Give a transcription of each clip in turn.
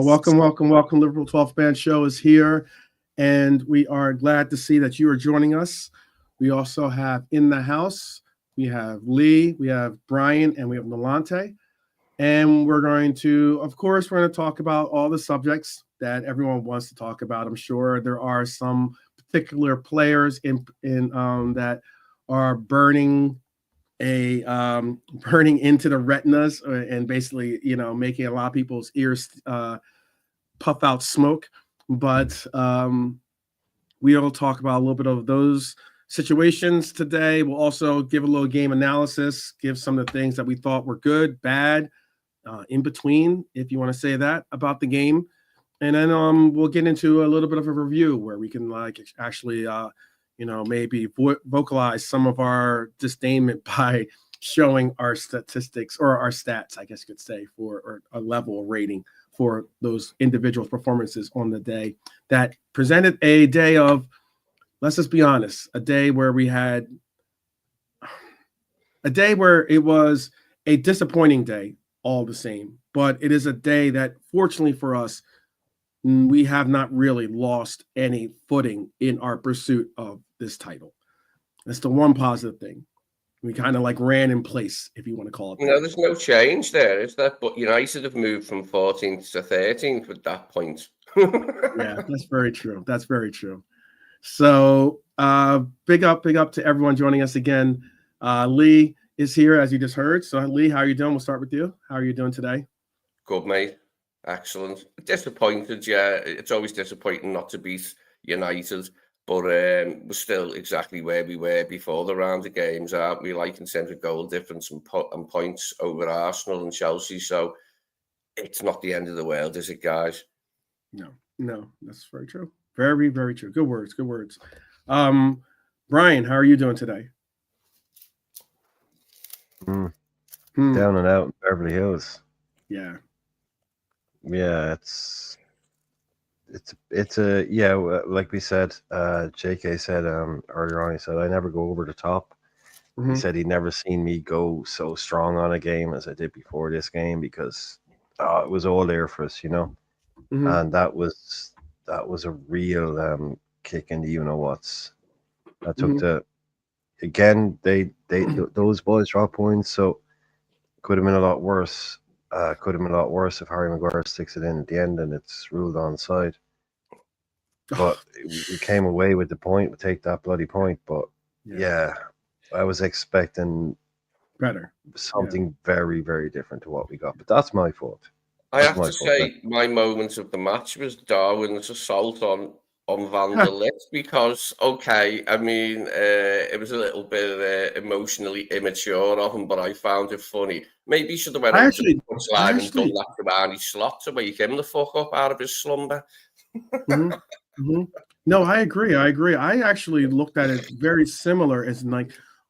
Welcome. Liverpool 12th Man Show is here, and we are glad to see that you are joining us. We also have in the house, we have Lee, we have Brian, and we have Nolante. And we're going to talk about all the subjects that everyone wants to talk about. I'm sure there are some particular players in that are burning into the retinas and basically, making a lot of people's ears puff out smoke. But we'll talk about a little bit of those situations today. We'll also give a little game analysis, give some of the things that we thought were good, bad, in between, if you want to say that, about the game. And then we'll get into a little bit of a review where we can actually maybe vocalize some of our disdainment by showing our statistics or our stats, I guess you could say, or a level rating for those individual performances on the day that presented a day of, let's just be honest, a day where it was a disappointing day all the same. But it is a day that, fortunately for us, we have not really lost any footing in our pursuit of this title. That's the one positive thing. We kind of ran in place, if you want to call it that. There's no change there, is there? But United have moved from 14th to 13th at that point. Yeah, that's very true. So big up to everyone joining us again. Lee is here, as you just heard. So Lee, how are you doing? We'll start with you. How are you doing today? Good, mate. Excellent. Disappointed, yeah. It's always disappointing not to beat United, but we're still exactly where we were before the round of games, aren't we? In terms of goal difference and points over Arsenal and Chelsea. So it's not the end of the world, is it, guys? No, that's very true. Very, very true. Good words. Brian, how are you doing today? Down and out in Beverly Hills. Yeah, it's like we said, JK said earlier on, he said, I never go over the top. Mm-hmm. He said he'd never seen me go so strong on a game as I did before this game because it was all there for us, Mm-hmm. And that was a real kick in the you-know-whats. That took those boys dropped points, so could have been a lot worse. Could have been a lot worse if Harry Maguire sticks it in at the end and it's ruled onside. But we came away with the point. We take that bloody point. But yeah I was expecting something very, very different to what we got. But that's my fault. I have to say, my moment of the match was Darwin's assault on Van der Ligt because, it was a little bit emotionally immature of him, but I found it funny. Maybe he should have went over to the punchline and done that to Arnie Slot to wake him the fuck up out of his slumber. No, I agree. I actually looked at it very similar as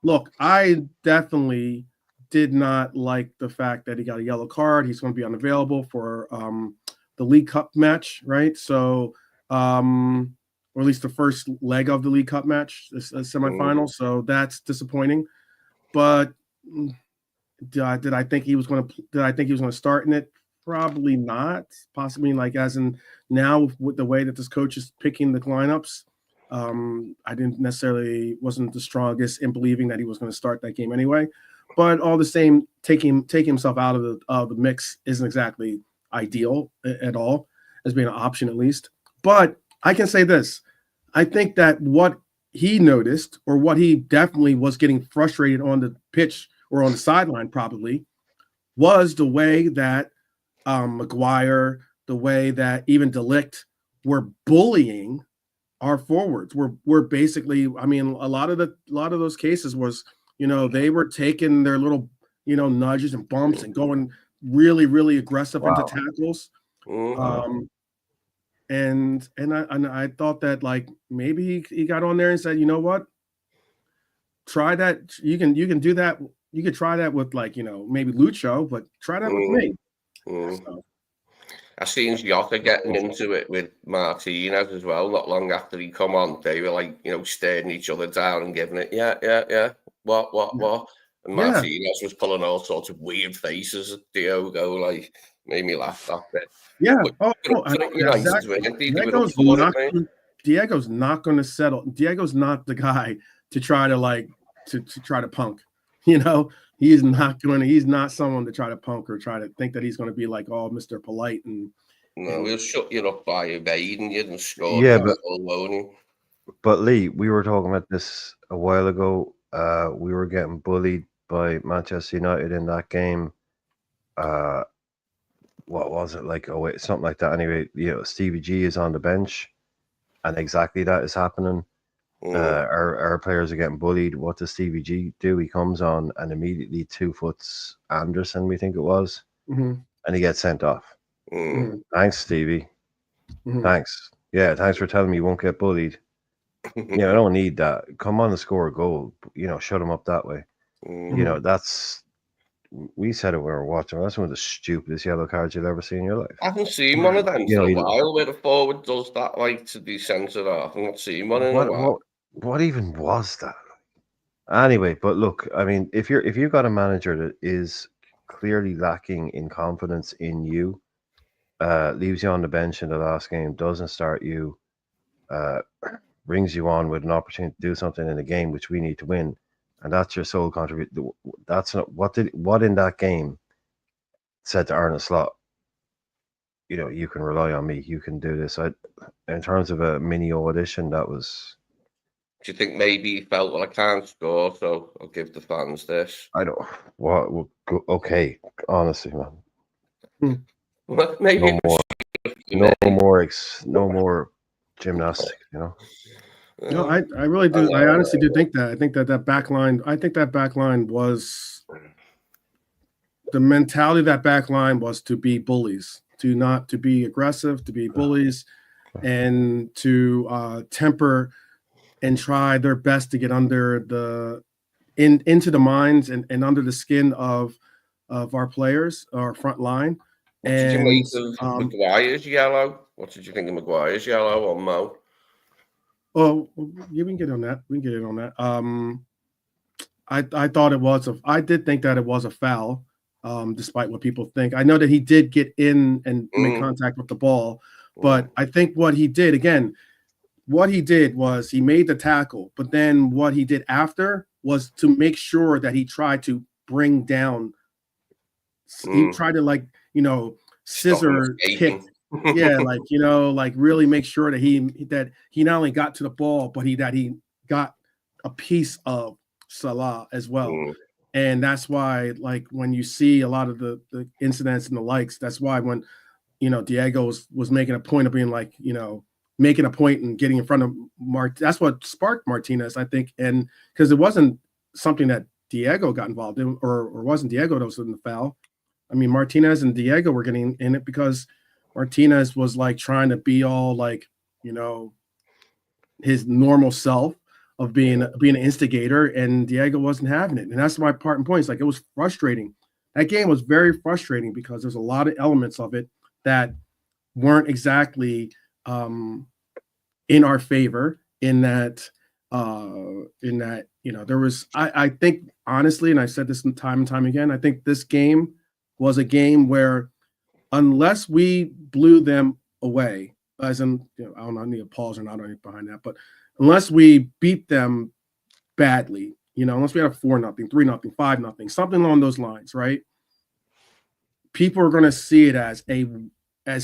look, I definitely did not like the fact that he got a yellow card. He's going to be unavailable for the League Cup match, right? So, or at least the first leg of the League Cup match, the semifinal. So that's disappointing. But did I think he was going to start in it? Probably not. Possibly, as in now with the way that this coach is picking the lineups, I wasn't the strongest in believing that he was going to start that game anyway. But all the same, taking himself out of the mix isn't exactly ideal at all, as being an option at least. But I can say this. I think that what he noticed, or what he definitely was getting frustrated on the pitch or on the sideline probably, was the way that Maguire, the way that even De Ligt were bullying our forwards. We're basically, a lot of those cases was, they were taking their little, nudges and bumps and going really, really aggressive into tackles. And I thought that maybe he got on there and said, you know what, try that. You can do that. You could try that with maybe Lucho, but try that with me. So. I seen Jota getting into it with Martinez as well. Not long after he come on, they were staring each other down and giving it, yeah. What? And Martinez was pulling all sorts of weird faces at Diogo, made me laugh that bit. Yeah. But Exactly. Diego's not going to settle. Diego's not the guy to try to to try to punk. He's not someone to try to punk or try to think that he's going to be like all Mr. Polite he'll shut you up by evading you and score. Yeah, but Lee, we were talking about this a while ago. We were getting bullied by Manchester United in that game. What was it like? Oh wait, something like that. Anyway, Stevie G is on the bench, and exactly that is happening. Our players are getting bullied. What does Stevie G do? He comes on and immediately 2-foots Anderson, we think it was, and he gets sent off. Thanks, Stevie. Thanks. Yeah, thanks for telling me you won't get bullied. I don't need that. Come on and score a goal. Shut him up that way. We said it when we were watching. That's one of the stupidest yellow cards you'll ever see in your life. I haven't seen one of them for a while where the forward does that to be censored off. I've not seen one in a while. What even was that? Anyway, but look, I mean, if you've got a manager that is clearly lacking in confidence in you, leaves you on the bench in the last game, doesn't start you, brings you on with an opportunity to do something in the game which we need to win, and that's your sole contribution. That's not what in that game said to Arne Slot, you can rely on me, you can do this. In terms of a mini audition, that was. Do you think maybe he felt, well, I can't score, so I'll give the fans this? I don't. What? Okay, honestly, man. Well, maybe no more gymnastics. No, I really do. I honestly do think that. I think that back line. I think that back line was the mentality. Of that back line was to be bullies, to be aggressive, to be bullies, and to temper and try their best to get under into the minds and under the skin of our players, our front line. What did you make of Maguire's yellow? What did you think of Maguire's yellow or Mo? Oh, yeah, we can get on that. We can get in on that. I thought I did think that it was a foul, despite what people think. I know that he did get in and make contact with the ball, but I think what he did was he made the tackle, but then what he did after was to make sure that he tried to bring down. He tried to scissor kick. Yeah, really make sure that he not only got to the ball, but that he got a piece of Salah as well. And that's why, when you see a lot of the incidents and the likes, that's why when Diego was making a point of being making a point and getting in front of that's what sparked Martinez, I think, and because it wasn't something that Diego got involved in, or wasn't Diego that was in the foul. I mean, Martinez and Diego were getting in it because Martinez was trying to be all his normal self of being an instigator, and Diego wasn't having it. And that's my part and point. It's it was frustrating. That game was very frustrating because there's a lot of elements of it that weren't exactly in our favor. In that there was. I think honestly, and I said this time and time again, I think this game was a game where, unless we blew them away, as in, I don't need a pause or not behind that, but unless we beat them badly, unless we had a 4-0, 3-0, 5-0, something along those lines, right? People are going to see it as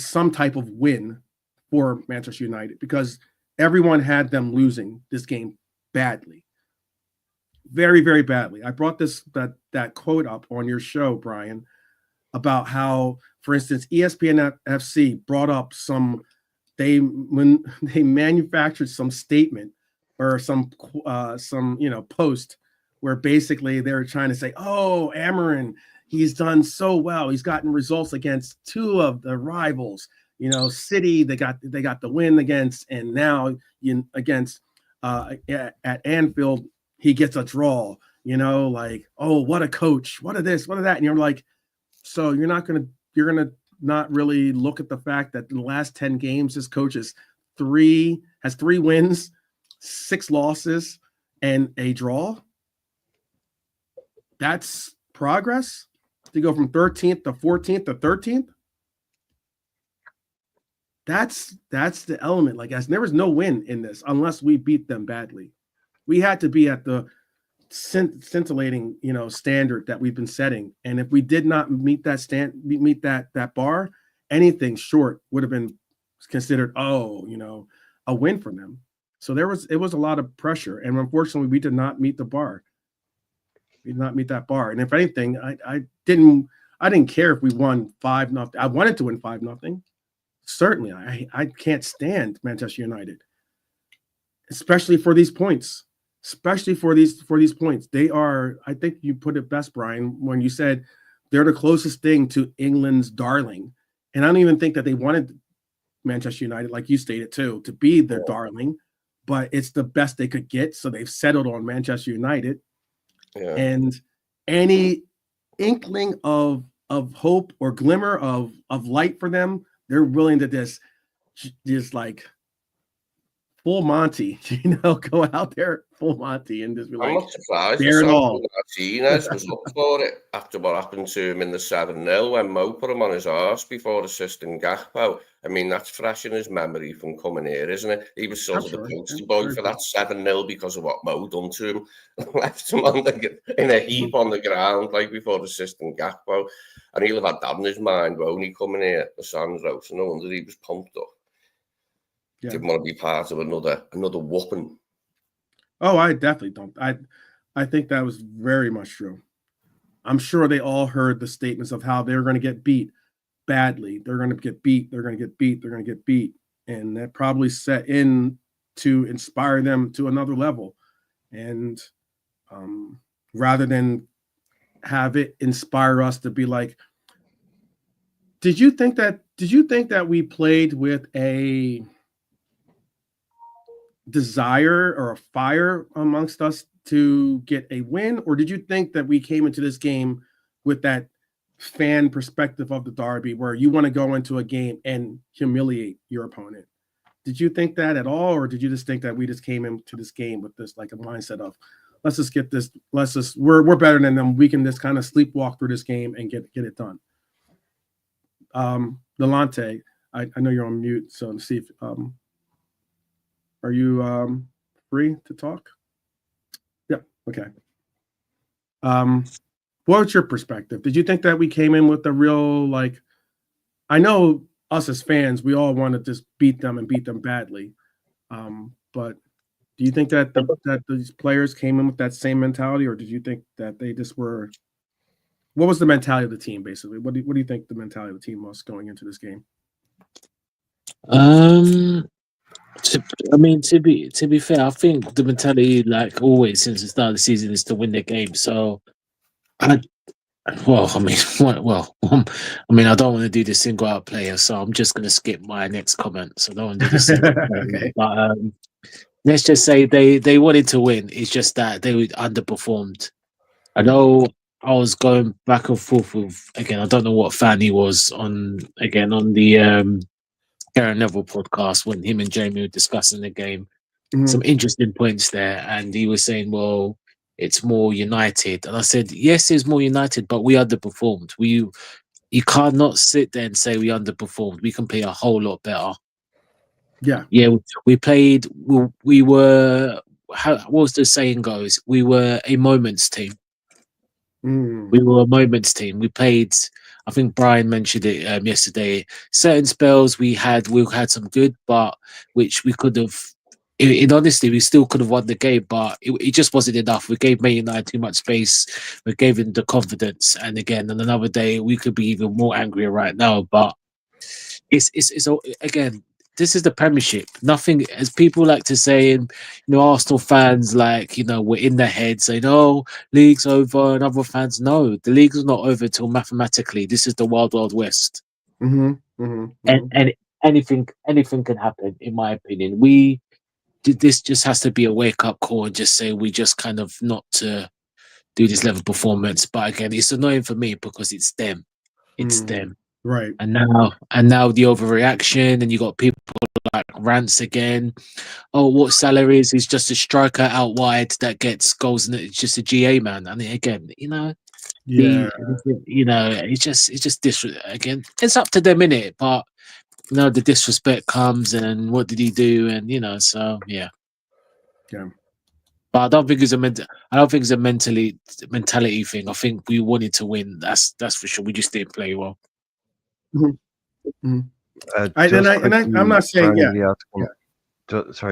some type of win for Manchester United because everyone had them losing this game badly, very, very badly. I brought that quote up on your show, Brian, about how, for instance, ESPN FC brought up when they manufactured some statement or some post where basically they were trying to say, oh, Amarin, he's done so well. He's gotten results against two of the rivals, City, they got the win against, and now against at Anfield, he gets a draw, oh, what a coach, what a this, what a that. And you're like, so you're gonna not really look at the fact that in the last 10 games, this coach has 3 wins, 6 losses, and a draw. That's progress to go from 13th to 14th to 13th. that's the element. Like, as there was no win in this unless we beat them badly. We had to be at the scintillating, standard that we've been setting. And if we did not meet that bar, anything short would have been considered, a win for them. So it was a lot of pressure. And unfortunately, we did not meet the bar. We did not meet that bar. And if anything, I didn't care if we won 5-0. I wanted to win 5-0. Certainly, I can't stand Manchester United, especially for these points. Especially for these points. They are, I think you put it best, Brian, when you said they're the closest thing to England's darling. And I don't even think that they wanted Manchester United, like you stated too, to be their darling, but it's the best they could get. So they've settled on Manchester United. Yeah. And any inkling of hope or glimmer of light for them, they're willing to just like full Monty, go out there full Monty and just be like, I'm not surprised. Bear it all. Martinez was up for it after what happened to him in the 7-0 when Mo put him on his arse before assisting Gakpo. I mean, that's fresh in his memory from coming here, isn't it? He was sort of the poster boy for that 7-0 because of what Mo done to him. Left him in a heap on the ground, like before assisting Gakpo. And he'll have had that in his mind, won't he, coming here to Sandro? So no wonder he was pumped up. Yeah. Didn't want to be part of another whooping. Oh, I definitely don't. I think that was very much true. I'm sure they all heard the statements of how they're going to get beat badly. They're going to get beat. They're going to get beat. They're going to get beat. And that probably set in to inspire them to another level. And rather than have it inspire us to be like, did you think that we played with a desire or a fire amongst us to get a win, or did you think that we came into this game with that fan perspective of the derby where you want to go into a game and humiliate your opponent? Did you think that at all, or did you just think that we just came into this game with this like a mindset of let's just get this, we're better than them, we can just kind of sleepwalk through this game and get it done? Delonte, I know you're on mute, so let's see if are you free to talk? Yeah, okay. What's your perspective? Did you think that we came in with a real, like, I know us as fans, we all want to just beat them and beat them badly. But do you think that that these players came in with that same mentality, or did you think that they just were, what was the mentality of the team, basically? What do you think the mentality of the team was going into this game? To be fair, I think the mentality, like always since the start of the season, is to win the game. So, I don't want to do the single out player, so I'm just going to skip my next comment. So I don't want to do the single okay. But let's just say they wanted to win. It's just that they underperformed. I know I was going back and forth with, again, I don't know what fan he was on the Aaron Neville podcast when him and Jamie were discussing the game. Mm-hmm. Some interesting points there, and he was saying, well, it's more united. And I said, yes, it's more united, but we underperformed. You cannot sit there and say we underperformed. We can play a whole lot better. Yeah. We played, we were, what was the saying goes? We were a moments team. We were a moments team. We played, I think Brian mentioned it yesterday. Certain spells we had some good, but which we could have. In honesty, we still could have won the game, but it just wasn't enough. We gave Man United too much space. We gave them the confidence, and again, on another day, we could be even more angrier right now. But it's again, this is the Premiership. Nothing, as people like to say, and Arsenal fans we're in their head saying, "Oh, league's over," and other fans, no, the league's not over till mathematically. This is the Wild Wild West, and anything can happen. In my opinion, this just has to be a wake up call and just say we just kind of not to do this level of performance. But again, it's annoying for me because it's them, them. Right. And now the overreaction, and you got people like Rants again. Oh, what Salah is just a striker out wide that gets goals, and it's just a GA man. I mean, again, it's just again, it's up to them, innit? But the disrespect comes, and what did he do? And so yeah. But I don't think it's a mentality thing. I think we wanted to win. That's for sure. We just didn't play well. Mm-hmm. Just I'm not saying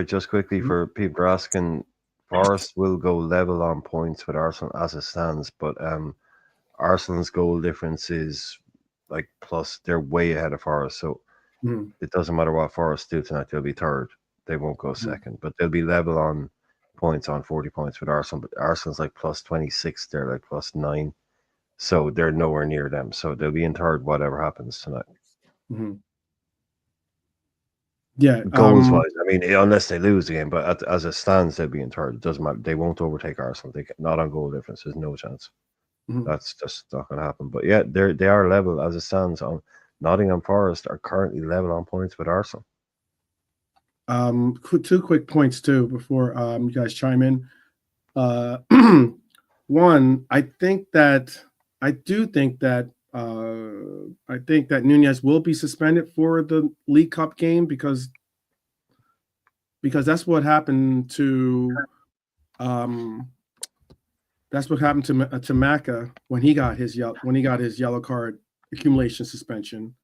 just quickly for people asking, Forest will go level on points with Arsenal as it stands, but Arsenal's goal difference is like plus. They're way ahead of Forest, so it doesn't matter what Forest do tonight. They'll be third. They won't go second, but they'll be level on points on 40 points with Arsenal. But Arsenal's like plus 26. They're like plus 9, so they're nowhere near them. So they'll be in third whatever happens tonight. Yeah, goals wise, I mean, unless they lose the game, but as it stands, they'll be in third. It doesn't matter. They won't overtake Arsenal. They not on goal difference. There's no chance. That's just not going to happen. But yeah, they are level as it stands. On Nottingham Forest are currently level on points with Arsenal. 2 quick points too before you guys chime in. One, I think that Nunez will be suspended for the League Cup game because that's what happened to Maka when he got his yellow card accumulation suspension.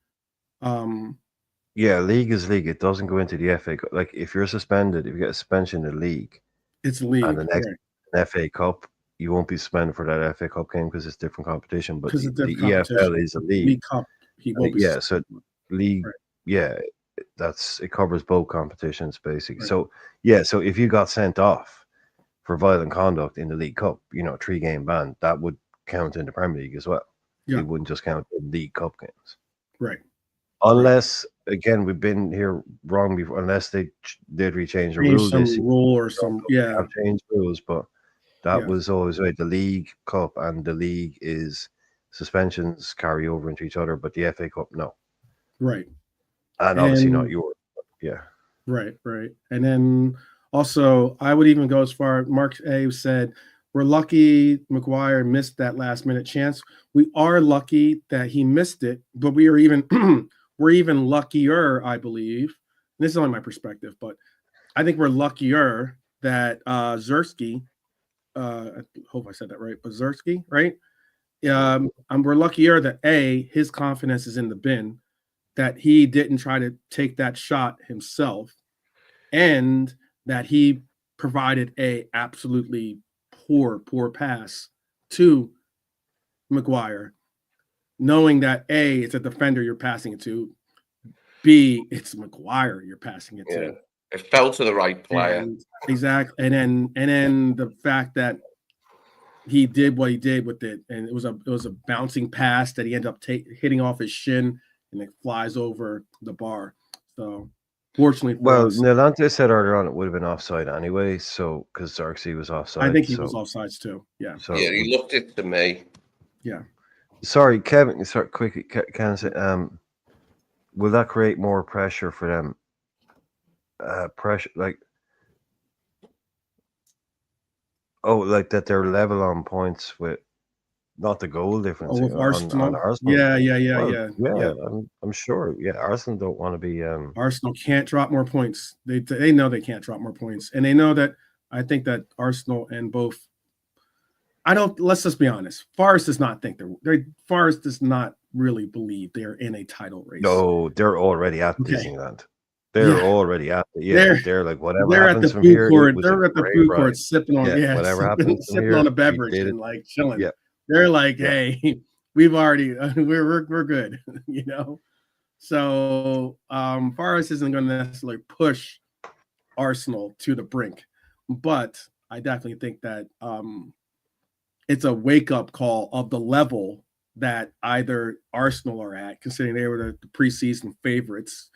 Yeah, league is league. It doesn't go into the FA Cup. Like if you're suspended, if you get a suspension in the league, it's league. And the next FA Cup, you won't be suspended for that FA Cup game because it's different competition. But the EFL is a league Cup. He will be so league. Right. Yeah, it covers both competitions basically. Right. So yeah, so if you got sent off for violent conduct in the League Cup, 3-game ban, that would count in the Premier League as well. Yeah. It wouldn't just count in League Cup games. Right. Unless, again, we've been here wrong before. Unless they did rechange the rule, have changed rules, but that was always right. The League Cup and the league is suspensions carry over into each other, but the FA Cup, no. Right. And obviously not yours. Yeah. Right. And then also, I would even go as far. Mark A said, "We're lucky Maguire missed that last-minute chance. We are lucky that he missed it, but we are even." We're even luckier, I believe. And this is only my perspective, but I think we're luckier that Zersky, I hope I said that right, but Zersky, right? We're luckier that his confidence is in the bin, that he didn't try to take that shot himself, and that he provided a absolutely poor pass to Maguire, knowing that it's a defender you're passing it to, B, it's Maguire you're passing it to. It fell to the right player. Exactly. And then the fact that he did what he did with it, and it was a bouncing pass that he ended up hitting off his shin, and it flies over the bar. So fortunately for us, Nolante said earlier on it would have been offside anyway, so because Xerxes was offside. I think he was offsides too. Yeah. So he looked it to me. Yeah. Sorry, Kevin. Sorry, quickly. Can I say, will that create more pressure for them? Pressure like that they're level on points with not the goal difference with Arsenal. On Arsenal. Yeah. I'm sure. Yeah, Arsenal don't want to be. Arsenal can't drop more points. They know they can't drop more points, and they know that. I think that Arsenal and both. Let's just be honest. Forest does not think Forest does not really believe they're in a title race. No, they're already at Disneyland. They're already at they're like whatever happens from here. They're at the food court sipping on whatever happens from sipping on a beverage and like chilling. Yeah. They're like, hey, we've already we're good, So Forest isn't going to necessarily push Arsenal to the brink, but I definitely think that it's a wake-up call of the level that either Arsenal are at, considering they were the preseason favorites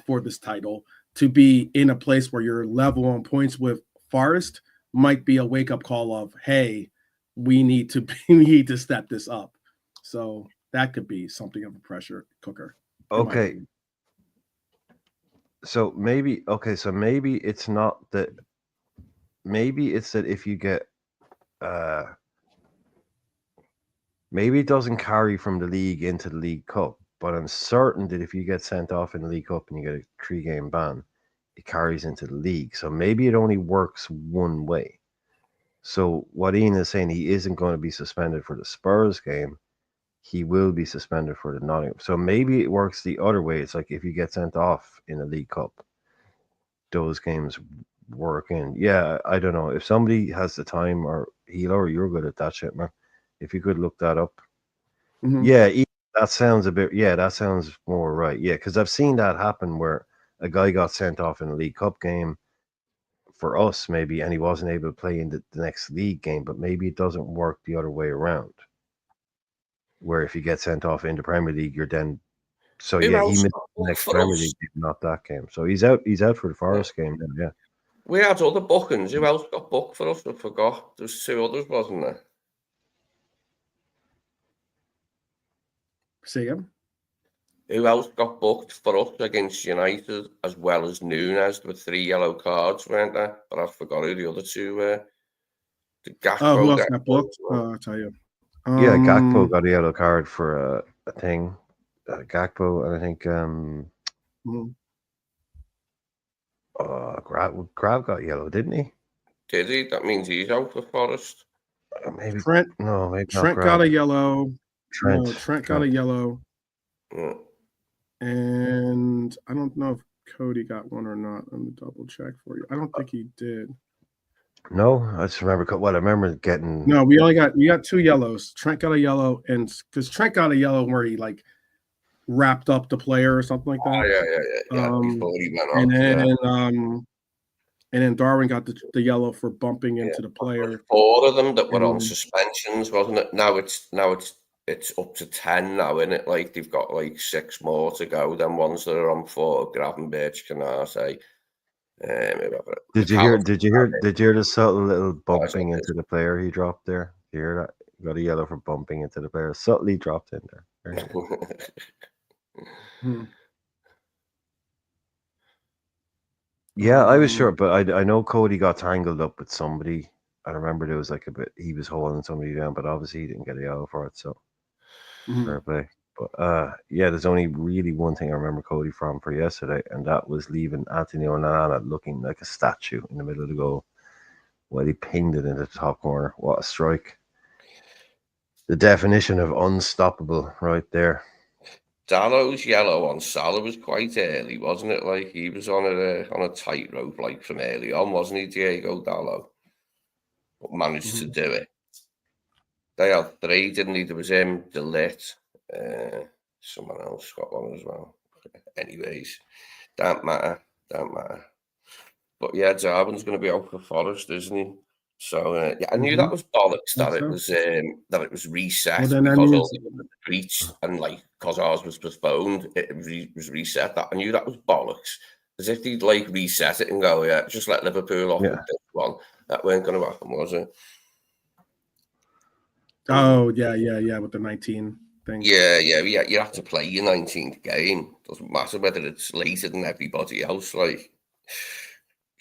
for this title. To be in a place where you're level on points with Forest might be a wake-up call of, hey, we need to step this up. So that could be something of a pressure cooker. Okay. So maybe it's not that. Maybe it's that if you get maybe it doesn't carry from the league into the League Cup, but I'm certain that if you get sent off in the League Cup and you get a 3-game ban, it carries into the league. So maybe it only works one way. So what Ian is saying, he isn't going to be suspended for the Spurs game. He will be suspended for the Nottingham. So maybe it works the other way. It's like if you get sent off in the League Cup, those games work in. Yeah, I don't know. If somebody has the time, or Hilo, or you're good at that shit, man. If you could look that up. Mhm. Yeah, that sounds a bit, that sounds more right. Yeah, because I've seen that happen where a guy got sent off in a League Cup game for us, maybe, and he wasn't able to play in the next league game, but maybe it doesn't work the other way around. Where if you get sent off in the Premier League, you're then. So Who yeah, he else missed got the booked next for Premier us? League game, not that game. So he's out. He's out for the Forest game then. Yeah. We had other bookings. Who else got booked for us? I forgot. There's 2 others, wasn't there? Say again. Who else got booked for us against United as well as Nunes? There were 3 yellow cards, weren't there? But I forgot who the other 2 were. The Gakpo Who else got got booked. booked? I'll tell you. Yeah, Gakpo got a yellow card for a thing. Gakpo, and I think Mhm. Grab got yellow, didn't he? Did he? That means he's out for Forest. Maybe Trent. no, maybe not Trent Grab. got a yellow. Trent. No, Trent got a yellow. Yeah. And I don't know if Cody got one or not. Let me double check for you. I don't think he did. No, I just remember. Well, I remember getting. No, we got 2 yellows. Trent got a yellow, and because Trent got a yellow where he like wrapped up the player or something like that. Oh, yeah. Before he went And off. then and then Darwin got the yellow for bumping into the player. 4 of them that were on And- suspensions, wasn't it? Now it's up to 10 now, isn't it? Like they've got like 6 more to go. Then ones that are on 4, Gravenberch, Canate. Did you hear the subtle little bumping into the player he dropped there? Did you hear that? He got a yellow for bumping into the player. Subtly dropped in there. Very nice. Yeah, I was sure, but I know Cody got tangled up with somebody. I remember there was like a bit, he was holding somebody down, but obviously he didn't get a yellow for it, so fair play. But yeah, there's only really one thing I remember Cody from for yesterday, and that was leaving Anthony Onana looking like a statue in the middle of the goal while he pinged it into the top corner. What a strike. The definition of unstoppable right there. Dallow's yellow on Salah was quite early, wasn't it? Like he was on a tightrope, like from early on, wasn't he, Diego Dallo? But managed to do it. They had 3, didn't he? There was him, De Ligt, someone else got one as well. Anyways, don't matter. But yeah, Darwin's going to be out for Forest, isn't he? So yeah, I knew that was bollocks that it was reset because all the breach and like because ours was postponed, it was reset. That I knew that was bollocks. As if they'd like reset it and go, yeah, just let Liverpool off with this one. That weren't going to happen, was it? Oh yeah, with the 19 thing. Yeah. You have to play your 19th game. Doesn't matter whether it's later than everybody else. Like,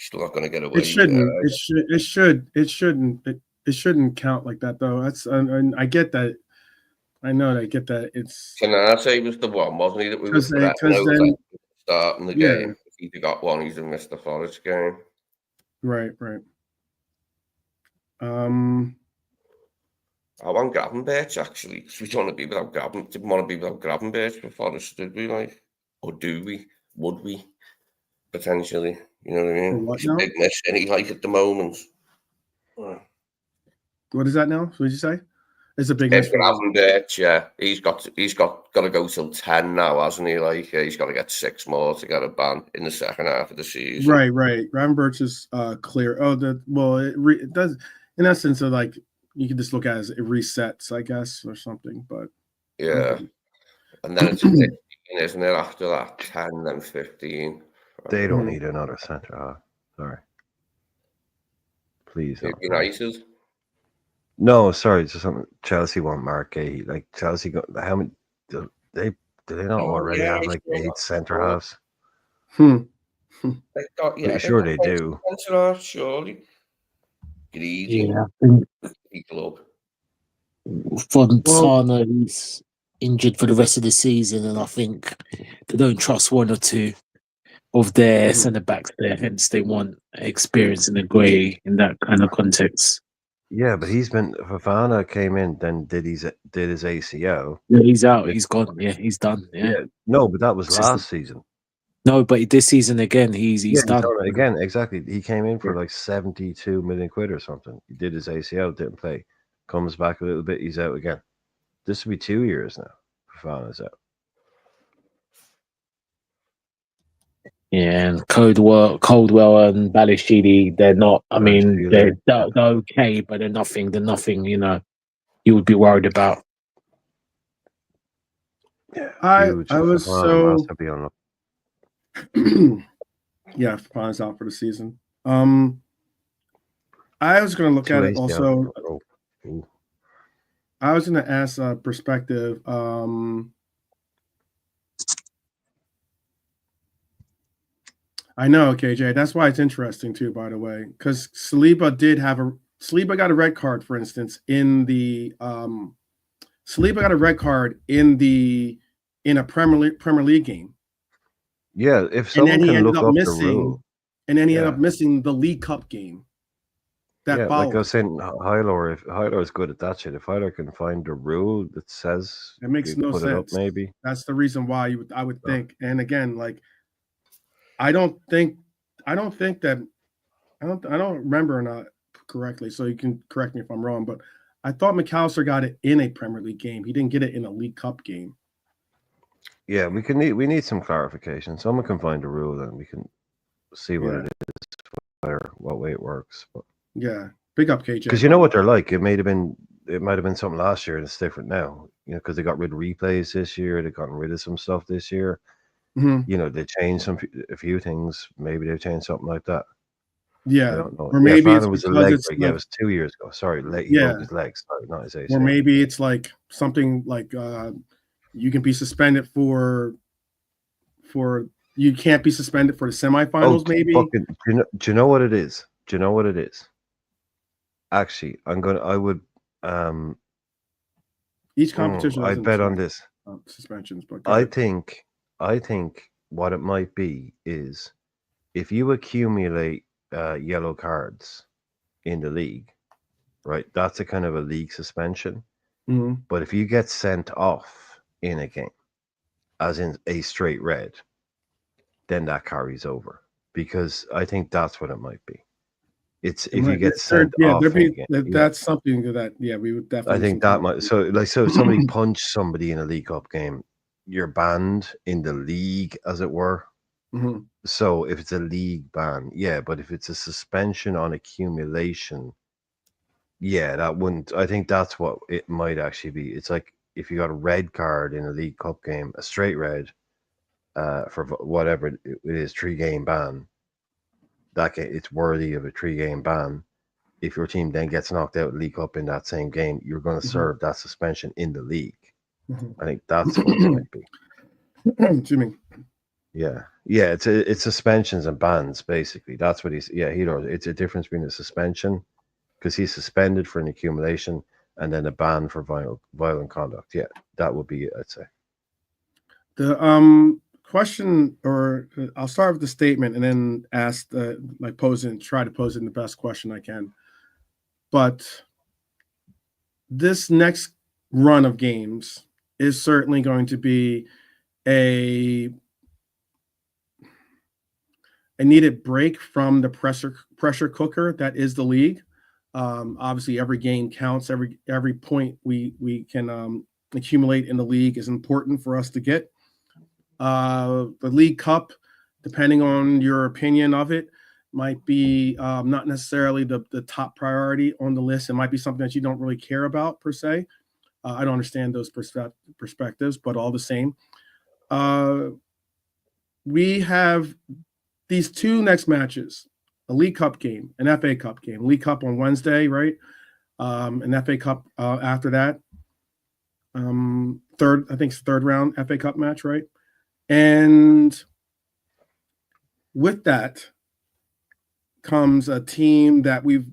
you're still not going to get away. It shouldn't count like that though. That's and I get that. I know that. I get that. It's. Canate was the one, wasn't he? That we were starting the game. If he'd got one, he'd have missed the Forest game. Right. I want Gravenberch actually, because we don't want to be without didn't want to be without Gravenberch for Forest, did we? Like, or do we? Would we? Potentially, you know what I mean? It's a big miss, and he like at the moment. What is that now? What did you say? It's a big miss. Gravenberch, yeah, he's got to go till 10 now, hasn't he? Like he's got to get 6 more to get a ban in the second half of the season. Right. Gravenberch is clear. It does in essence of like. You can just look at it as it resets, I guess, or something. But yeah, and then it's 15, isn't it? After that, 10, then 15. They don't need another centre half. Sorry, please. United. No, sorry. Just something. Chelsea want Mark Gay. Like Chelsea got how many? Do they not already have like 8 centre halves? Pretty sure they do. Surely. Greedy. Yeah. Club. Fontana, injured for the rest of the season, and I think they don't trust one or two of their centre backs there. Hence, they want experience in the grey in that kind of context. Yeah, but Fofana came in, then did his ACL. Yeah, he's out. He's gone. Yeah, he's done. Yeah. No, but that was last season. No, but this season again, he's done. Again, exactly. He came in for like 72 million quid or something. He did his ACL, didn't play. Comes back a little bit, he's out again. This will be 2 years now. Fofana's out. Yeah, and Caldwell and Balashidi, they're not. I mean, they're okay, but they're nothing. They're nothing. You would be worried about. Yeah, I was so. Yeah, Fofana's out for the season. I was going to look at it also. I was going to ask a perspective. I know, KJ. That's why it's interesting too, by the way, because Saliba got a red card, for instance, in the Saliba got a red card in a Premier League game. Yeah, if someone can look up the rule, and then he ended up missing the League Cup game. Like I was saying, if Hyler is good at that shit, if Hyler can find a rule that says it makes no sense. Maybe that's the reason why I would think. And again, like I don't remember not correctly, so you can correct me if I'm wrong, but I thought McAllister got it in a Premier League game. He didn't get it in a League Cup game. Yeah, we need some clarification. Someone can find a rule and we can see what it is, what way it works. But yeah, big up KJ. Because you know what they're like. It might have been something last year and it's different now. Because they got rid of replays this year. They've gotten rid of some stuff this year. Mm-hmm. They changed a few things. Maybe they've changed something like that. Yeah, I don't know. Or maybe it was a leg break. It was 2 years ago. Sorry, he broke his legs. Sorry, not his ACL. Or maybe it's like something like you can be suspended for you can't be suspended for the semifinals. Maybe. Do you know what it is? Actually, I would. Each competition. I bet on this. Suspensions, but I think what it might be is if you accumulate yellow cards in the league, right? That's a kind of a league suspension. Mm-hmm. But if you get sent off in a game, as in a straight red, then that carries over. Because I think that's what it might be. It's if you get sent off. That's something that we would definitely. I think that might. So if somebody punched somebody in a League Cup game, you're banned in the league, as it were. Mm-hmm. So if it's a league ban, but if it's a suspension on accumulation, that wouldn't. I think that's what it might actually be. It's like if you got a red card in a League Cup game, a straight red, for whatever it is, 3-game ban. It's worthy of a 3-game ban. If your team then gets knocked out of the League Cup in that same game, you're going to serve that suspension in the league. Mm-hmm. I think that's what it might be. Excuse me. Yeah. It's suspensions and bans basically. That's what he's. Yeah, it's a difference between a suspension because he's suspended for an accumulation and then a ban for violent conduct. Yeah, that would be it, I'd say. The question, or I'll start with the statement and then ask try to pose in the best question I can. But this next run of games is certainly going to be a needed break from the pressure cooker that is the league. Obviously, every game counts. Every point we can accumulate in the league is important for us to get. The League Cup, depending on your opinion of it, might be not necessarily the top priority on the list. It might be something that you don't really care about per se. I don't understand those perspectives, but all the same, we have these two next matches: a League Cup game, an FA Cup game. League Cup on Wednesday, right? An FA Cup after that. Third round FA Cup match, right? And with that comes a team that we've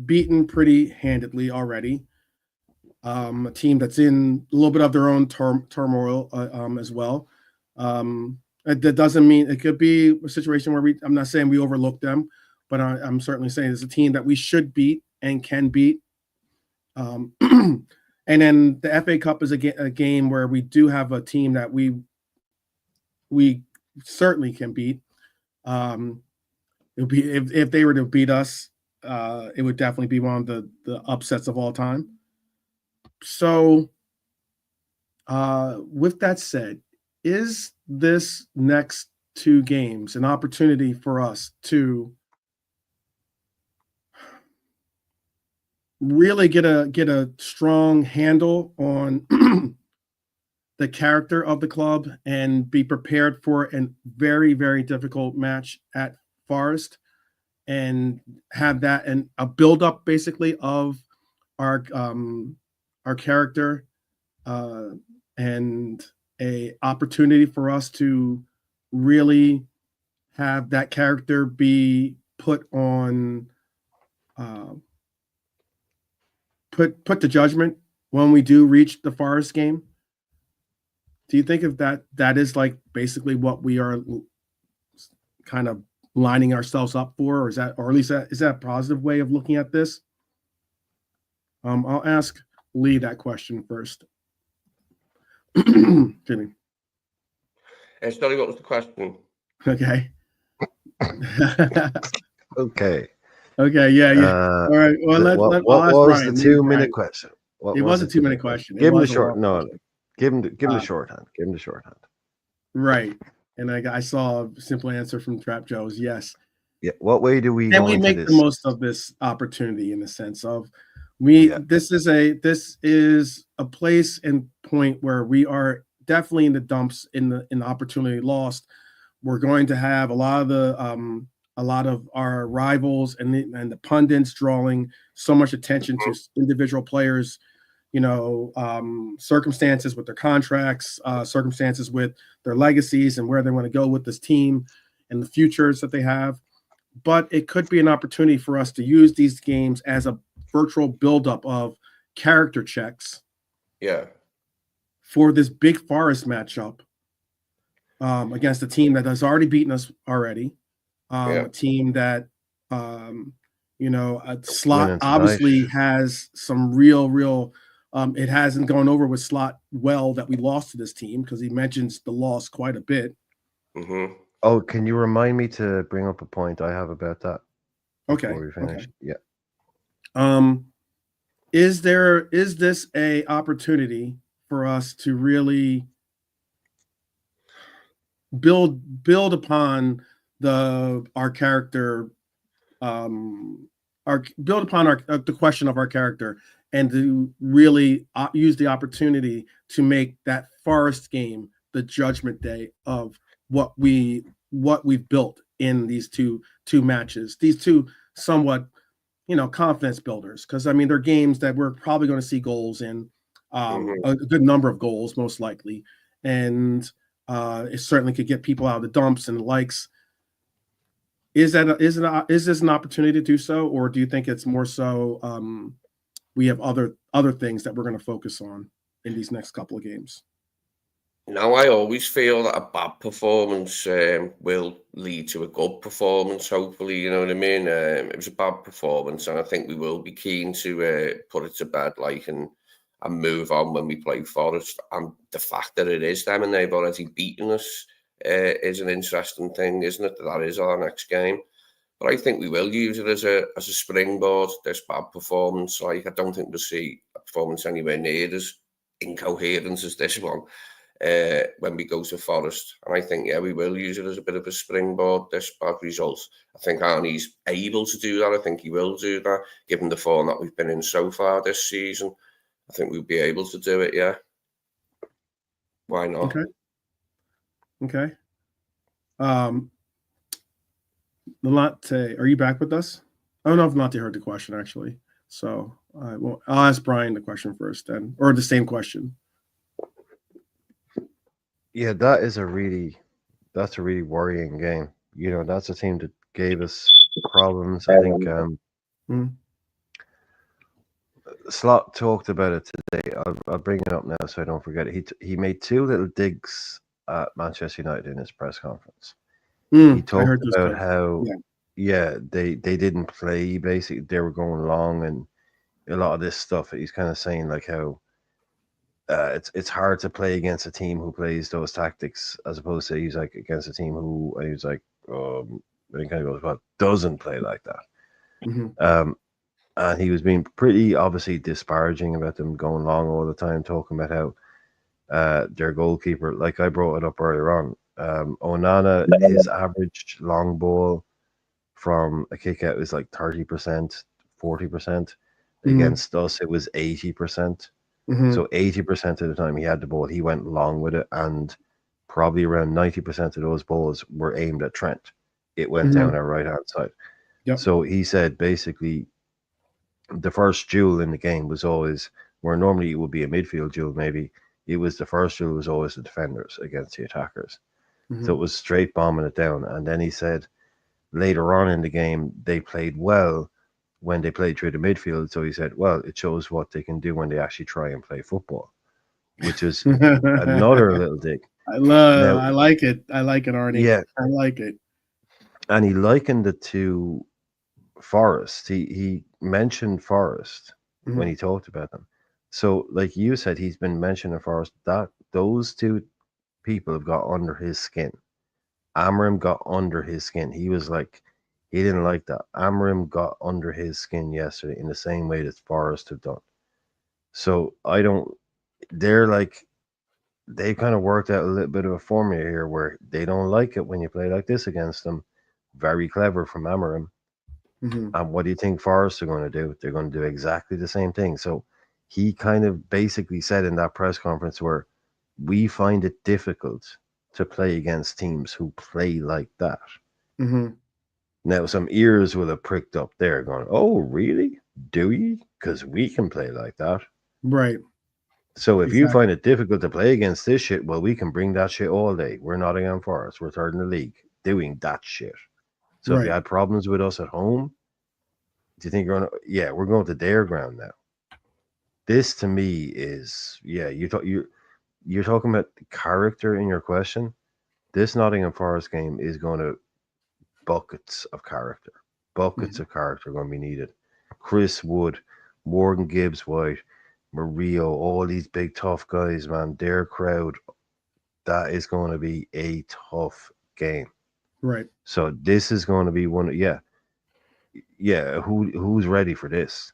beaten pretty handedly already. a team that's in a little bit of their own turmoil as well. That doesn't mean it could be a situation where I'm not saying we overlook them, but I'm certainly saying it's a team that we should beat and can beat. And then the FA Cup is a game where we do have a team that we certainly can beat. It would be if they were to beat us, it would definitely be one of the upsets of all time. So, with that said, is this next 2 games an opportunity for us to really get a strong handle on the character of the club and be prepared for a very, very difficult match at Forest, and have that and a build-up basically of our character, and a opportunity for us to really have that character be put on put to judgment when we do reach the Forest game? Do you think if that is like basically what we are kind of lining ourselves up for, or is that a positive way of looking at this? I'll ask Lee that question first. Jimmy. Sorry, what was the question? Okay. Okay. Okay. Yeah. All right. Well, what I'll was Brian. the 2-minute question? It was a 2-minute question. Give him the short. No, give him the shorthand. Give him the shorthand. Right. And I saw a simple answer from Trap Joe's yes. Yeah. What way do we? Can we make the most of this opportunity in the sense of this is a place and point where we are definitely in the dumps in the opportunity lost. We're going to have a lot of our rivals and the pundits drawing so much attention to individual players, circumstances with their contracts, circumstances with their legacies and where they want to go with this team and the futures that they have. But it could be an opportunity for us to use these games as a virtual buildup of character checks. Yeah. For this big Forest matchup against a team that has already beaten us already. A team that, Slot obviously has some real. It hasn't gone over with Slot well that we lost to this team, because he mentions the loss quite a bit. Mm-hmm. Oh, can you remind me to bring up a point I have about that? Okay. Before we finish. Okay. Yeah. Is this a opportunity for us to really build upon our character, the question of our character, and to really use the opportunity to make that Forest game the judgment day of what we've built in these two matches, these two somewhat confidence builders, because they're games that we're probably going to see goals in, a good number of goals most likely, and it certainly could get people out of the dumps and the likes. Is this an opportunity to do so, or do you think it's more so we have other things that we're going to focus on in these next couple of games? Now, I always feel that a bad performance will lead to a good performance, hopefully, you know what I mean? It was a bad performance, and I think we will be keen to put it to bed, and move on when we play Forest. And the fact that it is them and they've already beaten us is an interesting thing, isn't it? That is our next game. But I think we will use it as a springboard, this bad performance. I don't think we'll see a performance anywhere near as incoherent as this one when we go to Forest. And I think, we will use it as a bit of a springboard, this bad result. I think Arnie's able to do that. I think he will do that, given the form that we've been in so far this season. I think we'll be able to do it, yeah. Why not? Okay. Nalate, are you back with us? I don't know if Nalate heard the question, actually. So I'll ask Brian the question first, then, or the same question. Yeah, that's a really worrying game. That's a team that gave us problems. I think Slot talked about it today. I'll bring it up now so I don't forget it. He made two little digs at Manchester United in his press conference. He I talked heard those about too. how, Yeah. they didn't play. Basically, they were going long, and a lot of this stuff. He's kind of saying like how it's hard to play against a team who plays those tactics as opposed to he's like against a team who, and he's like, and he kind of goes, well, doesn't play like that. And he was being pretty obviously disparaging about them going long all the time, talking about how their goalkeeper, like I brought it up earlier on, Onana, his average long ball from a kick out is like 30%, 40%. Against us, it was 80%. So 80% of the time he had the ball, he went long with it, and probably around 90% of those balls were aimed at Trent. It went down our right hand side. Yep. So he said basically the first duel in the game was always where normally it would be a midfield duel, maybe it was the first duel was always the defenders against the attackers. So it was straight bombing it down. And then he said later on in the game they played well when they played through the midfield. So he said, well, it shows what they can do when they actually try and play football, which is another little dig. I like it. I like it, Arnie. Yeah. I like it. And he likened it to Forest. He mentioned Forest when he talked about them. So, like you said, he's been mentioning Forest. That those two people have got under his skin. Amram got under his skin. He was like, he didn't like that. Amram got under his skin yesterday in the same way that Forest have done. So they're like, they kind of worked out a little bit of a formula here where they don't like it when you play like this against them. Very clever from Amram. And what do you think Forest are going to do? They're going to do exactly the same thing. So he kind of basically said in that press conference where we find it difficult to play against teams who play like that. Now, some ears will have pricked up there going, oh, really? Do you? Because we can play like that. Right. So if you find it difficult to play against this shit, well, we can bring that shit all day. We're Nottingham Forest. We're third in the league doing that shit. So if you had problems with us at home, do you think you're going to? Yeah, we're going to their ground now. This to me is, you're talking about the character in your question. This Nottingham Forest game is going to buckets of character. Buckets of character are going to be needed. Chris Wood, Morgan Gibbs-White, Murillo, all these big tough guys, man. Their crowd, that is going to be a tough game. Right. So this is going to be one. Who's ready for this?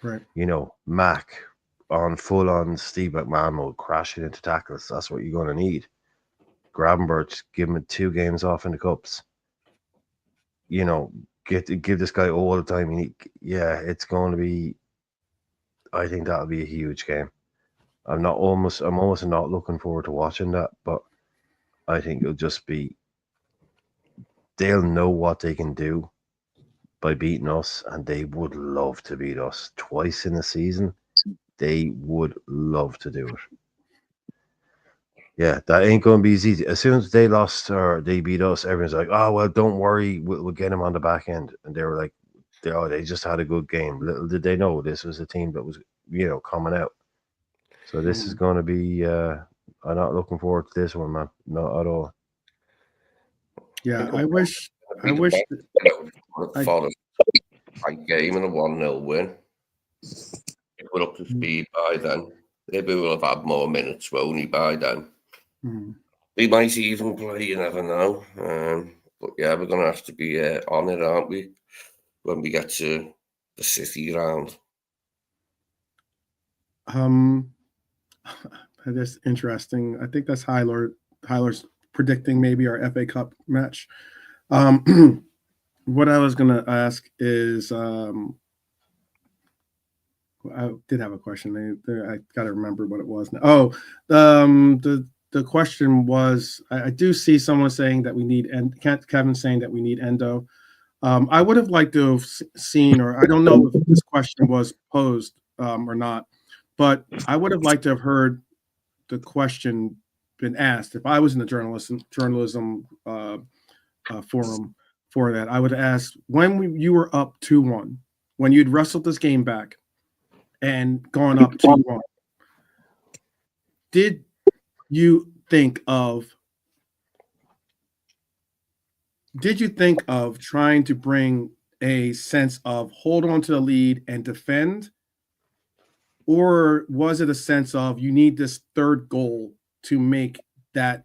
Right. You know, Mac on full on Steve McMahon mode, crashing into tackles. That's what you're going to need. Gravenberch, give him 2 games off in the cups. You know, give this guy all the time. It's going to be. I think that'll be a huge game. I'm almost not looking forward to watching that, but I think it'll just be. They'll know what they can do by beating us, and they would love to beat us twice in a season. They would love to do it. Yeah, that ain't going to be as easy. As soon as they lost or they beat us, everyone's like, oh, well, don't worry. We'll get them on the back end. And they were like, they just had a good game. Little did they know this was a team that was, coming out. So this is going to be, I'm not looking forward to this one, man. Not at all. Yeah, I wish. Forest tight game and a 1-0 win. If we're up to speed by then, maybe we'll have had more minutes, won't we, by then? We might even play, you never know. But yeah, we're going to have to be on it, aren't we, when we get to the City round? That's interesting. I think that's Hyler's predicting maybe our FA Cup match. What I was going to ask is, I did have a question. I got to remember what it was now. The question was, I do see someone saying that we need, and Kevin saying that we need Endo. I would have liked to have seen, or I don't know if this question was posed or not, but I would have liked to have heard the question been asked. If I was in the journalism forum for that, I would ask when you were up 2-1, when you'd wrestled this game back, and gone up 2-1. Did you think of trying to bring a sense of hold on to the lead and defend, or was it a sense of you need this third goal to make it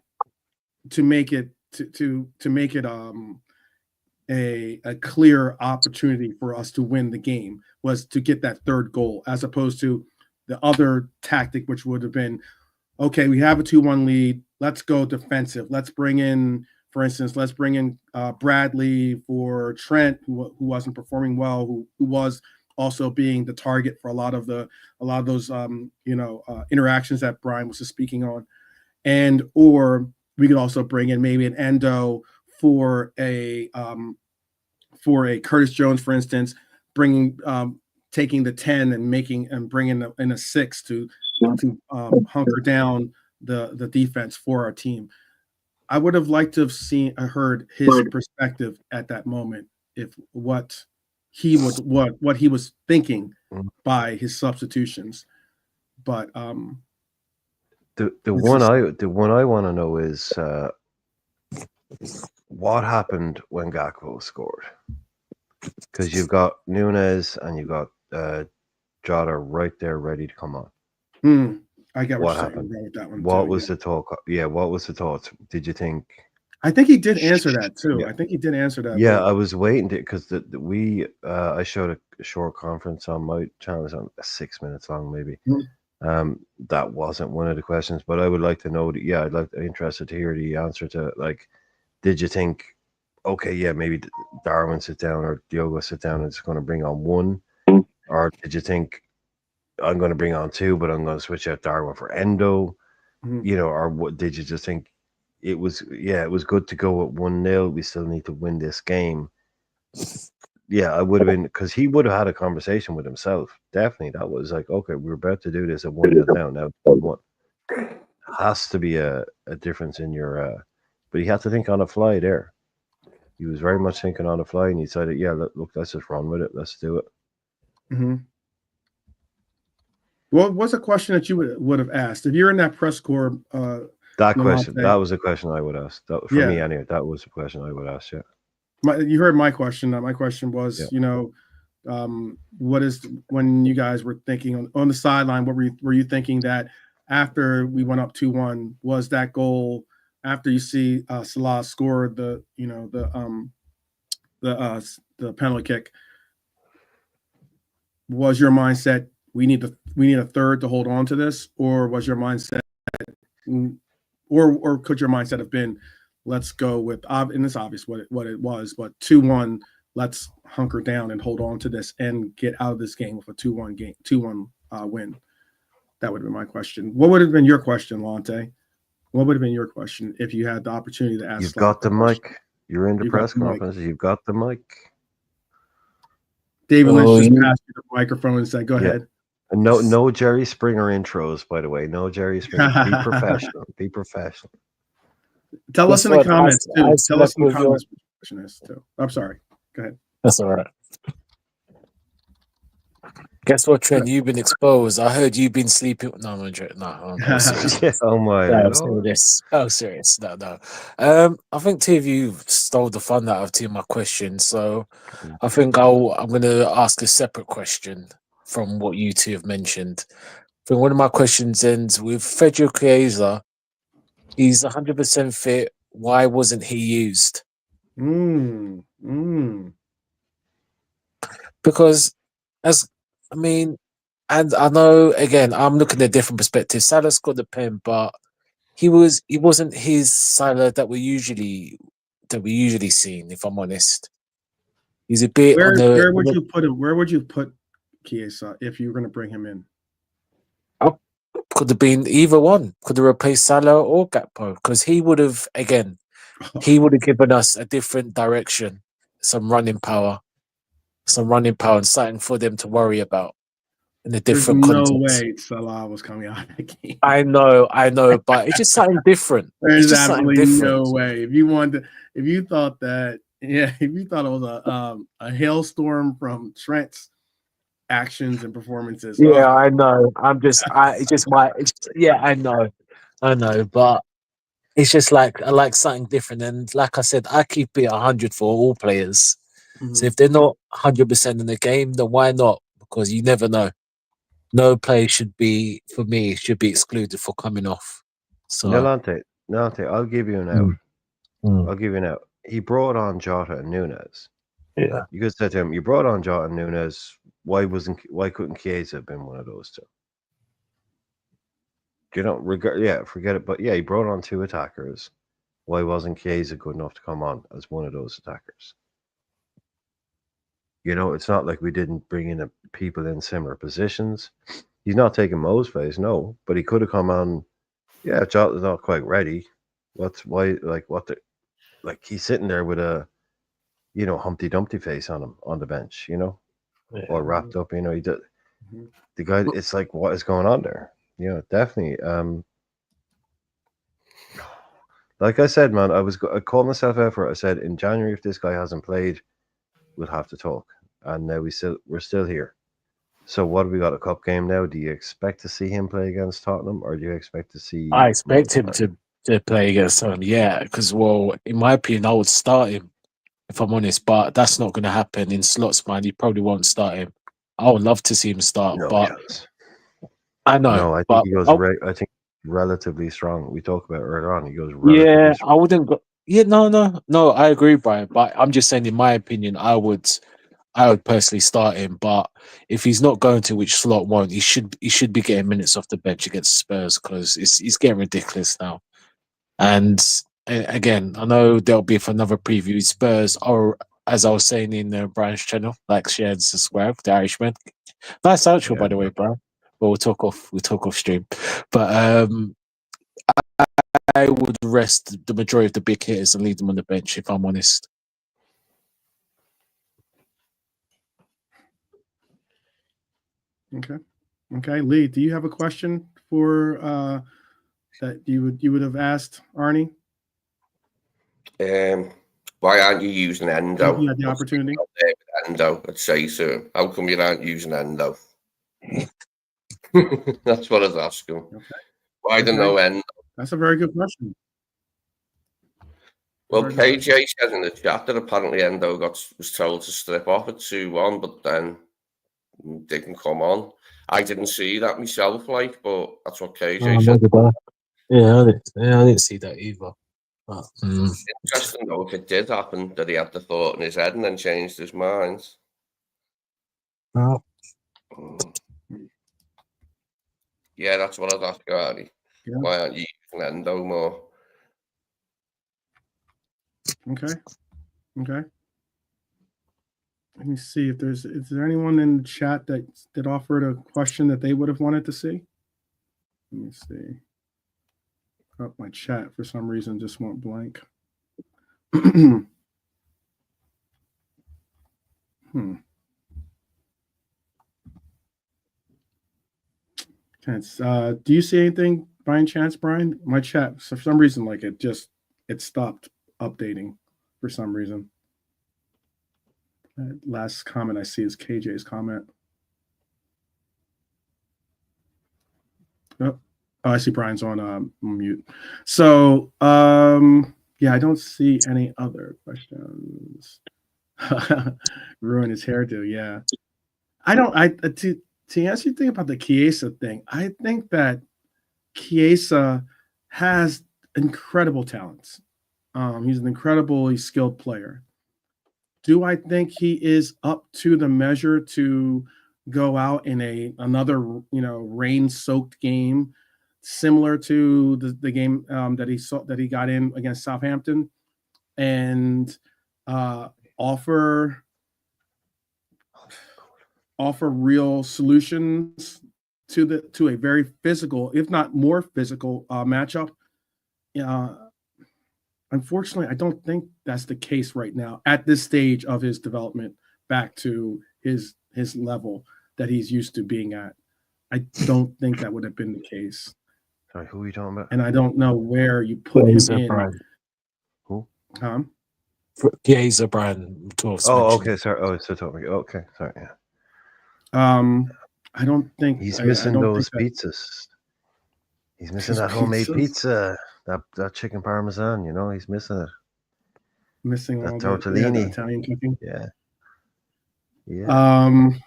a clear opportunity for us to win the game, was to get that third goal, as opposed to the other tactic, which would have been, okay, we have a 2-1 lead, let's go defensive, let's bring in, for instance, Bradley for Trent, who wasn't performing well, who was also being the target for a lot of those interactions that Brian was just speaking on, or we could also bring in maybe an Endo for a Curtis Jones, for instance, taking the 10 and bringing in a 6 to hunker down the defense for our team. I would have liked to have heard his perspective at that moment, if what he was thinking by his substitutions. But the one I want to know is what happened when Gakpo scored, because you've got Nunes and you've got Jota right there ready to come on. I get what happened with that one. What was the talk? Yeah, what was the thoughts? Did you think? I think he did answer that too. Yeah. I think he did answer that. Yeah, I was waiting because I showed a short conference on my channel. It was on 6 minutes long, maybe. That wasn't one of the questions, but I would like to know. Interested to hear the answer to, like, did you think, okay, yeah, maybe Darwin sit down or Diogo sit down and it's going to bring on one, or did you think, I'm going to bring on two, but I'm going to switch out Darwin for Endo, or what? Did you just think it was good to go at 1-0? We still need to win this game. Yeah, I would have been, because he would have had a conversation with himself. Definitely, that was like, okay, we're about to do this at 1-0 down. Now 1-1. Has to be a difference in your. But he had to think on the fly there. He was very much thinking on the fly, and he decided, yeah, look, let's just run with it. Let's do it. Mm-hmm. What was a question that you would have asked if you're in that press corps? That was a question I would ask. For me, anyway, that was a question I would ask. Yeah. You heard my question. My question was, what is, when you guys were thinking on the sideline? What were you thinking that after we went up 2-1, was that goal after you see Salah score the penalty kick? Was your mindset, we need a third to hold on to this, or was your mindset, or could your mindset have been, let's go with, and it's obvious what it was, but 2-1, let's hunker down and hold on to this and get out of this game with a 2-1 win? That would have been my question. What would have been your question, Lante? What would have been your question if you had the opportunity to ask? You've got the mic. You're in the press conference. You've got the mic. David Lynch just passed you the microphone and said, go ahead. No Jerry Springer intros, by the way. No Jerry Springer. Be professional. Be professional. Tell us in the comments, too. Tell us in the comments what your question is, too. I'm sorry. Go ahead. That's all right. Guess what, Trent? You've been exposed. I heard you've been sleeping. No, I'm joking. No, oh my God. Oh, serious. No. I think two of you stole the fun out of two of my questions. So I think I'm going to ask a separate question from what you two have mentioned. I think one of my questions ends with Federico Chiesa. He's 100% fit. Why wasn't he used? Because and I know, again, I'm looking at a different perspective. Salah scored the pen, but he wasn't his Salah that we usually seen, if I'm honest. He's a bit where would you put him? Where would you put Chiesa if you were going to bring him in? Could have been either one. Could have replaced Salah or Gakpo, because he would have given us a different direction, some running power and something for them to worry about in a different context. No way Salah was coming out of the game. I know, but it's just something different. There's absolutely no way. If you thought it was a hailstorm from Trent's actions and performances. Yeah, Oh, I know. Yeah, I know, but it's just like I like something different. And like I said, I keep it 100 for all players. So mhm. if they're not 100% in the game, then why not? Because you never know. No player for me, should be excluded for coming off. So, Nolante, I'll give you an out. mm, mm, I'll give you an out. He brought on Jota and Nunes. yeah. You could say to him, you brought on Jota and Nunes. Why couldn't Chiesa have been one of those two? Forget it. But yeah, he brought on two attackers. Why wasn't Chiesa good enough to come on as one of those attackers? It's not like we didn't bring in people in similar positions. He's not taking Mo's place, no, but he could have come on. Yeah, Jota's not quite ready. He's sitting there with a Humpty Dumpty face on him on the bench, or wrapped up. He did. Mhm. The guy, it's like, what is going on there? Definitely. Like I said, man, I called myself out for it. I said in January, if this guy hasn't played, we'll have to talk. And now we're still here. So what have we got? A cup game now? Do you expect to see him play against Tottenham, or do you expect to see I expect him Mo? to play against him. Yeah, because in my opinion, I would start him if I'm honest, but that's not going to happen in slots, man. He probably won't start him. I would love to see him start, No but chance. I know. No, I think But he goes. I think relatively strong. We talked about earlier on. He goes relatively yeah, strong. I wouldn't go. Yeah, no. I agree, Brian. But I'm just saying, in my opinion, I would personally start him. But if he's not going to, which slot won't, he should be getting minutes off the bench against Spurs because it's getting ridiculous now. And again, I know there'll be for another preview. Spurs, or as I was saying in Brian's channel, like share and subscribe, the Irishman. Nice outro, Yeah. by the way, Brian. But we'll talk off stream. But I would rest the majority of the big hitters and leave them on the bench, if I'm honest. Okay, Lee, do you have a question for that you would have asked Arnie? Why aren't you using Endo? If you had the opportunity. Endo, I'd say so. How come you aren't using Endo? That's what I was asking. Okay. Why don't know Endo? That's a very good question. Well, KJ said in the chat that apparently Endo was told to strip off at 2-1, but then didn't come on. I didn't see that myself, but that's what KJ said. Yeah, I didn't see that either. But, Interesting though, if it did happen that he had the thought in his head and then changed his mind. No. Yeah, that's what I'd ask Arnie. Yeah. Why aren't you using Endo more? Okay. Let me see if is there anyone in the chat that offered a question that they would have wanted to see? Let me see. Oh, my chat for some reason just went blank. Do you see anything by any chance, Brian? My chat, for some reason, like it stopped updating for some reason. Last comment I see is KJ's comment. Oh, I see Brian's on mute. So, yeah, I don't see any other questions. Ruin his hairdo, yeah. To answer your thing about the Chiesa thing, I think that Chiesa has incredible talents. He's an incredibly skilled player. Do I think he is up to the measure to go out in another rain-soaked game, similar to the game that he got in against Southampton, and offer real solutions to a very physical, if not more physical, matchup? Unfortunately, I don't think that's the case right now at this stage of his development back to his level that he's used to being at. I don't think that would have been the case. Sorry, who are you talking about? And I don't know where you put him in. Brian. Who? Chiesa, Brian. Oh, okay. Sorry. Oh, it's so talking. Okay, sorry. Yeah. I don't think He's I missing don't think those that pizzas. He's missing his that homemade pizzas pizza, that chicken parmesan. You know, he's missing it. missing That all the tortellini. Italian cooking. Yeah, yeah. Um,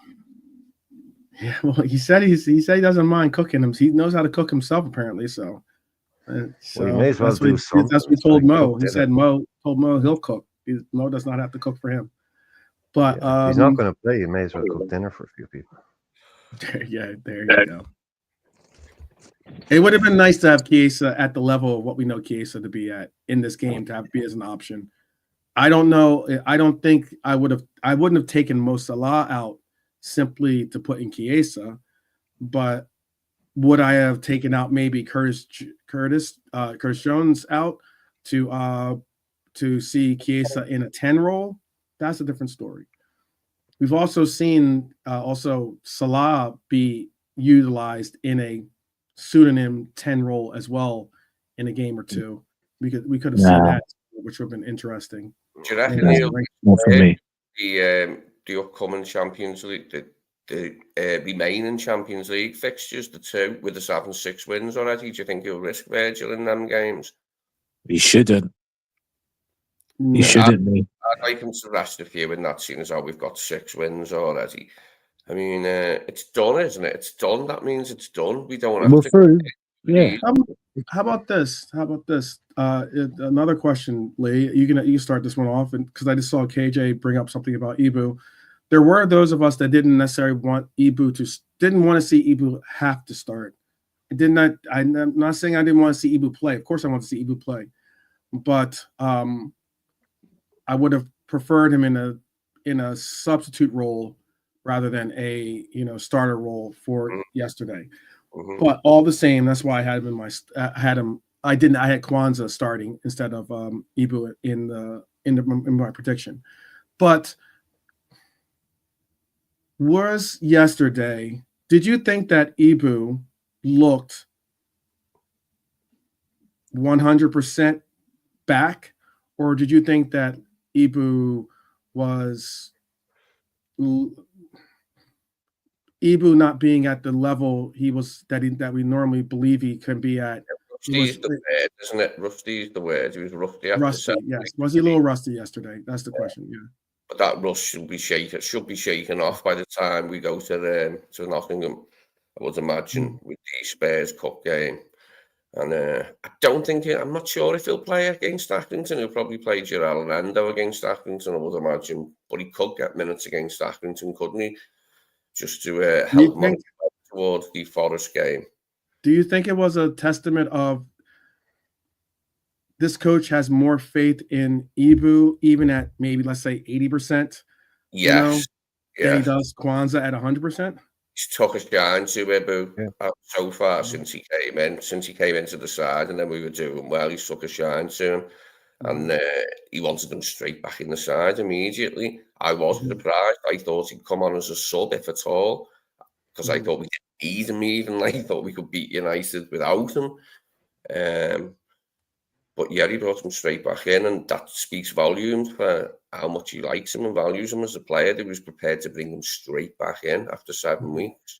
yeah. Well, he said he doesn't mind cooking him. He knows how to cook himself apparently. So, Well, he may as well that's what do that's something. what he So he told can cook Mo. He dinner. said Mo told Mo he'll cook. Mo does not have to cook for him. But Yeah, if he's not going to play, he may as well cook dinner for a few people. yeah, there you go. It would have been nice to have Chiesa at the level of what we know Chiesa to be at in this game, to be as an option. I don't know. I don't think I wouldn't have taken Mo Salah out simply to put in Chiesa, but would I have taken out maybe Curtis Jones out to see Chiesa in a 10 role? That's a different story. We've also seen Salah be utilized in a pseudonym 10 role as well in a game or two. We could have seen that, which would have been interesting. Do you reckon Not for me. The upcoming Champions League, the remaining Champions League fixtures, the two, with us having 6 wins already, do you think he'll risk Virgil in them games? He shouldn't. He shouldn't. I'd like him to rest a few in that, seeing as how we've got 6 wins already. I mean, it's done, isn't it? It's done. That means it's done. We don't have We're to. through. Yeah. How about this? Another question, Lee. You can start this one off, and because I just saw KJ bring up something about Ibu. There were those of us that didn't necessarily want Ibu didn't want to see Ibu have to start. I'm not saying I didn't want to see Ibu play. Of course, I want to see Ibu play, but I would have preferred him in a substitute role rather than a starter role for yesterday. Mm-hmm. But all the same, that's why I had him I had Kwanzaa starting instead of Ibu in my prediction. But was yesterday, did you think that Ibu looked 100% back, or did you think that Ibu not being at the level that we normally believe he can be at? Rusty's the word, isn't it? Rusty's the word. He was rusty. Rusty, yes. Was he a little rusty yesterday? That's the question. Yeah. But that rush should be shaken off by the time we go to Nottingham. I would imagine with the Spurs Cup game. And I'm not sure if he'll play against Accrington. He'll probably play Gerald Rando against Accrington, I would imagine. But he could get minutes against Accrington, couldn't he? Just to help him towards the Forest game. Do you think it was a testament of this coach has more faith in Ibu, even at maybe, let's say, 80%? Yes. Than he does Kwanzaa at 100%? He's took a shine to Ibu so far since he came into the side, and then we were doing well. He took a shine to him, and he wanted him straight back in the side immediately. I wasn't surprised. I thought he'd come on as a sub, if at all, because I thought we didn't need him even. I thought we could beat United without him. But yeah, he brought him straight back in, and that speaks volumes for how much he likes him and values him as a player. He was prepared to bring him straight back in after 7 weeks.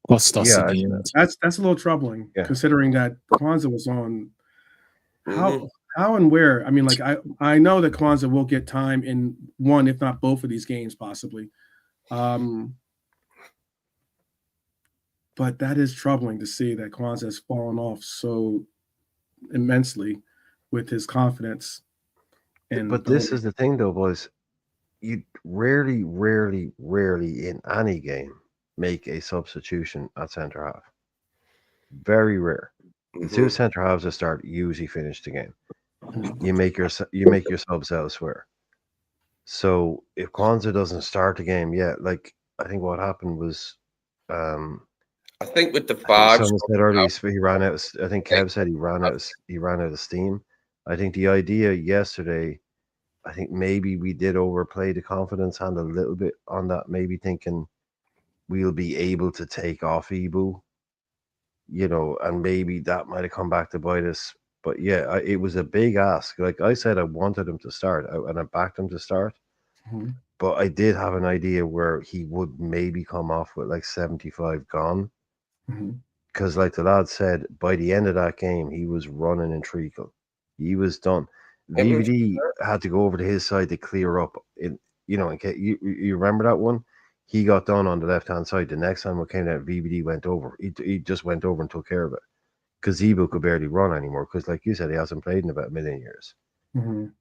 Cost us in the end. That's a little troubling, considering that Kwanzaa was on. How and where? I mean, like I know that Kwanzaa will get time in one, if not both of these games, possibly. But that is troubling to see that Kwanzaa has fallen off so immensely with his confidence. But this is the thing, though, boys. You rarely in any game make a substitution at centre half. Very rare. The two centre halves that start usually finish the game. You make your subs elsewhere. So if Kwanzaa doesn't start the game yet, like I think what happened was, I think with the five, someone said earlier he ran out. I think Kev said he ran out of steam. I think the idea yesterday, I think maybe we did overplay the confidence hand a little bit on that. Maybe thinking we'll be able to take off Ibu, and maybe that might have come back to bite us. But yeah, it was a big ask. Like I said, I wanted him to start and I backed him to start. Mhm. But I did have an idea where he would maybe come off with like 75 gone. Mhm. Because, like the lad said, by the end of that game, he was running in treacle. He was done. It was VVD had to go over to his side to clear up. In case you remember that one, he got done on the left hand side. The next time we came out, VVD went over. He just went over and took care of it because Zeebo could barely run anymore. Because, like you said, he hasn't played in about a million years. Mhm.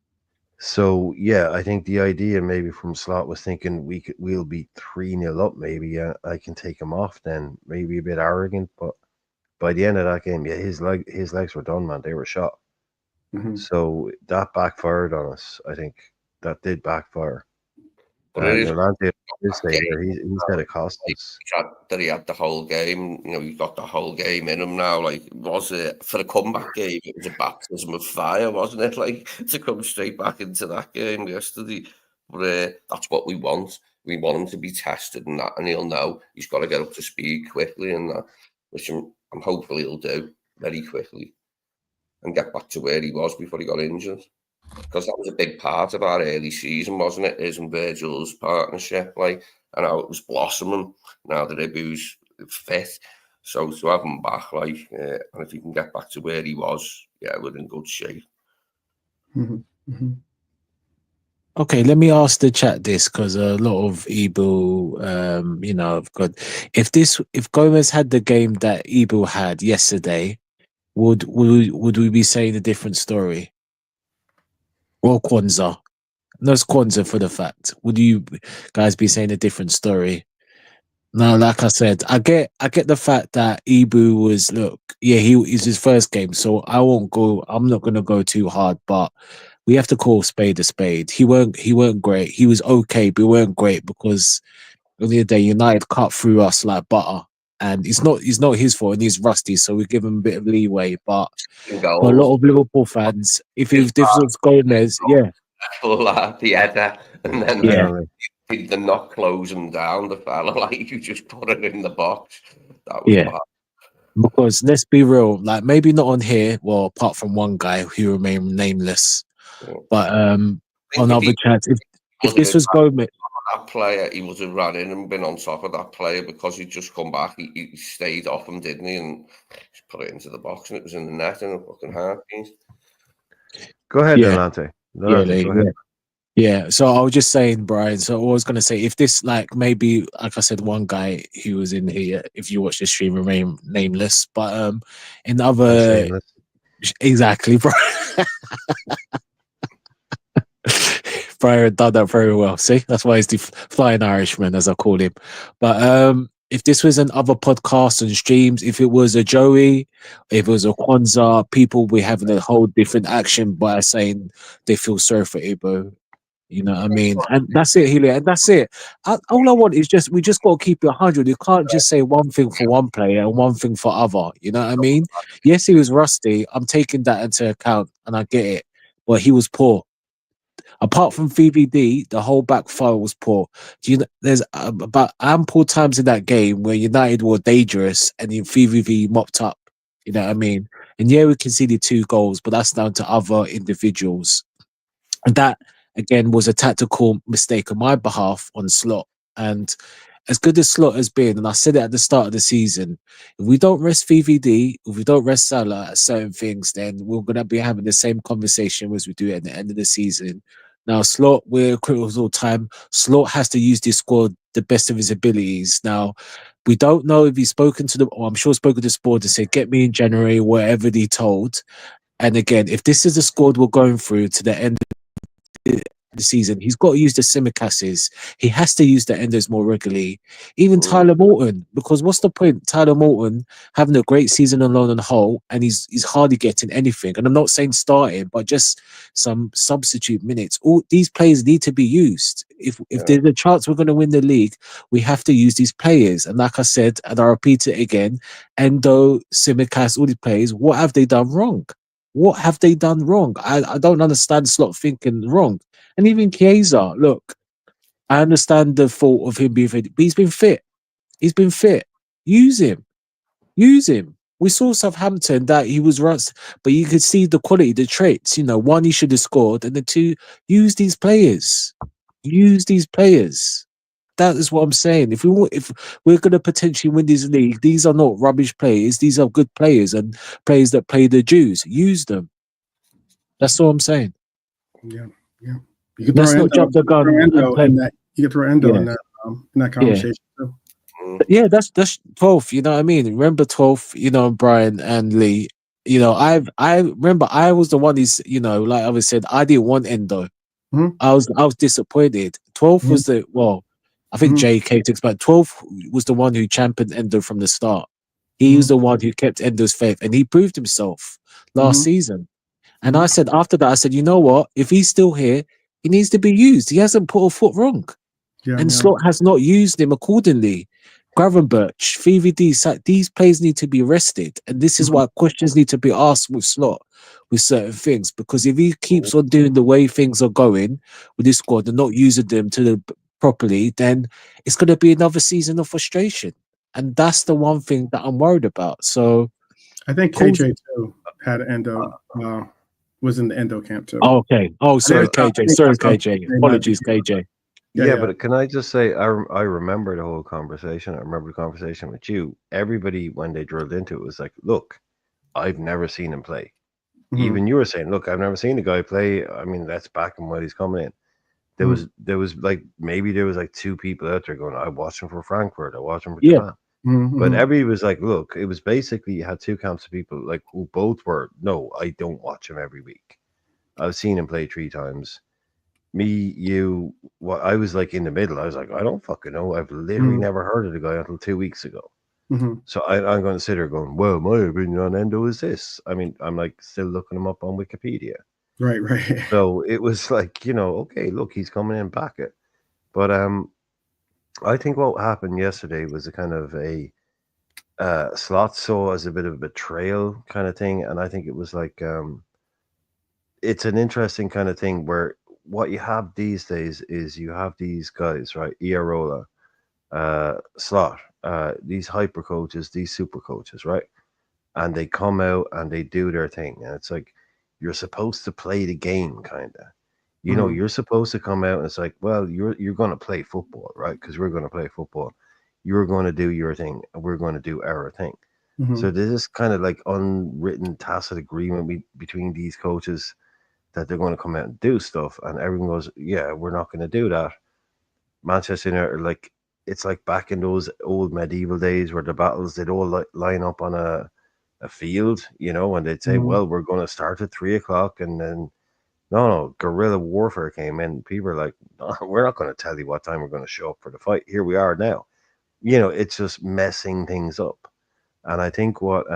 So yeah, I think the idea maybe from Slot was thinking we'll be 3-0 up. Maybe I can take him off. Then maybe a bit arrogant, but by the end of that game, yeah, his legs were done, man. They were shot. Mhm. So that backfired on us. I think that did backfire. but it is Nolante did that say game. there he said it cost us. That he had the whole game. He's got the whole game in him now. Like, was it for a comeback game? It was a baptism of fire, wasn't it? Like, to come straight back into that game yesterday. But that's what we want. We want him to be tested and that, and he'll know he's got to get up to speed quickly and that, which I'm hopeful he'll do very quickly and get back to where he was before he got injured. Because that was a big part of our early season, wasn't it? His and Virgil's partnership, like, and how it was blossoming. Now that Ibu's fit, so to have him back, like, and if he can get back to where he was, yeah, we're in good shape. Mhm. Mhm. Okay, let me ask the chat this because a lot of Ibu, have got. If Gomez had the game that Ibu had yesterday, would we be saying a different story? Or Kwanzaa? No, it's Kwanzaa for the fact. Would you guys be saying a different story? No, like I said, I get the fact that Ibu was he's his first game, so I'm not gonna go too hard, but we have to call spade a spade. He weren't great. He was okay, but he weren't great because on the other day United cut through us like butter. And it's not his fault and he's rusty, so we give him a bit of leeway. But for a Goals, lot of Liverpool fans, if his this was Gomez, full the header, and then yeah. the not close him down, the fella, like, you just put it in the box. That was Yeah. bad. Because let's be real, like maybe not on here, well, apart from one guy who remained nameless. Yeah. But I think on if other he chats, if wasn't this was Gomez, that player, he would have run in and been on top of that player because he'd just come back. He stayed off him, didn't he? And just put it into the box, and it was in the net in a fucking heartbeat. Go ahead, yeah, Nolante. yeah, Go ahead. yeah. So I was just saying, Brian. So I was gonna say, if this, like, maybe, like I said, one guy who was in here, if you watch the stream, remain nameless. But in I'm other, saying this. exactly, Brian. Brian done that very well. See, that's why he's the flying Irishman, as I call him. But if this was in other podcasts and streams, if it was a Joey, if it was a Kwanzaa, people be having a whole different action by saying they feel sorry for Ibo. You know what I mean? And that's it, Healy. And that's it. All I want is we just got to keep it 100. You can't just say one thing for one player and one thing for other. You know what I mean? Yes, he was rusty. I'm taking that into account and I get it. But he was poor. Apart from VVD, the whole back four was poor. There's about ample times in that game where United were dangerous and then VVD mopped up. You know what I mean? And yeah, we conceded 2 goals, but that's down to other individuals. And that, again, was a tactical mistake on my behalf on Slot. And as good as Slot has been, and I said it at the start of the season, if we don't rest VVD, if we don't rest Salah at certain things, then we're going to be having the same conversation as we do at the end of the season. Now, Slot, we're critical all the time. Slot has to use this squad the best of his abilities. Now, we don't know if he's spoken to or I'm sure spoken to the board and said, get me in January, whatever they told. And again, if this is the squad we're going through to the end the season, he's got to use the Simicasses. He has to use the Enders more regularly. Even Tyler Morton, because what's the point? Tyler Morton having a great season on loan and whole, and he's hardly getting anything. And I'm not saying starting, but just some substitute minutes. All these players need to be used. If there's a chance we're going to win the league, we have to use these players. And like I said, and I repeat it again, Endo, Simicas, all these players, what have they done wrong? What have they done wrong? I don't understand Slot thinking wrong. And even Chiesa, look, I understand the fault of him being fit, but he's been fit. He's been fit. Use him. Use him. We saw Southampton that he was rust, but you could see the quality, the traits. You know, one, he should have scored, and the two, use these players. use these players. That is what I'm saying. If we're going to potentially win this league, these are not rubbish players. These are good players and players that play the dues. Use them. That's all I'm saying. Yeah. You can Let's throw not jump the gun and play. You can throw Endo Yeah. in that conversation too. Yeah, that's 12th. You know what I mean? Remember 12th. You know, Brian and Lee. You know, I remember I was the one who's, you know, like I said, I didn't want Endo. Mhm. I was disappointed. 12th was the I think JK took, but 12th was the one who championed Endo from the start. He was the one who kept Endo's faith, and he proved himself last season. And I said after that, I said, you know what? If he's still here, he needs to be used. He hasn't put a foot wrong, and Slot has not used him accordingly. Gravenberch, VVD, these players need to be rested, and this is why questions need to be asked with Slot with certain things. Because if he keeps on doing the way things are going with this squad and not using them properly, then it's going to be another season of frustration, and that's the one thing that I'm worried about. So I think KJ too had Endo. Was in the Endo camp too. Oh, okay. Oh, sorry, KJ. Sorry, KJ. Apologies, KJ. Yeah, but can I just say, I remember the whole conversation. I remember the conversation with you. Everybody, when they drilled into it, was like, look, I've never seen him play. Even you were saying, look, I've never seen the guy play. I mean, let's back him while he's coming in. There was like, maybe there was like two people out there going, I watched him for Frankfurt. I watched him for Japan. But everybody was like, look, it was basically, you had two camps of people like who both were, no, I don't watch him every week. I've seen him play 3 times. Me, you, what I was like in the middle. I was like, I don't fucking know. I've literally never heard of the guy until 2 weeks ago. So I'm going to sit here going, well, my opinion on Endo is this. I mean, I'm like still looking him up on Wikipedia. Right. So it was like, you know, okay, look, he's coming in back it. But I think what happened yesterday was a kind of a Slot saw as a bit of a betrayal kind of thing. And I think it was like, it's an interesting kind of thing where what you have these days is you have these guys, right? Iarola, Slot, these hyper coaches, these super coaches, right? And they come out and they do their thing. And it's like, you're supposed to play the game, kind of. You know, you're supposed to come out and it's like, well, you're going to play football, right? Because we're going to play football. You're going to do your thing and we're going to do our thing. So there's this kind of like unwritten tacit agreement between these coaches that they're going to come out and do stuff, and everyone goes, yeah, we're not going to do that. Manchester United, like, it's like back in those old medieval days where the battles, they'd all line up on a field, you know, and they'd say, well, we're going to start at 3:00, and then no, guerrilla warfare came in. People are like, no, we're not going to tell you what time we're going to show up for the fight. Here we are now. You know, it's just messing things up. And I think what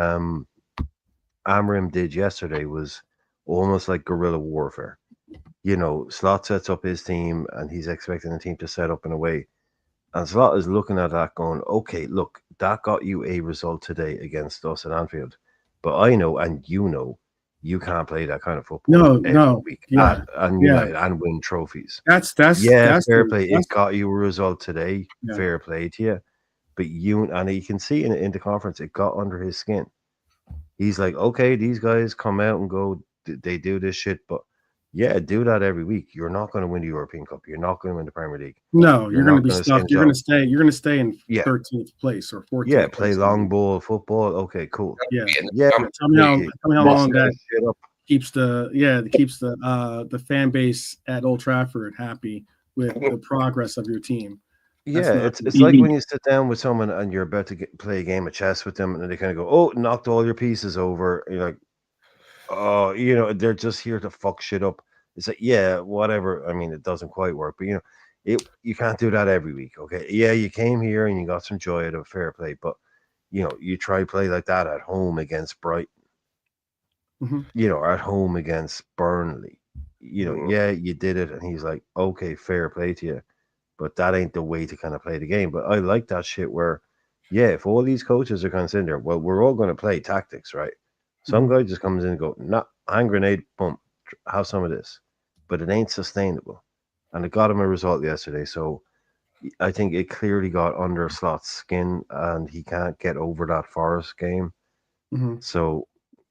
Amrim did yesterday was almost like guerrilla warfare. You know, Slot sets up his team and he's expecting the team to set up in a way. And Slot is looking at that going, okay, look, that got you a result today against us at Anfield. But I know, and you know, you can't play that kind of football every week and win trophies. That's fair play. It got you a result today. Yeah. Fair play to you. But you can see in the conference, it got under his skin. He's like, okay, these guys come out and go, they do this shit, but yeah, do that every week. You're not going to win the European Cup. You're not going to win the Premier League. No, you're going to be stuck. You're going to stay in 13th place or 14th. Yeah, play long ball football. Okay, cool. Yeah. Tell me how long that keeps the fan base at Old Trafford happy with the progress of your team. It's like when you sit down with someone and you're about to play a game of chess with them, and then they kind of go, "Oh, knocked all your pieces over." And you're like, "Oh, you know, they're just here to fuck shit up." It's like, yeah, whatever. I mean, it doesn't quite work, but you can't do that every week. Okay, yeah, you came here and you got some joy out of fair play, but you try to play like that at home against Brighton, or at home against Burnley. Yeah, you did it, and he's like, "Okay, fair play to you." But that ain't the way to kind of play the game. But I like that shit where, if all these coaches are kind of sitting there, well, we're all going to play tactics, right? Some guy just comes in and go, nah, hand grenade, boom, have some of this. But it ain't sustainable. And it got him a result yesterday. So I think it clearly got under Slot's skin and he can't get over that Forest game. So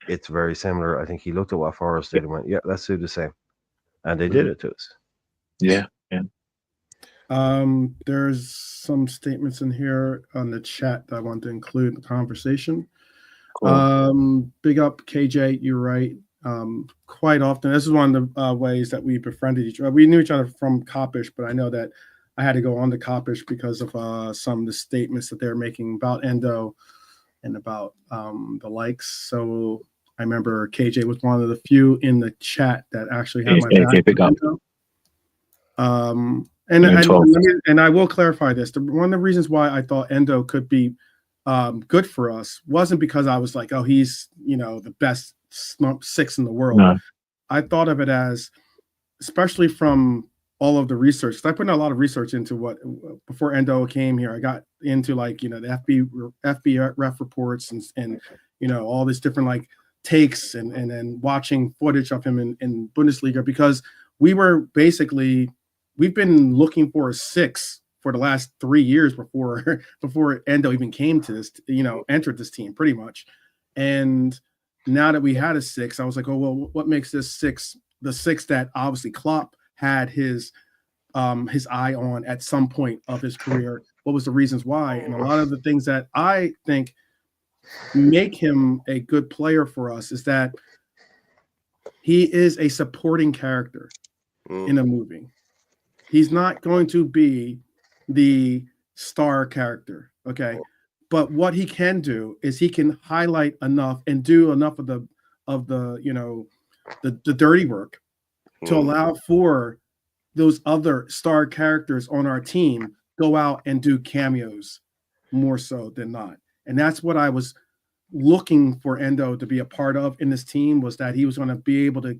it's very similar. I think he looked at what Forest did and went, yeah, let's do the same. And they did it to us. Yeah. There's some statements in here on the chat that I want to include in the conversation. Cool. Big up KJ, you're right. Quite often, this is one of the ways that we befriended each other. We knew each other from Coppish, but I know that I had to go on to Coppish because of some of the statements that they're making about Endo and about the likes. So I remember KJ was one of the few in the chat that actually had my back. Pick up. And I will clarify this. One of the reasons why I thought Endo could be good for us wasn't because I was like, oh, he's the best six in the world. No. I thought of it as, especially from all of the research. I put in a lot of research into what before Endo came here. I got into the FB ref reports and all these different like takes and watching footage of him in Bundesliga, because we've been looking for a six for the last 3 years before Endo even came to this, entered this team pretty much. And now that we had a six, I was like, oh, well, what makes this six the six that obviously Klopp had his eye on at some point of his career? What was the reasons why? And a lot of the things that I think make him a good player for us is that he is a supporting character in a movie. He's not going to be the star character, okay? But what he can do is he can highlight enough and do enough of the dirty work to allow for those other star characters on our team go out and do cameos more so than not. And that's what I was looking for Endo to be a part of in this team, was that he was going to be able to,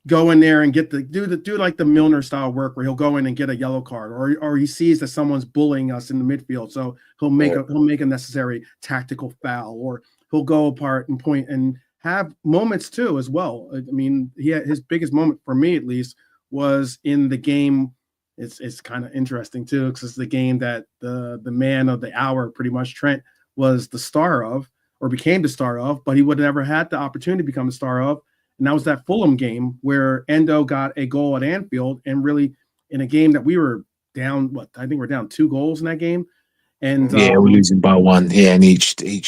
go in there and do like the Milner style work where he'll go in and get a yellow card, or he sees that someone's bullying us in the midfield, so he'll make a necessary tactical foul, or he'll go apart and point and have moments too as well. I mean, his biggest moment for me, at least, was in the game. It's kind of interesting too, because it's the game that the man of the hour, pretty much, Trent, was the star of, or became the star of, but he would have never had the opportunity to become the star of. And that was that Fulham game where Endo got a goal at Anfield, and really in a game that we were down, I think we're down 2 goals in that game. And we're losing by 1 here, and each game,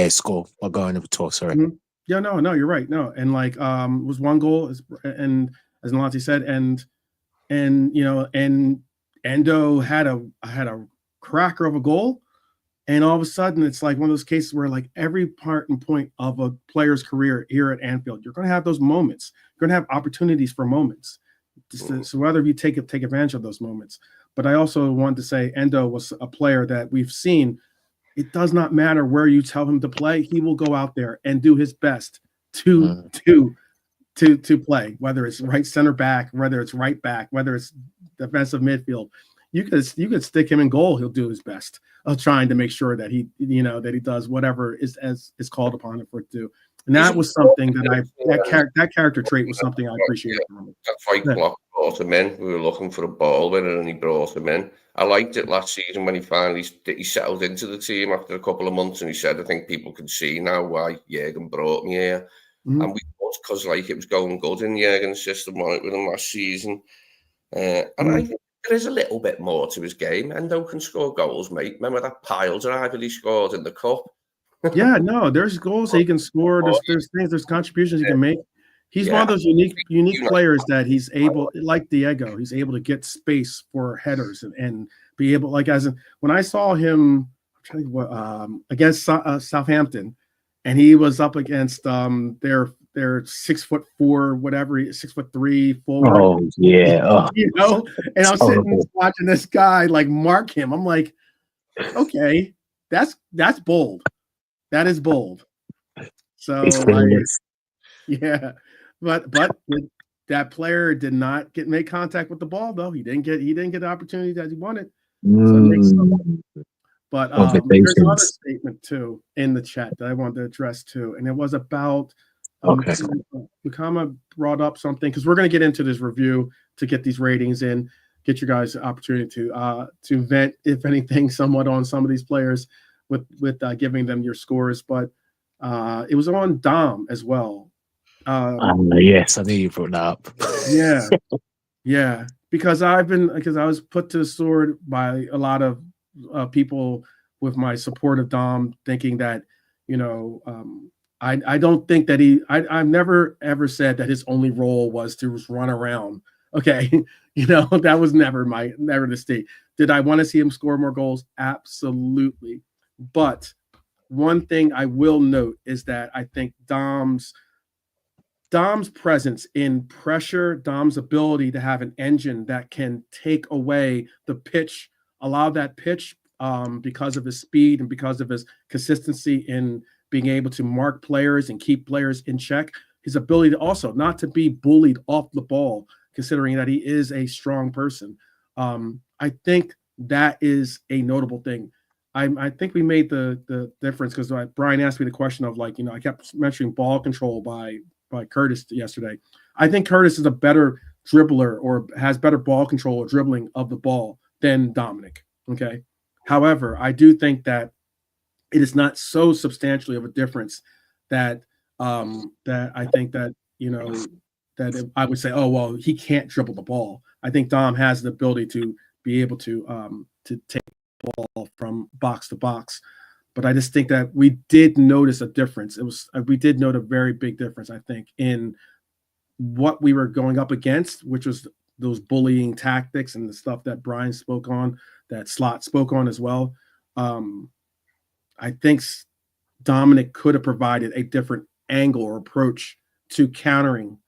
score by going over tour. Sorry. Mm-hmm. Yeah, no, you're right. No, and it was 1 goal, and as Nalati said, and Endo had a cracker of a goal. And all of a sudden, it's like one of those cases where, like, every part and point of a player's career here at Anfield, you're going to have those moments. You're going to have opportunities for moments. So whether you take advantage of those moments. But I also want to say Endo was a player that we've seen. It does not matter where you tell him to play; he will go out there and do his best to play. Whether it's right center back, whether it's right back, whether it's defensive midfield. You could stick him in goal; he'll do his best of trying to make sure that he does whatever is called upon him for it to do. And that was something that character trait was something I appreciated from him. That's why Klopp brought him in. We were looking for a ball winner, and he brought him in. I liked it last season when he finally settled into the team after a couple of months, and he said, "I think people can see now why Jurgen brought me here." Mm-hmm. And we thought, because it was going good in Jurgen's system with him last season, and I think there is a little bit more to his game. Endo can score goals, mate. Remember that pile driver he scored in the cup? Yeah, no, there's goals that he can score. There's contributions he can make. He's one of those unique players that he's able, like Diego, he's able to get space for headers and be able, when I saw him against Southampton, and he was up against their 6'4", whatever, 6'3" forward. Oh yeah, and I'm sitting watching this guy mark him. I'm like, okay, that's bold. That is bold. So yeah, but that player did not make contact with the ball, though. He didn't get the opportunity that he wanted. So it makes sense. But there's another statement too in the chat that I wanted to address too, and it was about Mukama brought up something, because we're going to get into this review to get these ratings in, get you guys the opportunity to vent, if anything, somewhat on some of these players with giving them your scores. But it was on Dom as well. Yes, I knew you brought that up. Yeah. Yeah, because I was put to the sword by a lot of people with my support of Dom, thinking that, you know, I don't think that I've never ever said that his only role was to just run around. Okay, that was never the state. Did I want to see him score more goals? Absolutely. But one thing I will note is that I think Dom's presence in pressure, Dom's ability to have an engine that can take away the pitch, allow that pitch, because of his speed and because of his consistency in being able to mark players and keep players in check. His ability to also not to be bullied off the ball, considering that he is a strong person. I think that is a notable thing. I think we made the difference because Brian asked me the question of, like, I kept mentioning ball control by Curtis yesterday. I think Curtis is a better dribbler or has better ball control or dribbling of the ball than Dominic. Okay. However, I do think that it is not so substantially of a difference that that I think that, I would say, oh, well, he can't dribble the ball. I think Dom has the ability to be able to take the ball from box to box. But I just think that we did notice a difference. We did note a very big difference, I think, in what we were going up against, which was those bullying tactics and the stuff that Brian spoke on, that Slot spoke on as well. I think Dominic could have provided a different angle or approach to countering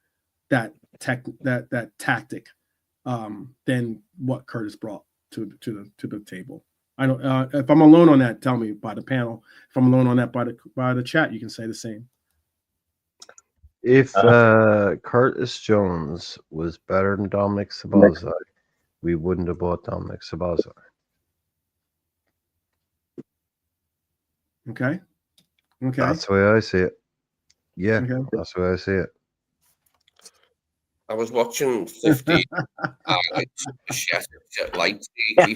that tactic than what Curtis brought to the table. I don't. If I'm alone on that, tell me by the panel. If I'm alone on that by the chat, you can say the same. If Curtis Jones was better than Dominic Szoboszlai, we wouldn't have bought Dominic Szoboszlai. Okay. That's the way I see it. Yeah, okay. That's the way I see it. I was watching 15 light.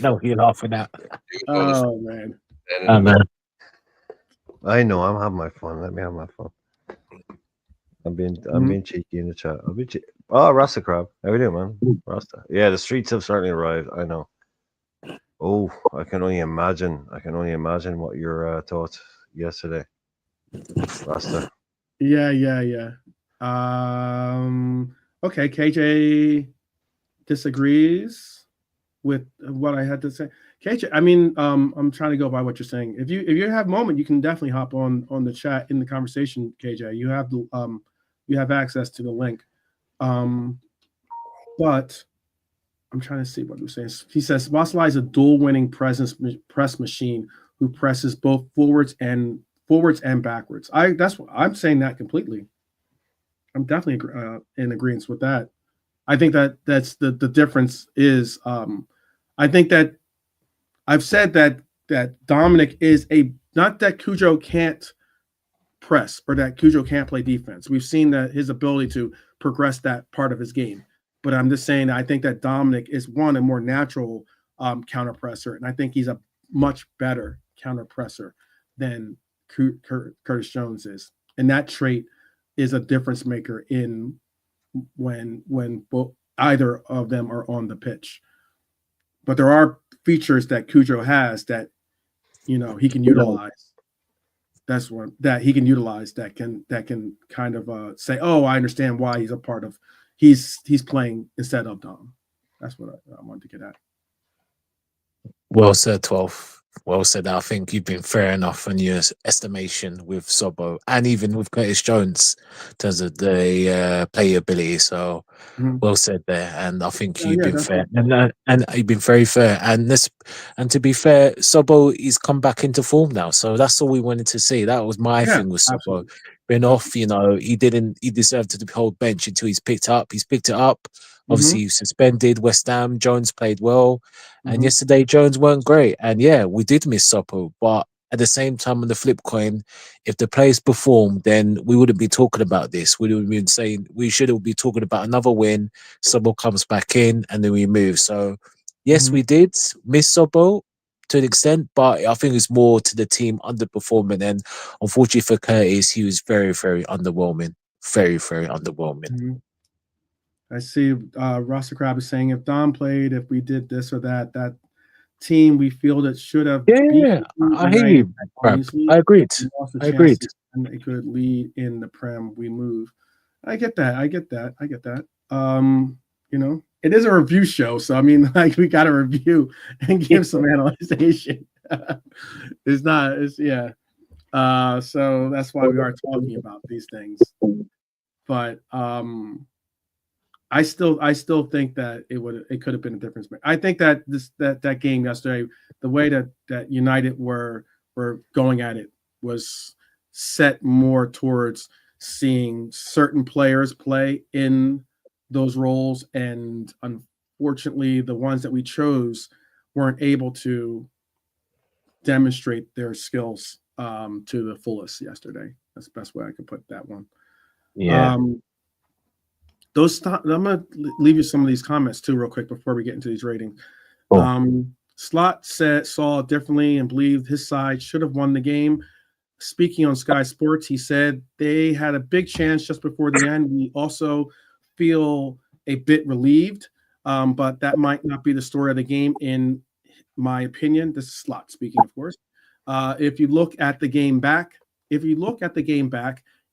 No, you're laughing at. Oh, man. I know. I'm having my fun. Let me have my fun. I'm being cheeky in the chat. Oh, Rasta Crab. How we doing, man? Rasta. Yeah, the streets have certainly arrived. I know. Oh, I can only imagine what your thoughts yesterday, Rasta. Yeah. Okay, KJ disagrees with what I had to say. KJ, I mean, I'm trying to go by what you're saying. If you have a moment, you can definitely hop on the chat in the conversation, KJ. You have access to the link. But I'm trying to see what he was saying. He says Szoboszlai is a dual-winning press machine who presses both forwards and backwards. I'm saying that completely. I'm definitely in agreement with that. I think that's the difference is I think that I've said that Dominic is not that Cujo can't press or that Cujo can't play defense. We've seen that his ability to progress that part of his game. But I'm just saying that I think that Dominic is a more natural counter presser, and I think he's a much better counter presser than Curtis Jones is, and that trait is a difference maker in when either of them are on the pitch. But there are features that Cujo has that he can utilize. That's one that he can utilize that can kind of say, oh, I understand why he's a part of. He's playing instead of Dom. That's what I wanted to get at. Well said, 12. Well said. I think you've been fair enough in your estimation with Sobo and even with Curtis Jones in terms of the playability. So well said there. And I think you've been fair. And you've been very fair. And to be fair, Sobo is come back into form now. So that's all we wanted to see. That was my thing with Sobo. Absolutely. Been off, he deserved to hold bench until he's picked up. He's picked it up. Obviously, he suspended West Ham. Jones played well. And yesterday, Jones weren't great. And yeah, we did miss Sopo. But at the same time, on the flip coin, if the players perform, then we wouldn't be talking about this. We would have been saying we should be talking about another win. Sopo comes back in and then we move. So, yes, we did miss Sopo to an extent, but I think it's more to the team underperforming. And unfortunately for Curtis, he was very, very underwhelming. Very, very underwhelming. I see Rasta Crab is saying if Don played, if we did this or that, that team we feel that should have Yeah, beaten I hear United you, Brad. obviously. I agreed. We lost a I chance agreed. and it could lead in the Prem. We move. I get that. You know, it is a review show, so I mean, like we got to review and give some analyzation. It's not. It's yeah. So that's why we are talking about these things. But I still think that it could have been a difference. I think that that game yesterday, the way that United were going at it was set more towards seeing certain players play in those roles, and unfortunately, the ones that we chose weren't able to demonstrate their skills to the fullest yesterday. That's the best way I could put that one. Yeah. I'm gonna leave you some of these comments too, real quick, before we get into these ratings. Cool. Slot saw it differently and believed his side should have won the game. Speaking on Sky Sports, he said they had a big chance just before the end. We also feel a bit relieved, but that might not be the story of the game, in my opinion. This is Slot speaking, of course. If you look at the game back,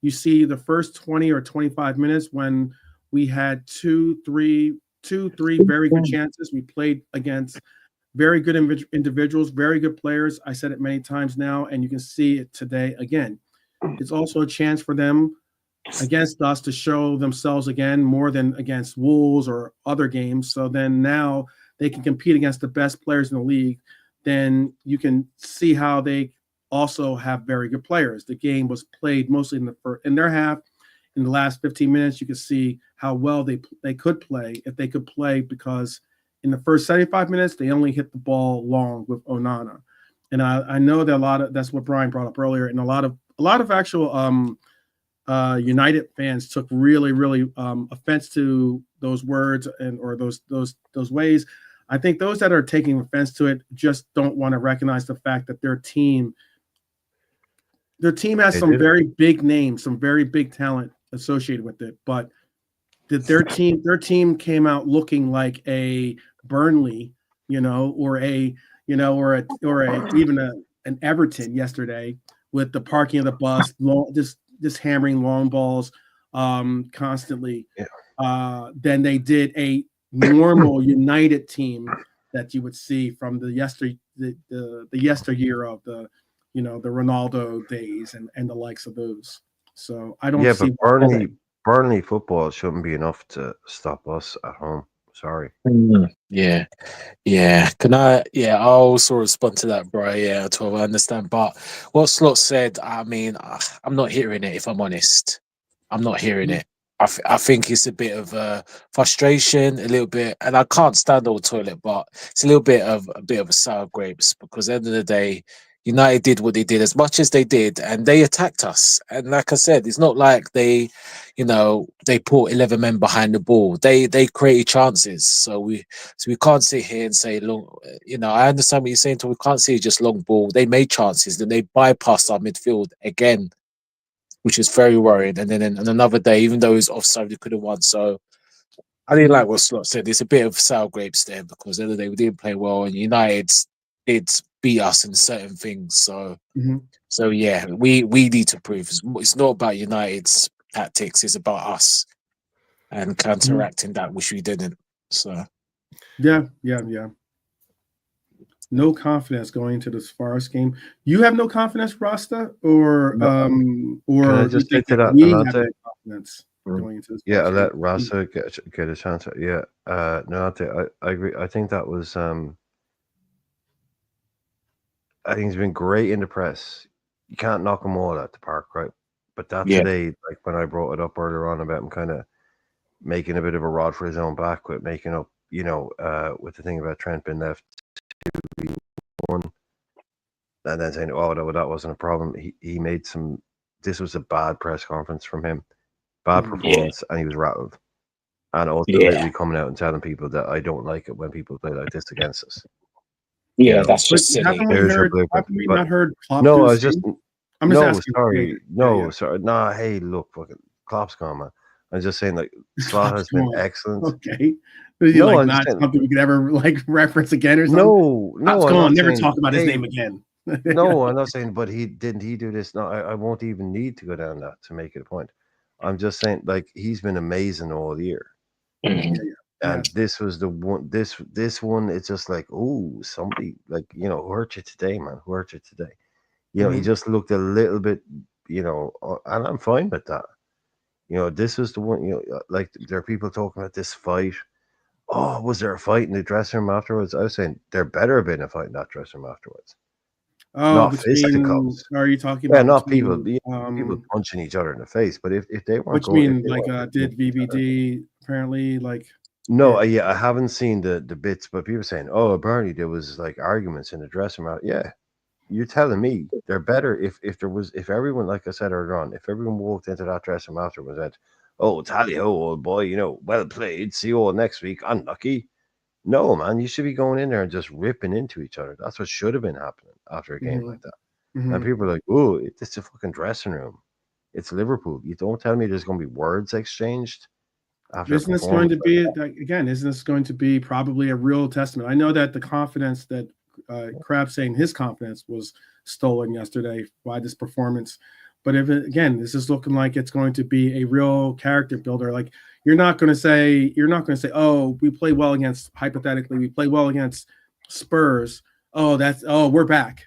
you see the first 20 or 25 minutes when we had two, three very good chances. We played against very good individuals, very good players. I said it many times now, and you can see it today again. It's also a chance for them against us to show themselves again, more than against Wolves or other games. So then now they can compete against the best players in the league. Then you can see how they also have very good players. The game was played mostly in their half. In the last 15 minutes, you can see how well they could play if they could play, because in the first 75 minutes, they only hit the ball long with Onana. And I know that that's what Brian brought up earlier. And a lot of actual United fans took really offense to those words or those ways. I think those that are taking offense to it just don't want to recognize the fact that their team has some very big names, some very big talent associated with it, but that their team came out looking like a Burnley, or even an Everton yesterday, with the parking of the bus, just hammering long balls constantly. Yeah. Than they did a normal United team that you would see from the yesteryear of the Ronaldo days and the likes of those. So I don't see. But Burnley football shouldn't be enough to stop us at home. Sorry. Yeah. Can I? Yeah, I'll also respond to that, bro. Yeah, 12. I understand, but what Slot said, I mean, I'm not hearing it. If I'm honest, I'm not hearing it. I think it's a bit of frustration, a little bit, and I can't stand Old Toilet, but it's a little bit of a sour grapes, because at the end of the day, United did what they did as much as they did, and they attacked us. And like I said, it's not like they put 11 men behind the ball. They created chances. So we can't sit here and say long. I understand what you're saying. We can't say just long ball. They made chances, then they bypassed our midfield again, which is very worrying. And then on another day, even though it was offside, we could have won. So I didn't like what Slot said. It's a bit of sour grapes there, because at the end of the day, we didn't play well, and United did beat us in certain things. So, so yeah, we need to prove it's not about United's tactics; it's about us and counteracting that, which we didn't. So, yeah. No confidence going into this Forest game. You have no confidence, Rasta, or Can I just you think stick to that? we have no confidence going into this? Yeah, I'll let Rasta get a chance. Yeah, no, I agree. I think that was. I think he's been great in the press. You can't knock them all at the park, right? But that today, like when I brought it up earlier on about him kind of making a bit of a rod for his own back, with making up, with the thing about Trent being left 2v1, and then saying, "Oh, no, that wasn't a problem." He made some. This was a bad press conference from him, bad performance, and he was rattled. And also literally coming out and telling people that I don't like it when people play like this against us. Yeah, that's just silly. Haven't we not heard Klopp no, do I the was just same? I'm just asking. sorry. No, sorry. Nah, hey, look, fucking Klopp's gone, man. I'm just saying, like, Slot has been excellent. Okay. Is he No, like I'm not just saying, something we could ever like reference again or something? no, Let's I'm go on. not Never saying, talk about his hey, name again. no, I'm not saying, but he do this? No, I won't even need to go down that to make it a point. I'm just saying, like, he's been amazing all year. Yeah. And this was the one. This one, it's just like, oh, somebody, like, who hurt you today, man? Who hurt you today? He just looked a little bit, and I'm fine with that. This was the one. Like, there are people talking about this fight. Oh, was there a fight in the dressing room afterwards? I was saying there better have been a fight in that dressing room afterwards. Oh, Not between fisticuffs. are you talking Yeah, about not people. between People punching each other in the face. But if they weren't what you going, if mean they like weren't hitting did each other. VVD apparently like No, hit? yeah, I haven't seen the bits, but people saying, "Oh, apparently there was like arguments in the dressing room." Yeah, you're telling me they're better if everyone, like I said earlier on, if everyone walked into that dressing room after and said, "Oh, tally ho, old boy, well played. See you all next week. Unlucky." No, man, you should be going in there and just ripping into each other. That's what should have been happening after a game like that. And people are like, "Oh, it's a fucking dressing room. It's Liverpool. You don't tell me there's going to be words exchanged after a Isn't this going performance to like be that." again? Isn't this going to be probably a real testament? I know that the confidence that Crab saying his confidence was stolen yesterday by this performance, but this is looking like it's going to be a real character builder. Like you're not going to say, oh, we play well against hypothetically, we play well against Spurs. Oh, we're back.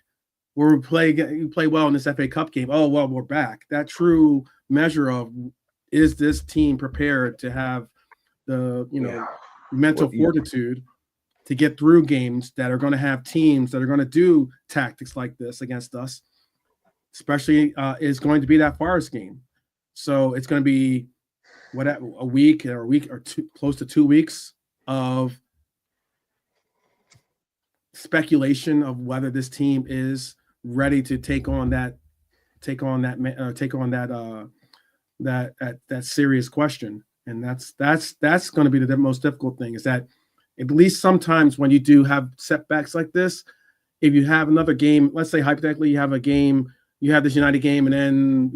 We play well in this FA Cup game. Oh well, we're back. That true measure of is this team prepared to have the mental fortitude to get through games that are going to have teams that are going to do tactics like this against us, especially is going to be that Forest game. So it's going to be a week or two, close to 2 weeks of speculation of whether this team is ready to take on that serious question. And that's going to be the most difficult thing, is that at least sometimes when you do have setbacks like this, if you have another game, let's say hypothetically you have this United game, and then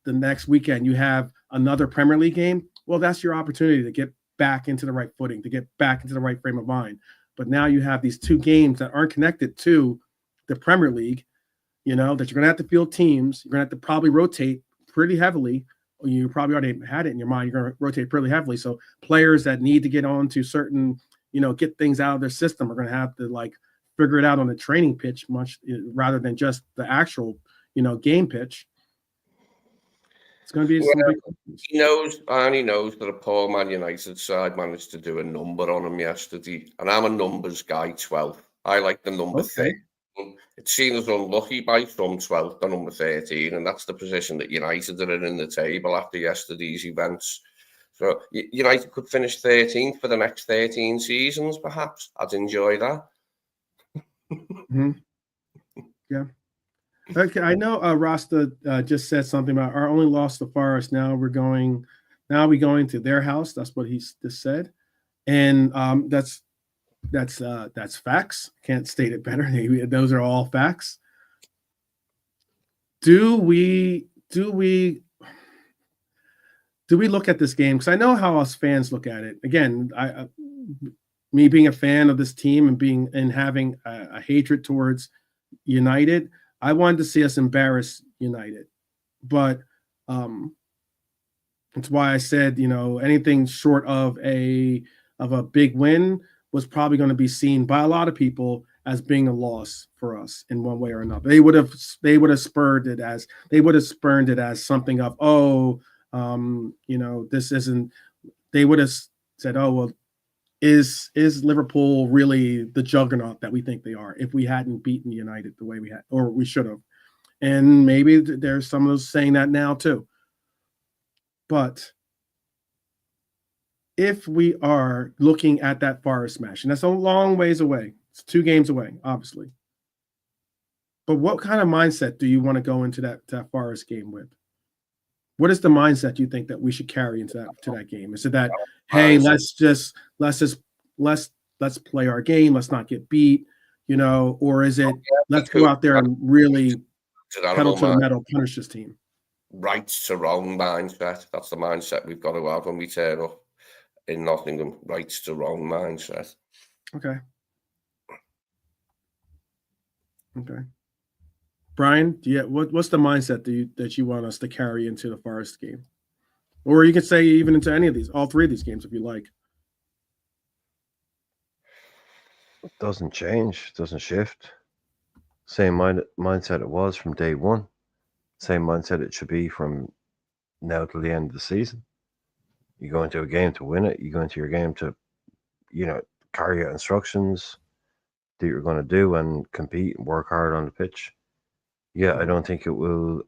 the next weekend you have another Premier League game. Well, that's your opportunity to get back into the right footing, to get back into the right frame of mind. But now you have these two games that aren't connected to the Premier League, that you're going to have to field teams. You're going to have to probably rotate pretty heavily. You probably already had it in your mind. You're going to rotate pretty heavily. So players that need to get on to certain, get things out of their system are going to have to like figure it out on the training pitch much rather than just the actual, game pitch. It's going to be some big questions. He knows that a poor Man United side managed to do a number on him yesterday. And I'm a numbers guy, 12. I like the number 13. It's seen as unlucky by some 12th to number 13, and that's the position that United are in the table after yesterday's events. So United could finish 13th for the next 13 seasons, perhaps. I'd enjoy that. Yeah. Okay, I know Rasta just said something about our only loss to Forest. Now we're going to their house. That's what he just said, and that's facts. Can't state it better. Those are all facts. Do we look at this game? Because I know how us fans look at it. Again, me being a fan of this team and having a hatred towards United, I wanted to see us embarrass United, but that's why I said anything short of a big win was probably going to be seen by a lot of people as being a loss for us in one way or another. They would have spurned it as something of this isn't. They would have said, oh well, is Liverpool really the juggernaut that we think they are? If we hadn't beaten United the way we had, or we should have, and maybe there's some of those saying that now too. But if we are looking at that Forest match, and that's a long ways away, it's 2 games away, obviously. But what kind of mindset do you want to go into that Forest game with? What is the mindset you think that we should carry into that game? Is it that, hey, let's play our game, let's not get beat, or is it let's go out there and really pedal to the metal, punish this team? right to wrong mindset. That's the mindset we've got to have when we turn up in Nottingham. Right to wrong mindset. Okay. Okay. Brian, what's the mindset that you want us to carry into the Forest game? Or you could say even into any of these, all three of these games if you like. It doesn't change, doesn't shift. Same mindset it was from day one. Same mindset it should be from now till the end of the season. You go into a game to win it. You go into your game to, carry out instructions, do what you're going to do, and compete and work hard on the pitch. Yeah, I don't think it will.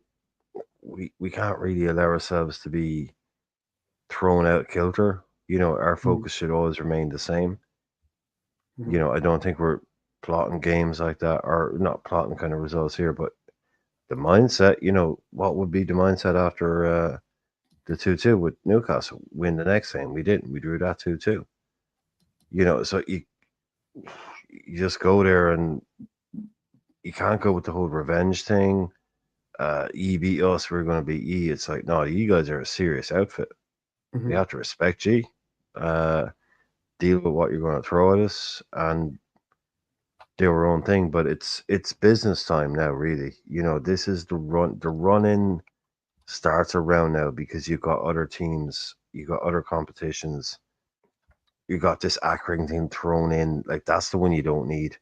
We can't really allow ourselves to be thrown out kilter. Our focus should always remain the same. I don't think we're plotting games like that, or not plotting kind of results here, but the mindset, what would be the mindset after the 2-2 with Newcastle? Win the next game. We didn't. We drew that 2-2. So you just go there and you can't go with the whole revenge thing. E beat us, we're going to beat E. It's like, no, you guys are a serious outfit. We have to respect you. Deal with what you're going to throw at us and do our own thing. But it's business time now, really. This is the run. The run-in starts around now because you've got other teams, you've got other competitions. You got this Accrington thing thrown in. Like, that's the one you don't need.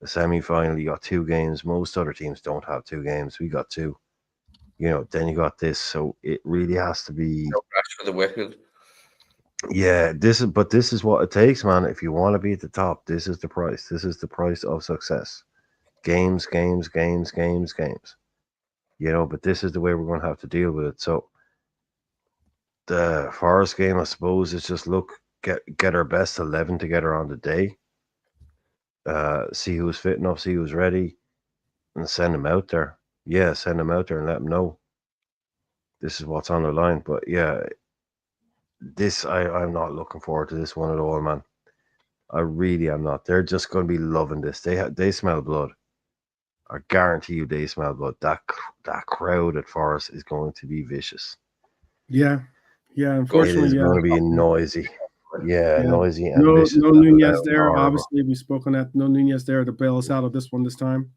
The semi-final, you got 2 games. Most other teams don't have 2 games. We got 2. Then you got this. So it really has to be. No rest for the wicked. Yeah, this is what it takes, man. If you want to be at the top, this is the price. This is the price of success. Games. But this is the way we're going to have to deal with it. So the Forest game, I suppose, is just get our best 11 together on the day. See who's fit enough, see who's ready, and send them out there. Yeah, send them out there and let them know this is what's on the line. But yeah, I'm not looking forward to this one at all, man. I really am not. They're just going to be loving this. They smell blood. I guarantee you they smell blood. That crowd at Forest is going to be vicious. Yeah. Unfortunately, it is going to be noisy. Yeah, noisy and no vicious. No Nunez there. Horrible. Obviously, we spoke on that. No Nunez there to bail us out of this one this time.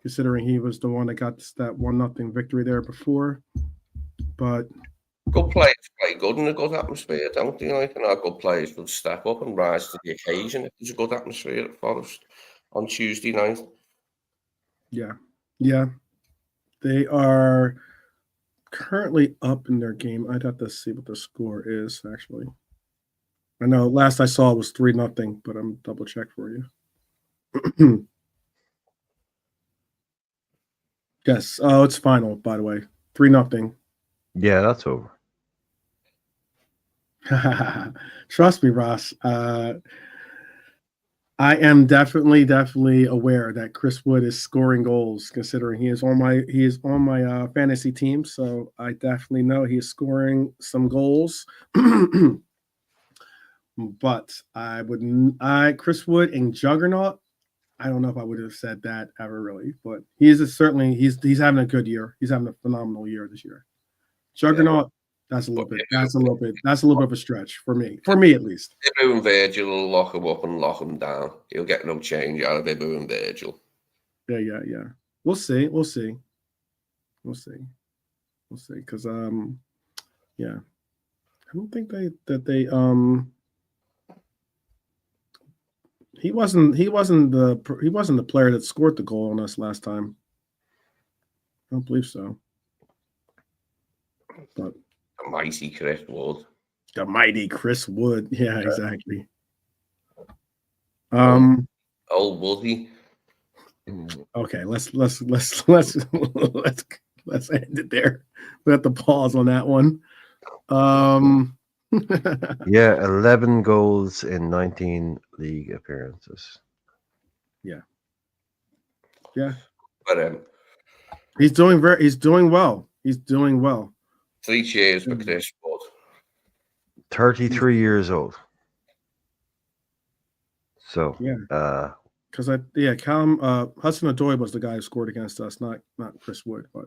Considering he was the one that got that 1-0 victory there before, but good players play good in a good atmosphere, don't they? And our good players would step up and rise to the occasion if there's a good atmosphere at Forest on Tuesday night. Yeah, they are currently up in their game. I'd have to see what the score is, actually. I know last I saw it was 3-0, but I'm double check for you. Yes. Oh, it's final, by the way. 3-0. Yeah, that's over. Trust me, Ross. I am definitely aware that Chris Wood is scoring goals, considering he is on my fantasy team. So I definitely know he is scoring some goals. But Chris Wood and Juggernaut, I don't know if I would have said that ever really, but he's having a good year. He's having a phenomenal year this year. Juggernaut, that's a little bit of a stretch for me at least. Ibu and Virgil will lock him up and lock him down. He'll get no change out of Ibu and Virgil. Yeah. We'll see. Because I don't think they he wasn't the player that scored the goal on us last time. I don't believe so. But the mighty Chris Wood. The mighty Chris Wood. Yeah, exactly. Old Woody. Okay, let's end it there. We have to pause on that one. Yeah, 11 goals in 19 league appearances. Yeah. But he's doing well. 3 cheers for Chris Wood. 33 years old. So, because Hudson Odoi was the guy who scored against us, not Chris Wood, but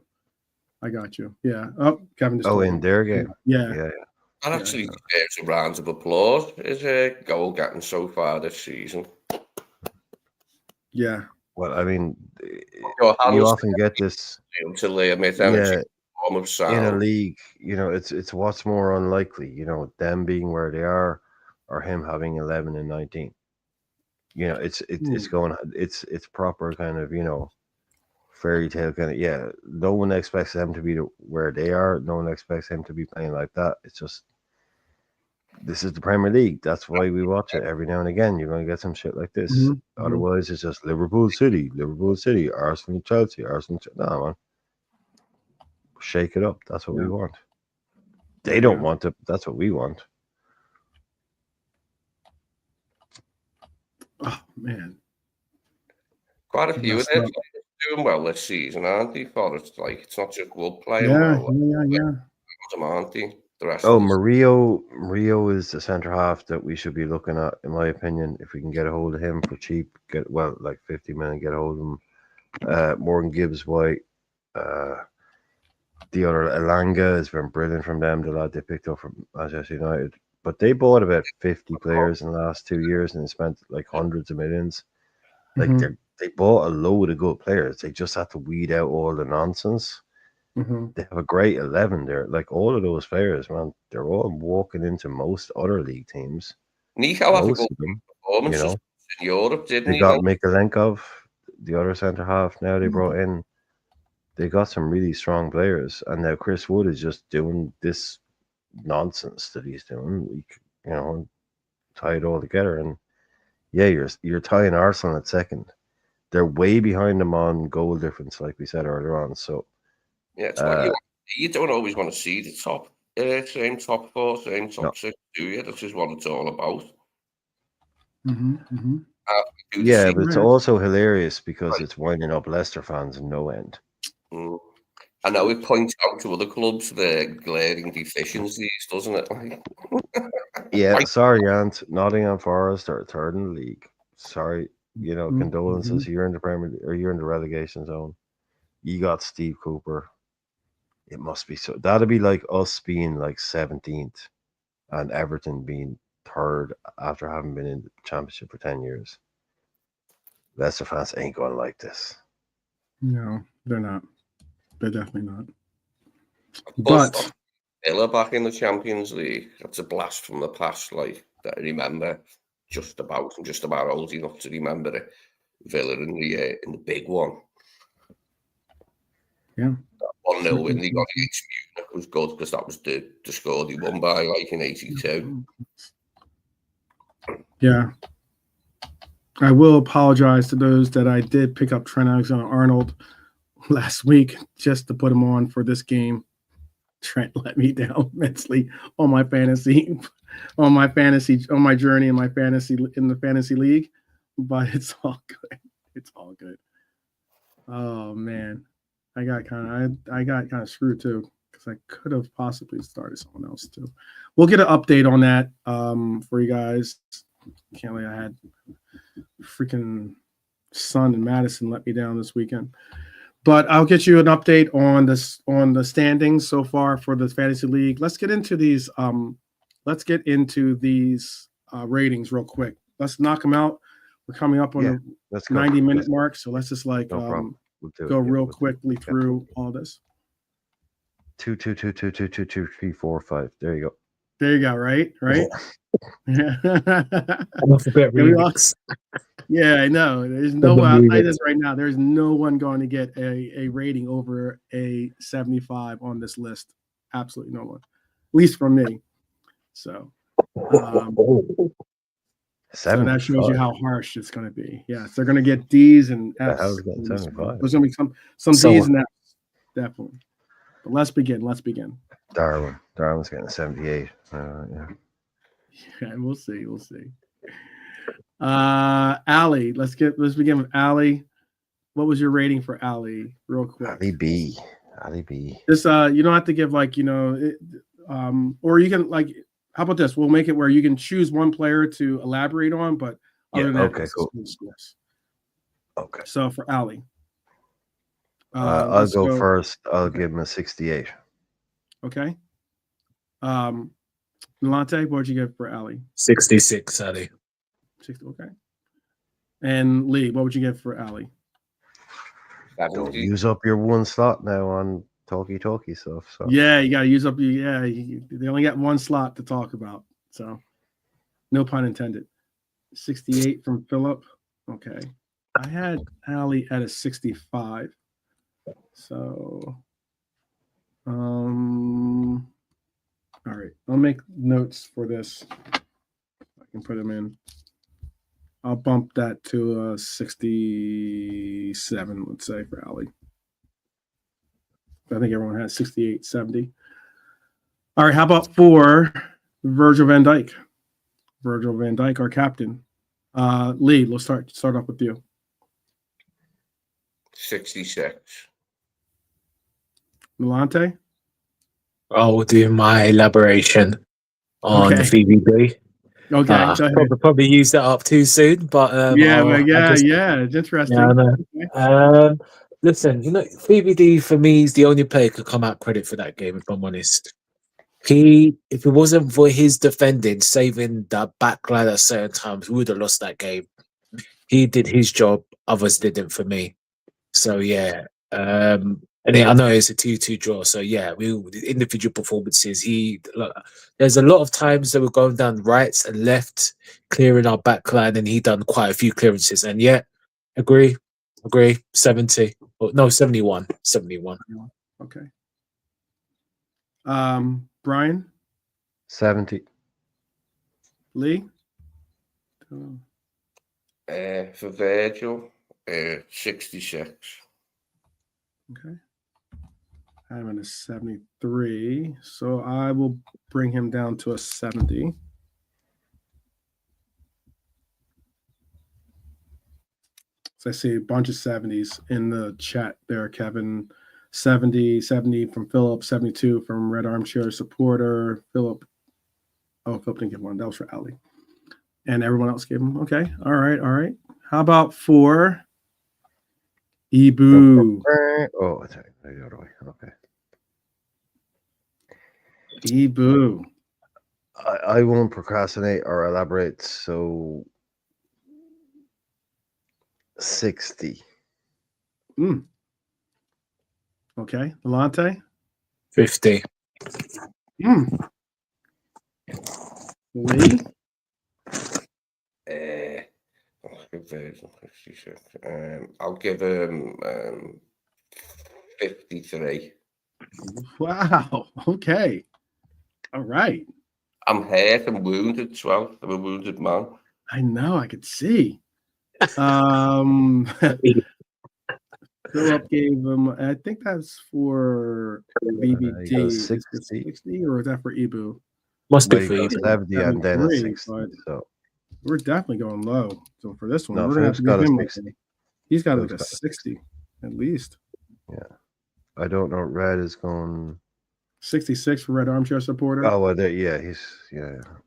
I got you. Yeah. Oh, Kevin just Oh, told in me. their game. Yeah. Yeah. That actually deserves a round of applause. His goal getting so far this season. Yeah. Well, I mean, Your you hands often get this. until they emit energy form of sound. In a league, it's what's more unlikely, them being where they are, or him having 11 and 19. It's proper kind of, fairy tale kind of, yeah. No one expects them to be where they are. No one expects him to be playing like that. It's just, this is the Premier League. That's why we watch it every now and again. You're going to get some shit like this. Mm-hmm. Otherwise, it's just Liverpool City, Arsenal, Chelsea, No, man. Shake it up. That's what we want. They don't want it. That's what we want. Oh, man. Quite a few of them doing well this season, aren't they? It's not just Wood playing well. Yeah. Aren't they? The rest Murillo is the centre half that we should be looking at, in my opinion. If we can get a hold of him for cheap, like 50 million, get a hold of him. Morgan Gibbs White, the other Elanga has been brilliant from them, the lad they picked up from Manchester United. But they bought about 50 players in the last 2 years and spent like hundreds of millions. Like they bought a load of good players. They just had to weed out all the nonsense. They have a great 11 there. Like all of those players, man, they're all walking into most other league teams. Nico had a good performance in Europe, didn't he? They got Mikalenkov, the other centre half. Now they brought in. They got some really strong players, and now Chris Wood is just doing this nonsense that he's doing. Tie it all together, and you're tying Arsenal at second. They're way behind them on goal difference, like we said earlier on. So it's what you don't always want to see the same top four, same top six, do you? This is what it's all about. Yeah, but it's also hilarious because it's winding up Leicester fans in no end. I know it points out to other clubs their glaring deficiencies, doesn't it? Yeah, sorry, Ant. Nottingham Forest are third in the league. Sorry, condolences. You're in the Premier or you're in the relegation zone. You got Steve Cooper. It must be so. That'd be like us being like 17th and Everton being third after having been in the Championship for 10 years. Leicester fans ain't going to like this. No, they're not. They're definitely not. But Villa back in the Champions League, that's a blast from the past. Like that I remember just about old enough to remember it. Villa in the big one. Yeah. 1-0 win they got against Munich was good because that was the score they won by, like in '82. Yeah. I will apologize to those that I did pick up Trent Alexander-Arnold last week just to put him on for this game. Trent let me down immensely on my fantasy journey in the fantasy league, but it's all good. It's all good. Oh man, I got kind of screwed too because I could have possibly started someone else too. We'll get an update on that for you guys. Can't believe I had freaking Son and Madison let me down this weekend. But I'll get you an update on the standings so far for the fantasy league. Let's get into these. Ratings real quick. Let's knock them out. We're coming up on the 90-minute mark, so let's just go real quickly through all this. 2, 2, 2, 2, 2, 2, 2, 3, 4, 5. There you go. There you go. Right. Alphabet remix. Yeah, I know. There's no one. I'll tell you this right now. There's no one going to get a rating over a 75 on this list. Absolutely no one. At least from me. So, so that shows you how harsh it's going to be. Yes, they're going to get D's and F's. There's going to be some D's and F's, definitely. But let's begin. Darwin's getting a 78. Yeah, we'll see. Ali, let's begin with Ali. What was your rating for Ali, real quick? Ali B. This you don't have to give or you can how about this? We'll make it where you can choose one player to elaborate on, but other than that, okay, cool. Yes. Okay. So for Ali, I'll let's go go. first. I'll Okay. give him a 68. Okay. Milante, what'd you get for Ali? 66, Ali. 60. Okay. And Lee, what would you get for Ali? Don't use up your one slot now on talkie stuff. So Yeah, you got to use up. Yeah, they only got one slot to talk about. So, no pun intended. 68 from Philip. Okay. I had Ali at a 65. So, all right. I'll make notes for this. I can put them in. I'll bump that to a 67, let's say, for Ali. I think everyone has 68, 70. All right. How about for Virgil van Dijk? Virgil van Dijk, our captain. Lee, let's start off with you. 66. Milante? I'll do my elaboration on Okay. VVD. Okay, go ahead. Probably use that up too soon, but it's interesting. Yeah, I know. Okay. Listen, VVD for me is the only player who could come out credit for that game. If I'm honest, if it wasn't for his defending, saving the back line at certain times, we would have lost that game. He did his job; others didn't for me. So yeah, and I know it's a 2-2 draw. So yeah, the individual performances. There's a lot of times that we're going down rights and left, clearing our back line, and he done quite a few clearances. And yeah, agree. 70. Oh, no, 71. 71. Okay. Brian? 70. Lee? For Virgil, 66. Okay. I'm at a 73. So I will bring him down to a 70. So I see a bunch of 70s in the chat there, Kevin. 70 from Philip, 72 from Red Armchair Supporter. Philip didn't get one. That was for Ali. And everyone else gave him. Okay. All right. How about for Ibu? Oh, it's the other way. Okay. Ibu. I won't procrastinate or elaborate. So 60. Okay. Milante? 50. Lee? I'll give him 53. Wow. Okay. All right. I'm hurt and wounded as well. I'm a wounded man. I know. I could see. Philip gave him. I think that's for BBD. 60 or is that for Ibu? Must be for you. 70 and then a 60. So we're definitely going low. So for this one, no, we're gonna have to give him like he's got like a 60 at least. Yeah. I don't know. Red is going 66 for Red Armchair Supporter. Oh well, he's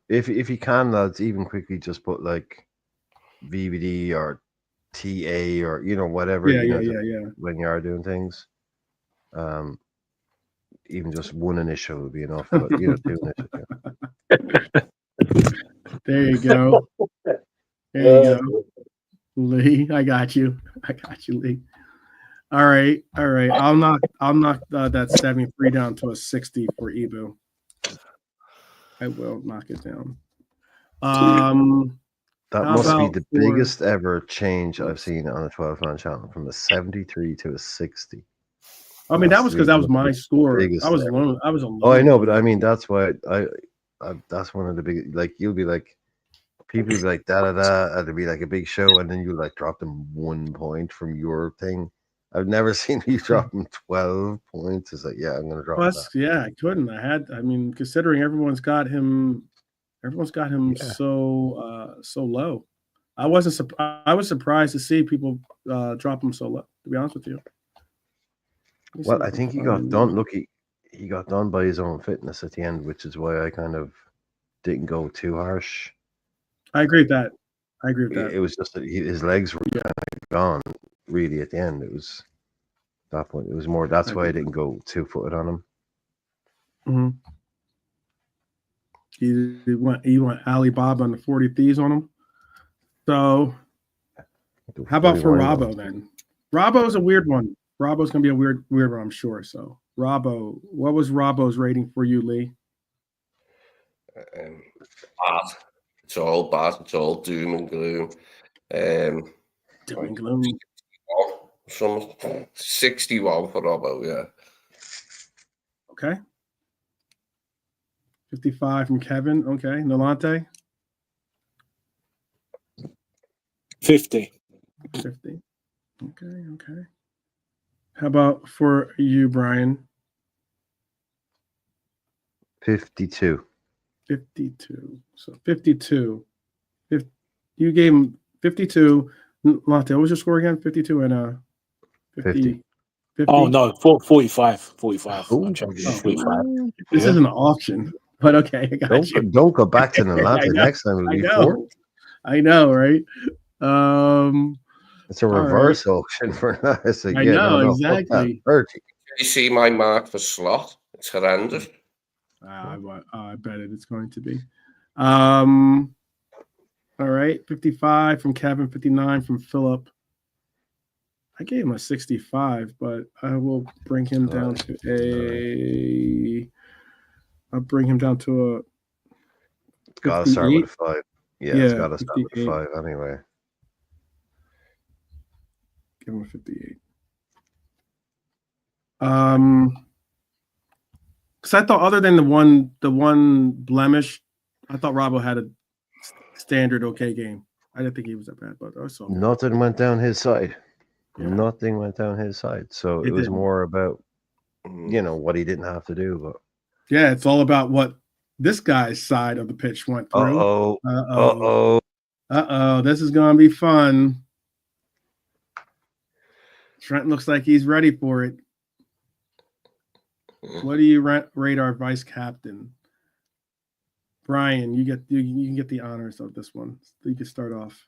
If he can, lads, even quickly just put like VVD or TA or whatever. When you are doing things, even just one initial would be enough. But two initials. Yeah. There you go. There you go, Lee. I got you, Lee. All right. I'll knock that 73 down to a 60 for Ibu. I will knock it down. That must be the biggest ever change I've seen on a 12-man channel, from a 73 to a 60. I mean, that was because that was my score. I was alone. Oh, I know, but I mean, that's why I that's one of the big, like, you'll be like, people will be like and it'll be like a big show, and then you like drop them 1 point from your thing. I've never seen you drop them 12 points. It's like, yeah, I'm gonna drop that. Yeah, I couldn't. Considering everyone's got him so low. I was surprised to see people drop him so low, to be honest with you. Well, I think he got done. Look, he got done by his own fitness at the end, which is why I kind of didn't go too harsh. I agree with that. I agree with that. It was just that his legs were kind of gone. Really, at the end, it was that point. It was more. That's why I didn't go 2-footed on him. Mm-hmm. You want Alibaba and the 40 Thieves on him. So, how about for Robbo then? Robbo's a weird one. Robbo's gonna be a weird one, I'm sure. So, Robbo, what was Robbo's rating for you, Lee? Bad. It's all bad. It's all doom and gloom. Doom and gloom. Some 61 for Robbo, yeah. Okay. 55 from Kevin. Okay. Nolante? 50. 50. Okay. How about for you, Brian? 52. 52. So 52. If you gave him 52. Latte, what was your score again? 52 and 50. 50? Oh no, 45. 45. Oh, 45. This isn't an auction, but okay, I got you. Don't go back to Atlanta next time. It'll be 4. I know, right? It's a reverse auction for us. I know, exactly. 30. Did you see my mark for slot? It's horrendous. I bet it's going to be. All right, 55 from Kevin, 59 from Philip. I gave him a 65, but I will bring him down to a. I'll bring him down to a. It's got to start with a 5. Yeah, it's got to start with a 5 anyway. Give him a 58. Because I thought, other than the one blemish, I thought Robbo had a standard okay game. I didn't think he was that bad, but I saw nothing went down his side. Yeah. Nothing went down his side. So it was more about, what he didn't have to do. But yeah, it's all about what this guy's side of the pitch went through. This is gonna be fun. Trent looks like he's ready for it. What do you rate our vice captain? Brian, you can get the honors of this one. You can start off.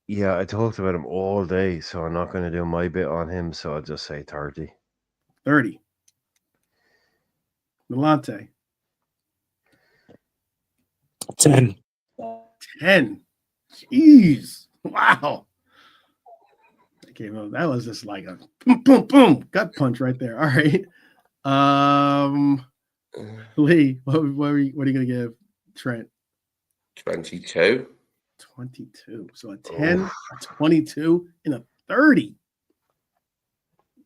Yeah, I talked about him all day, so I'm not going to do my bit on him. So I'll just say 30. 30. Nolante. 10. 10. Jeez. Wow. Okay, well, that was just like a boom, boom, boom, gut punch right there. All right. Lee, what are you gonna give Trent? 22. 22. So a 10, a 22, and a 30.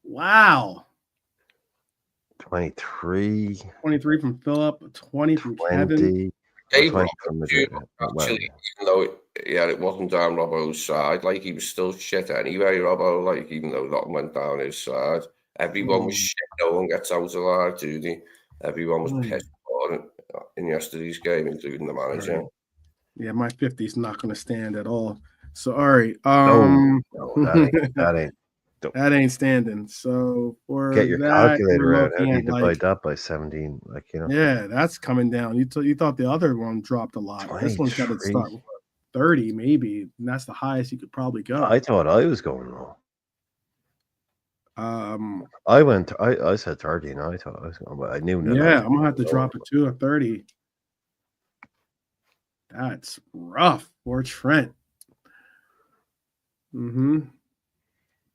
Wow. 23. 23 from Philip, 20 from Kevin. Actually, even though it wasn't down Robbo's side, like he was still shit anyway, Robbo, like even though nothing went down his side. Everyone was shit, no one gets out alive, do they? Everyone was pissed in yesterday's game, including the manager. Right. Yeah, my 50 is not gonna stand at all. So all right. No, that ain't standing. So for get your that, calculator out. How do you divide that by 17? Yeah, that's coming down. You thought the other one dropped a lot. 23. This one's got to start with 30, maybe. And that's the highest you could probably go. I thought I was going low. I said 30, and I thought I was going, but I knew. Yeah, I'm gonna have to drop it to a 30. That's rough for Trent.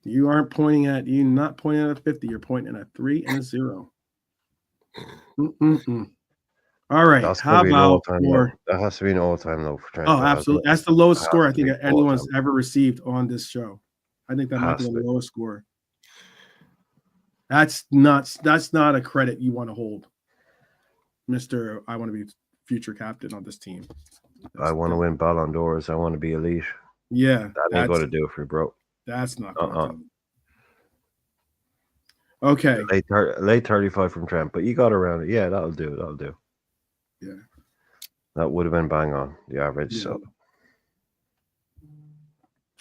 You aren't pointing at not pointing at a 50. You're pointing at a 3 and a 0. All right. How about that has to be an all-time low for Trent. Oh, absolutely. That's the lowest score I think anyone's ever received on this show. I think that might be the lowest score. That's not a credit you want to hold, Mr. I want to be future captain on this team. I want to win Ballon d'Ors. I want to be elite. Yeah. That ain't going to do it for you, bro. That's not going to do it. Okay. Late 35 from Trent, but you got around it. Yeah, that'll do. Yeah. That would have been bang on the average. Yeah. So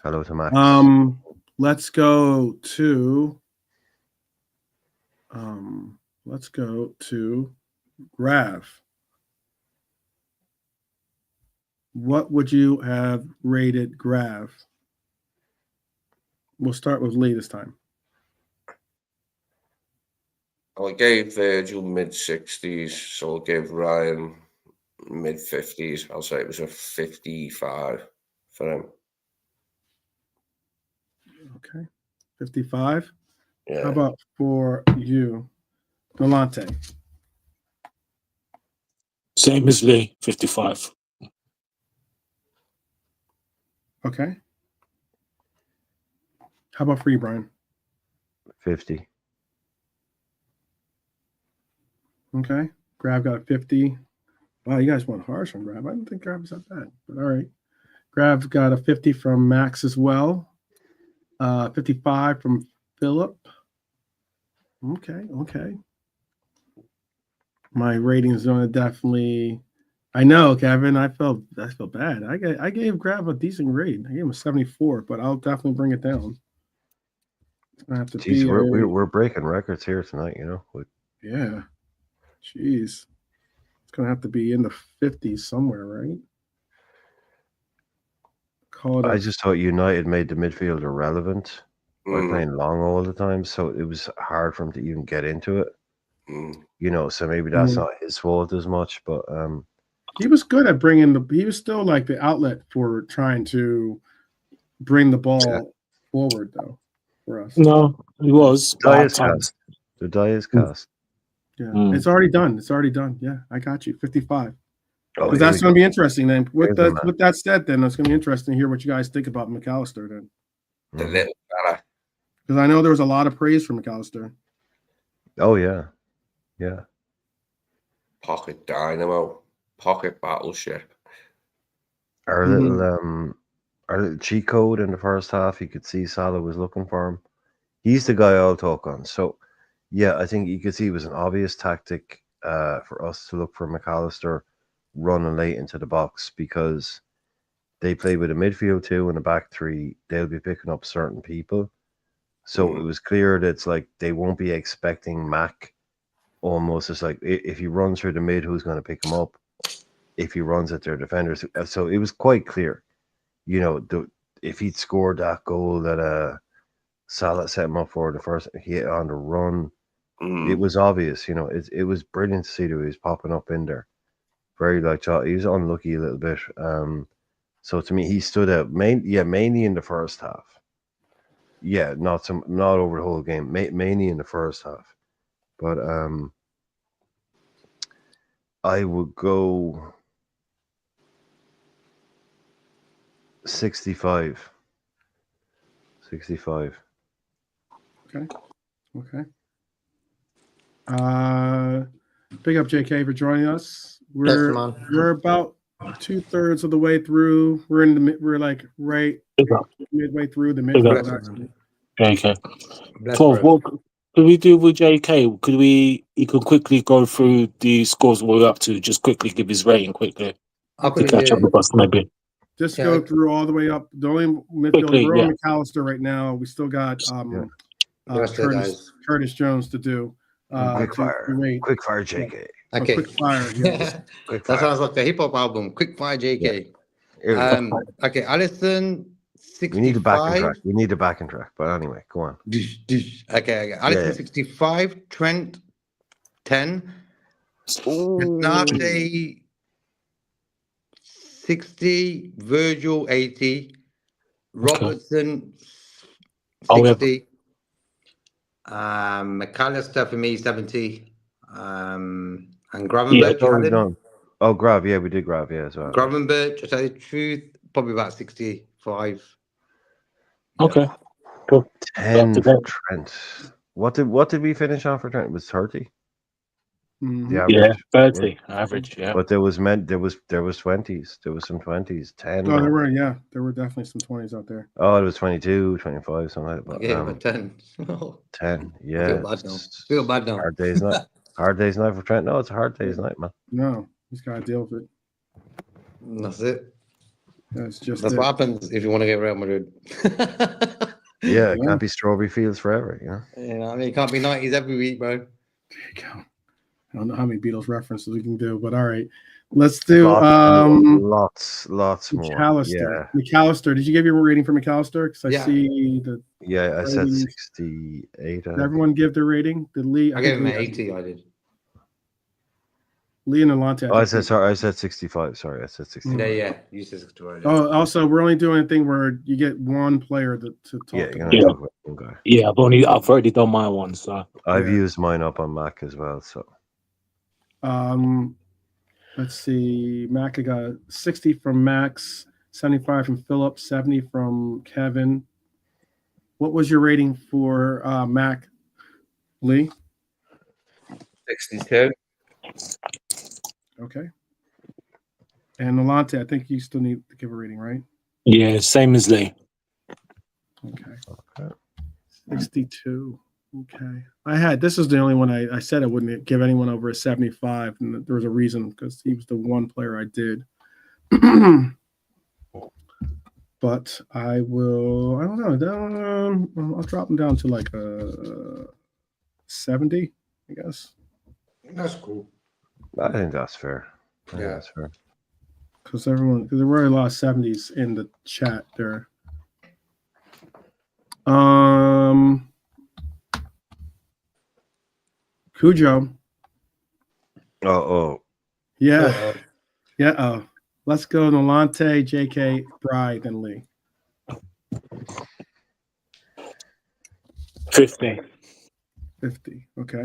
hello to Max. Let's go to Rav. what would you have rated Grav? We'll start with Lee this time. I gave Virgil mid-60s, so I'll give Ryan mid-50s. I'll say it was a 55 for him. Okay. 55. Yeah. How about for you, Galante? Same as Lee, 55. Okay. How about for you, Brian? 50. Okay. Grav got a 50. Wow, you guys went harsh on Grav. I didn't think Grav was that bad, but all right. Grav got a 50 from Max as well. 55 from Philip. Okay. My rating is going to definitely. I know, Kevin. I felt bad. I gave Grav a decent grade. I gave him a 74, but I'll definitely bring it down. It's gonna have to Jeez, be. we're breaking records here tonight, you know. Yeah. Jeez. It's gonna have to be in the 50s somewhere, right? I just thought United made the midfield irrelevant by playing long all the time, so it was hard for him to even get into it. You know, so maybe that's not his fault as much, but he was good at bringing he was still like the outlet for trying to bring the ball forward, though, for us. No, he was. The die is cast. Yeah, it's already done. Yeah, I got you. 55. Because that's going to be interesting then. With that said, then it's going to be interesting to hear what you guys think about McAllister then. The little fella. Because I know there was a lot of praise for McAllister. Oh yeah. Yeah. Pocket dynamo. Pocket battleship. Our little cheat code in the first half, you could see Salah was looking for him. He's the guy I'll talk on. So yeah, I think you could see it was an obvious tactic for us to look for McAllister running late into the box, because they play with a midfield 2 and a back 3. They'll be picking up certain people. So it was clear that it's like they won't be expecting Mac. Almost, it's like if he runs through the mid, who's going to pick him up? If he runs at their defenders, so it was quite clear, you know, if he'd scored that goal that Salah set him up for the first hit on the run, it was obvious, you know. It was brilliant to see that he was popping up in there. Very he was unlucky a little bit. So to me, he stood out mainly in the first half. Yeah, not over the whole game, mainly in the first half. But I would go 65. 65. Okay. Big up JK for joining us. We're about 2/3 of the way through. We're like right midway through the midfield. Actually. JK. 12. What could we do with JK? You could quickly go through the scores we're up to. Just quickly give his rating quickly. To catch up with us, maybe. Just go through all the way up. The only midfield we're on McAllister right now. We still got Curtis Jones to do. Quick fire, JK. Okay. Quick fire. Yeah. That sounds like the hip hop album. Quick fire, JK. Yeah. Okay, Alisson 65. We need a backing track. But anyway, go on. Okay. Alisson 65. Trent 10. Renate 60. Virgil 80. Robertson 60. McAllister for me 70. And Gravenberch. Grav, we did Grav, as well. Gravenberch, to tell you the truth, probably about 65. Okay. Cool. 10 for Trent. What did we finish on for Trent? It was 30. The average. Yeah, 30 average. Yeah. But there was 20s. There was some 20s. 10. Oh, there were definitely some 20s out there. Oh, it was 22, 25, something like that. Yeah, but 10. 10. Yeah. Feel bad now. Hard day's night. Hard day's night for Trent. No, it's a hard day's night, man. No, he's got to deal with it. That's it. That's what happens if you want to get Real Madrid. Yeah, it can't be strawberry fields forever, you know. You know, I mean, it can't be 90s every week, bro. There you go. I don't know how many Beatles references we can do, but all right. Let's do lots more. McAllister. McAllister. Did you give your rating for McAllister? Because I see the I said ratings. 68. Did everyone give their rating? Did Lee? I gave him an 80. I did. Lee and Alante. I said 65. Sorry, I said 65. Yeah. You said 65. Oh, also, we're only doing a thing where you get one player to talk Yeah, about. you're gonna talk about one guy. Yeah, I've already done my one, so I've used mine up on Mac as well. So, let's see. Mac, I got 60 from Max, 75 from Philip, 70 from Kevin. What was your rating for Mac, Lee? 62. Okay. And Alante, I think you still need to give a rating, right? yeah, same as Lee. Okay. 62. Okay. This is the only one I said I wouldn't give anyone over a 75, and there was a reason because he was the one player I did. But I don't know. I'll drop him down to like a 70, I guess. That's cool. I think that's fair. That's fair. Because there were a lot of 70s in the chat there. Cujo. Yeah. Yeah. Let's go Nolante, JK, Bride, and Lee. 50. 50. Okay.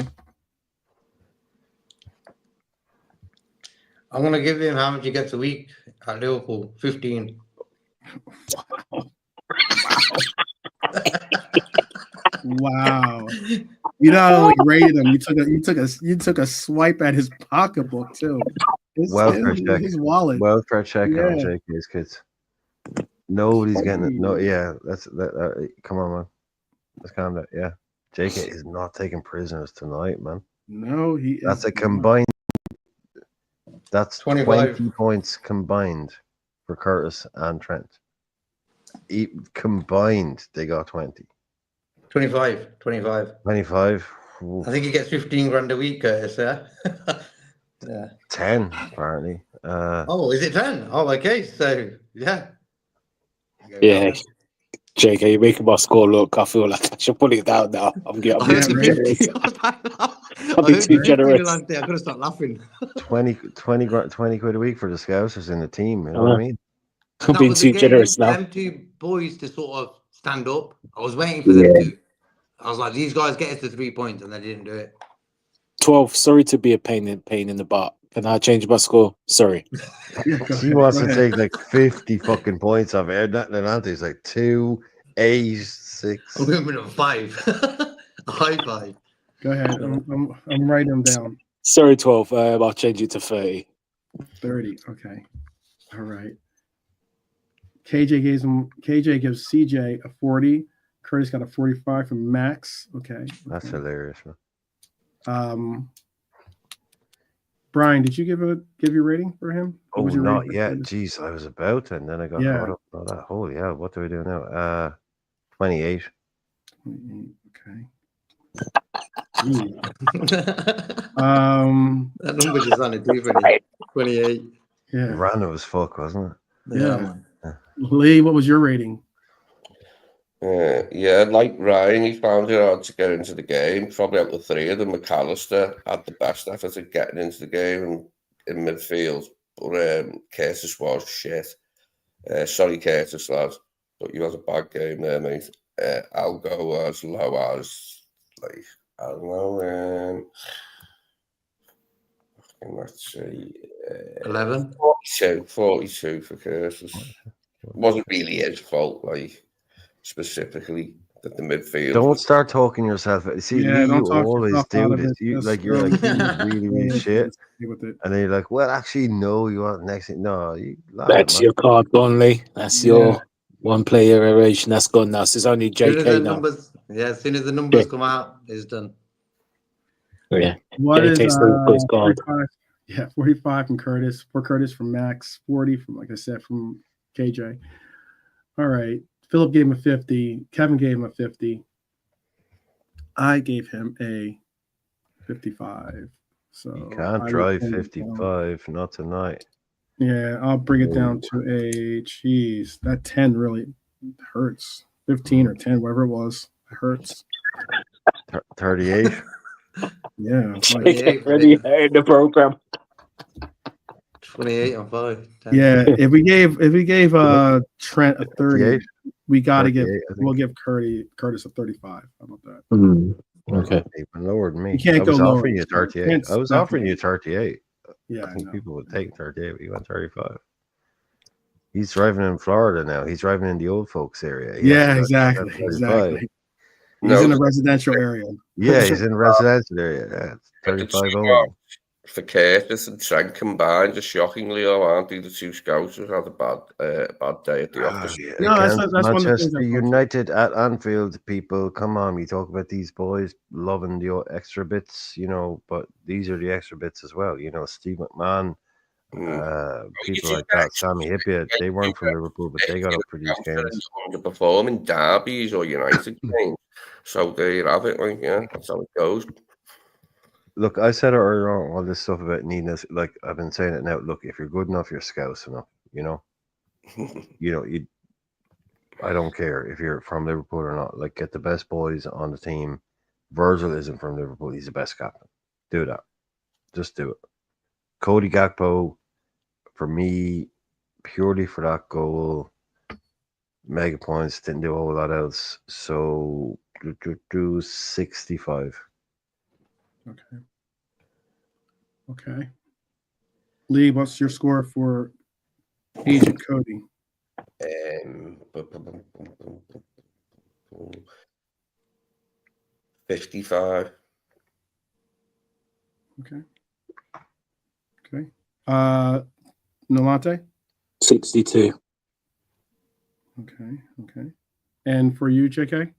I'm going to give him how much he gets a week at Liverpool. 15. Wow. You not only rated him, you took a swipe at his pocketbook too. Welfare check. His wallet. Welfare check on JK's kids. Nobody's getting it. No, yeah. Come on, man. Let's calm down. Yeah. JK is not taking prisoners tonight, man. No, That's a combined. That's 25. 20 points combined for Curtis and Trent. Combined, they got 20. 25. 25. I think he gets 15 grand a week, Curtis, yeah. 10, apparently. Is it 10? Oh, okay. So, yeah. Yeah. JK, you're making my score look. I feel like I should put it down now. I'm being too generous. I'm being too generous. I could have started laughing. 20 quid a week for the Scousers in the team. You know what I mean? I'm being too generous now. Them two boys to sort of stand up. I was waiting for them to. I was like, these guys get us to 3 points, and they didn't do it. 12. Sorry to be a pain in the butt. Can I change my score? Sorry. He wants to take like 50 fucking points off it. And Anthony's like 2, 8, 6. I'm going to 5. A high 5. Go ahead. I'm writing them down. Sorry, 12. I'll change it to 30. 30. Okay. All right. KJ gives CJ a 40. Curtis got a 45 from Max. Okay. That's hilarious, man. Brian, did you give your rating for him? Oh, not yet. Jeez, I was about to, and then I got caught up on that. Holy hell, what do we do now? 28. 28. Okay. That number just sounded different. 28. Yeah. Random as fuck, wasn't it? Yeah. Lee, what was your rating? Like Ryan, he found it hard to get into the game. Probably out of the three of them, McAllister had the best effort at getting into the game and in midfield. But Curtis was shit. Sorry, Curtis, lads, but you had a bad game there, mate. I'll go as low as, like, I don't know, let's see. 11? 42 for Curtis. It wasn't really his fault, like, specifically that the midfield. Don't start talking yourself. See, Yeah, you always do this. You're like really, really shit. And then you're like, well, actually, no, you want next thing. No, that's your card gone, Lee. That's your one player variation. That's gone now. So it's only JK now. As soon as the numbers come out, it's done. Yeah. What JK is 45? Yeah, 45 from Curtis. For Curtis from Max. 40 from, like I said, from KJ. All right. Philip gave him a 50. Kevin gave him a 50. I gave him a 55. So You I can't would drive bring it down. 55, not tonight. Yeah, I'll bring it down to a cheese. That 10 really hurts. 15 or 10, whatever it was. It hurts. 38. Yeah. Like, 28 Ready in the program. 28 on 5. 10. yeah, if we gave Trent a 30, 38. we gotta give 38, I think. we'll give Curtis a 35. How about that? Okay. Even lower than me. You can't I was go lower. offering you 38. Trent's I was offering you definitely- 38. Yeah, I I think know. people would take 38, but he went 35. He's driving in Florida now. He's driving in the old folks area. He has Yeah, to go exactly. 35. Exactly. He's No, in a residential area. Yeah, he's in a residential area. Yeah, it's 35 only. for Curtis and Trent combined, just shockingly, aren't they? The two scouts have had a bad day at the office. Yeah, No, that's against one of the things Manchester I thought. United at Anfield, people, come on. We talk about these boys loving the extra bits, but these are the extra bits as well. Steve McMahon, people like that, Sammy Hippiat, they weren't from Liverpool, but they got up for these games. Underperforming derbies or United games. So there you have it. Like, yeah, that's how it goes. Look, I said it earlier on, all this stuff about needing this, like I've been saying it now. Look, if you're good enough, you're scouts enough, I don't care if you're from Liverpool or not. Like, get the best boys on the team. Virgil isn't from Liverpool. He's the best captain. Do that. Just do it. Cody Gakpo, for me, purely for that goal, mega points, didn't do a whole lot else. So, do 65. Okay. Lee, what's your score for Agent Cody? 55. Okay. Nolante? 62. Okay. And for you, JK?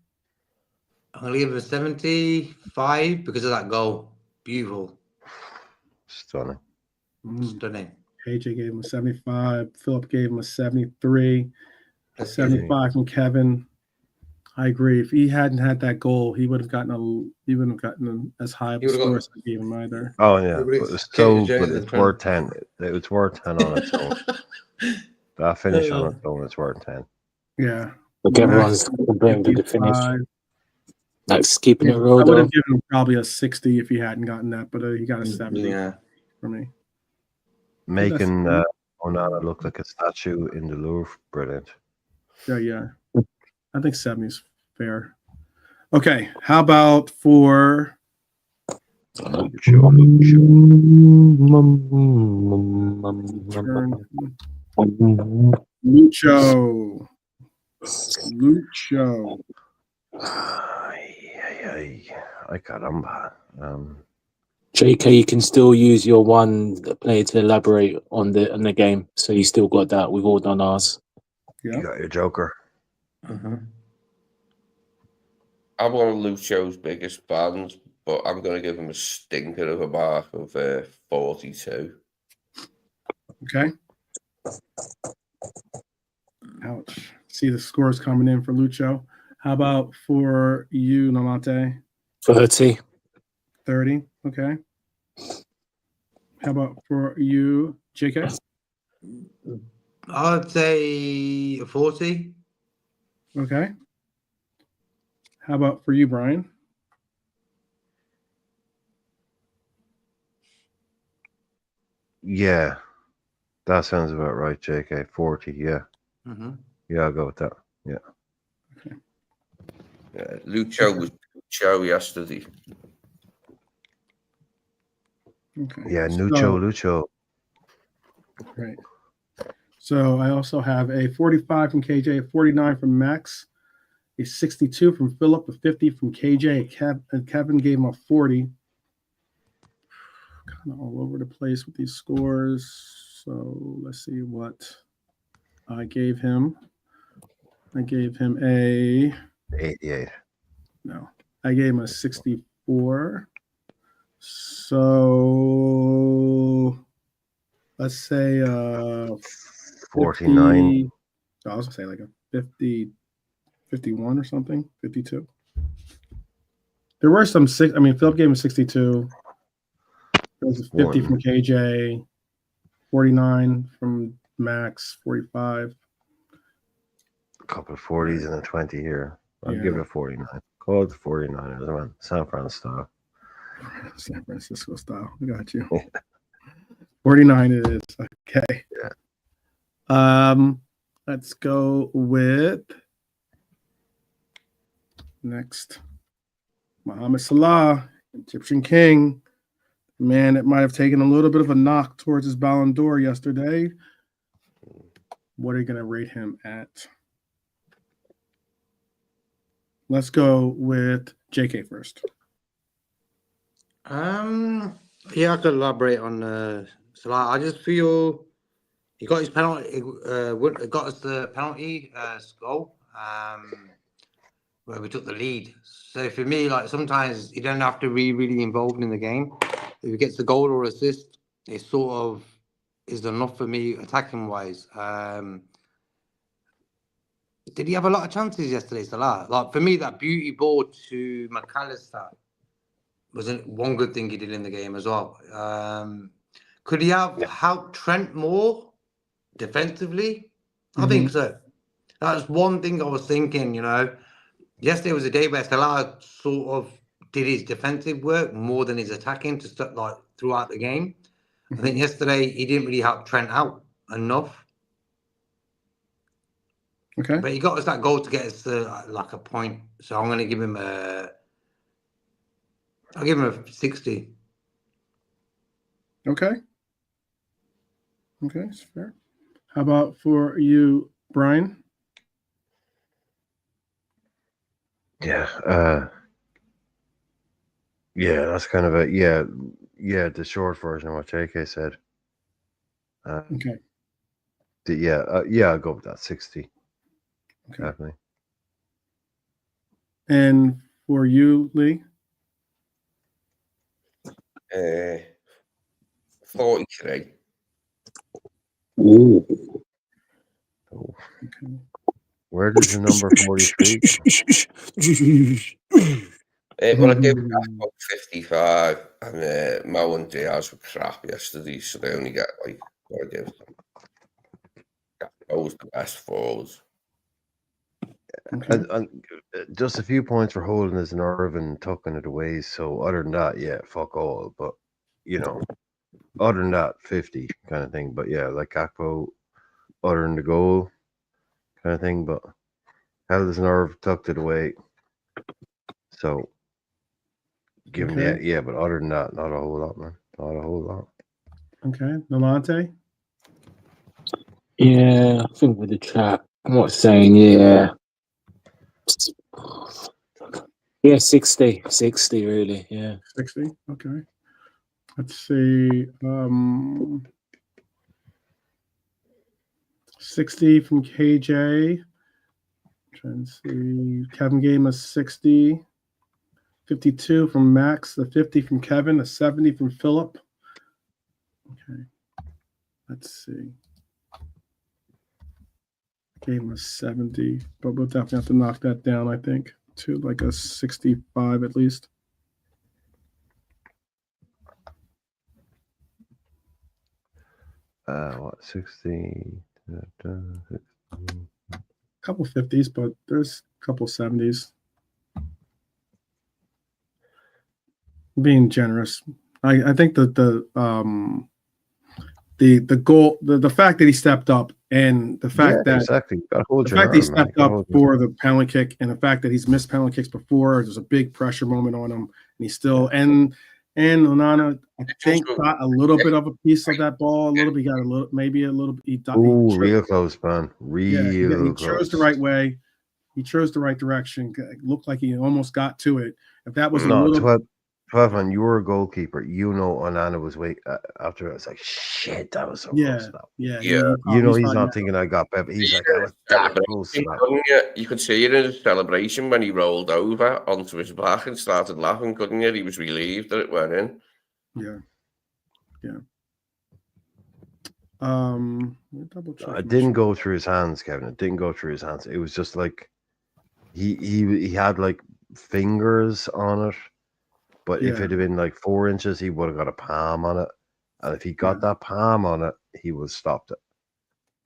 I'm going to give him a 75 because of that goal. Beautiful. Stunning. Stunning. AJ gave him a 75. Philip gave him a 73. That's 75 from Kevin. I agree. If he hadn't had that goal, he wouldn't have gotten as high of a score as I gave him either. Oh yeah, Everybody's but it's so James good. and It's Trent. worth 10. It's worth 10 on its own. That finish on its own is worth 10. Yeah. Look, everyone's complaining to the finish. 55. That's keeping it I real, would though. have given him probably a 60 if he hadn't gotten that, but he got a 70 Yeah. for me. Making Onana look like a statue in the Louvre, brilliant. Yeah. I think 70 is fair. Okay. How about for Lucho? I caramba. JK, you can still use your one player to elaborate on the game, so you still got that. We've all done ours. Yeah. You got your Joker. Mhm. I'm one of Lucho's biggest fans, but I'm going to give him a stinker of a mark of 42. Okay. Ouch. See the scores coming in for Lucho. How about for you, Nolante? 30. 30. Okay. How about for you, JK? I'd say 40. Okay. How about for you, Brian? Yeah, that sounds about right, JK. 40, yeah. Mm-hmm. Yeah, I'll go with that. Yeah. Lucho was Lucho yesterday. Okay. Yeah, Lucho. Right. So I also have a 45 from KJ, a 49 from Max, a 62 from Philip, a 50 from KJ, and Kevin gave him a 40. Kind of all over the place with these scores. So let's see what I gave him. I gave him a 88. No. I gave him a 64. So let's say 49. 50, I was gonna say like a 50, 51 or something, 52. There were some Philip gave him 62. There's a 50 from KJ, 49 from Max, 45. A couple of 40s and a 20 here. I'll Yeah. give it a 49. Call it the 49ers, man. San Francisco. San Francisco style. I got you. 49 it is. Okay. Yeah. Let's go with next. Mohamed Salah, Egyptian king. Man, it might have taken a little bit of a knock towards his Ballon d'Or yesterday. What are you going to rate him at? Let's go with JK first. Yeah, I could elaborate on Salah. I just feel he got his penalty. Got us the penalty goal where we took the lead. So for me, like sometimes you don't have to be really involved in the game. If he gets the goal or assist, it sort of is enough for me attacking wise. Did he have a lot of chances yesterday, Salah? Like for me, that beauty ball to McAllister wasn't one good thing he did in the game as well. Could he have helped Trent more defensively? I think so. That's one thing I was thinking, Yesterday was a day where Salah sort of did his defensive work more than his attacking to start like throughout the game. I think yesterday he didn't really help Trent out enough. Okay. But he got us that goal to get us like a point. So I'm going to give him I'll give him a 60. Okay. Okay, that's fair. How about for you, Brian? Yeah. Yeah, that's kind of the short version of what JK said. Okay. I'll go with that 60. Okay. Definitely. And for you, Lee? 43. Ooh. Okay. Where does the number 43 go? Well, I gave back 55, and Mo and Diaz were crap yesterday, so they only get like what I give them. Those the best forwards. Okay. And just a few points for holding his nerve and tucking it away. So other than that, fuck all. But other than that, 50 kind of thing. But like Akpo, other than the goal kind of thing. But held his nerve, tucked it away. So given but other than that, not a whole lot, man. Not a whole lot. Okay. Nolante? Yeah, I think with the chat, I'm not saying, yeah, 60 really, yeah. 60. Okay. Let's see. 60 from KJ. Trying to see. Kevin gave him a 60. 52 from Max. The 50 from Kevin. A 70 from Philip. Okay. Let's see. Gave him a 70, but we'll definitely have to knock that down, I think, to like a 65 at least. What, 60? Couple 50s, but there's a couple 70s. Being generous. I think that the goal, the fact that he stepped up, and the fact that exactly. the fact that he stepped up for the penalty kick, and the fact that he's missed penalty kicks before, there's a big pressure moment on him, and he's still and Onana, I think, got a little bit of a piece of that ball, a little bit, got a little, maybe a little. Real close, man. Real he chose the right way. He chose the right direction. It looked like he almost got to it. If that was a little. 12, man, you were a goalkeeper. Onana was after it. It's like, shit, that was so close. He's not thinking I got better. He's like, I was that close. You could see it in his celebration when he rolled over onto his back and started laughing, couldn't you? He was relieved that it went in. Yeah. It didn't go through his hands, Kevin. It didn't go through his hands. It was just like he had like fingers on it. But if it had been like 4 inches, he would have got a palm on it. And if he got that palm on it, he would have stopped it.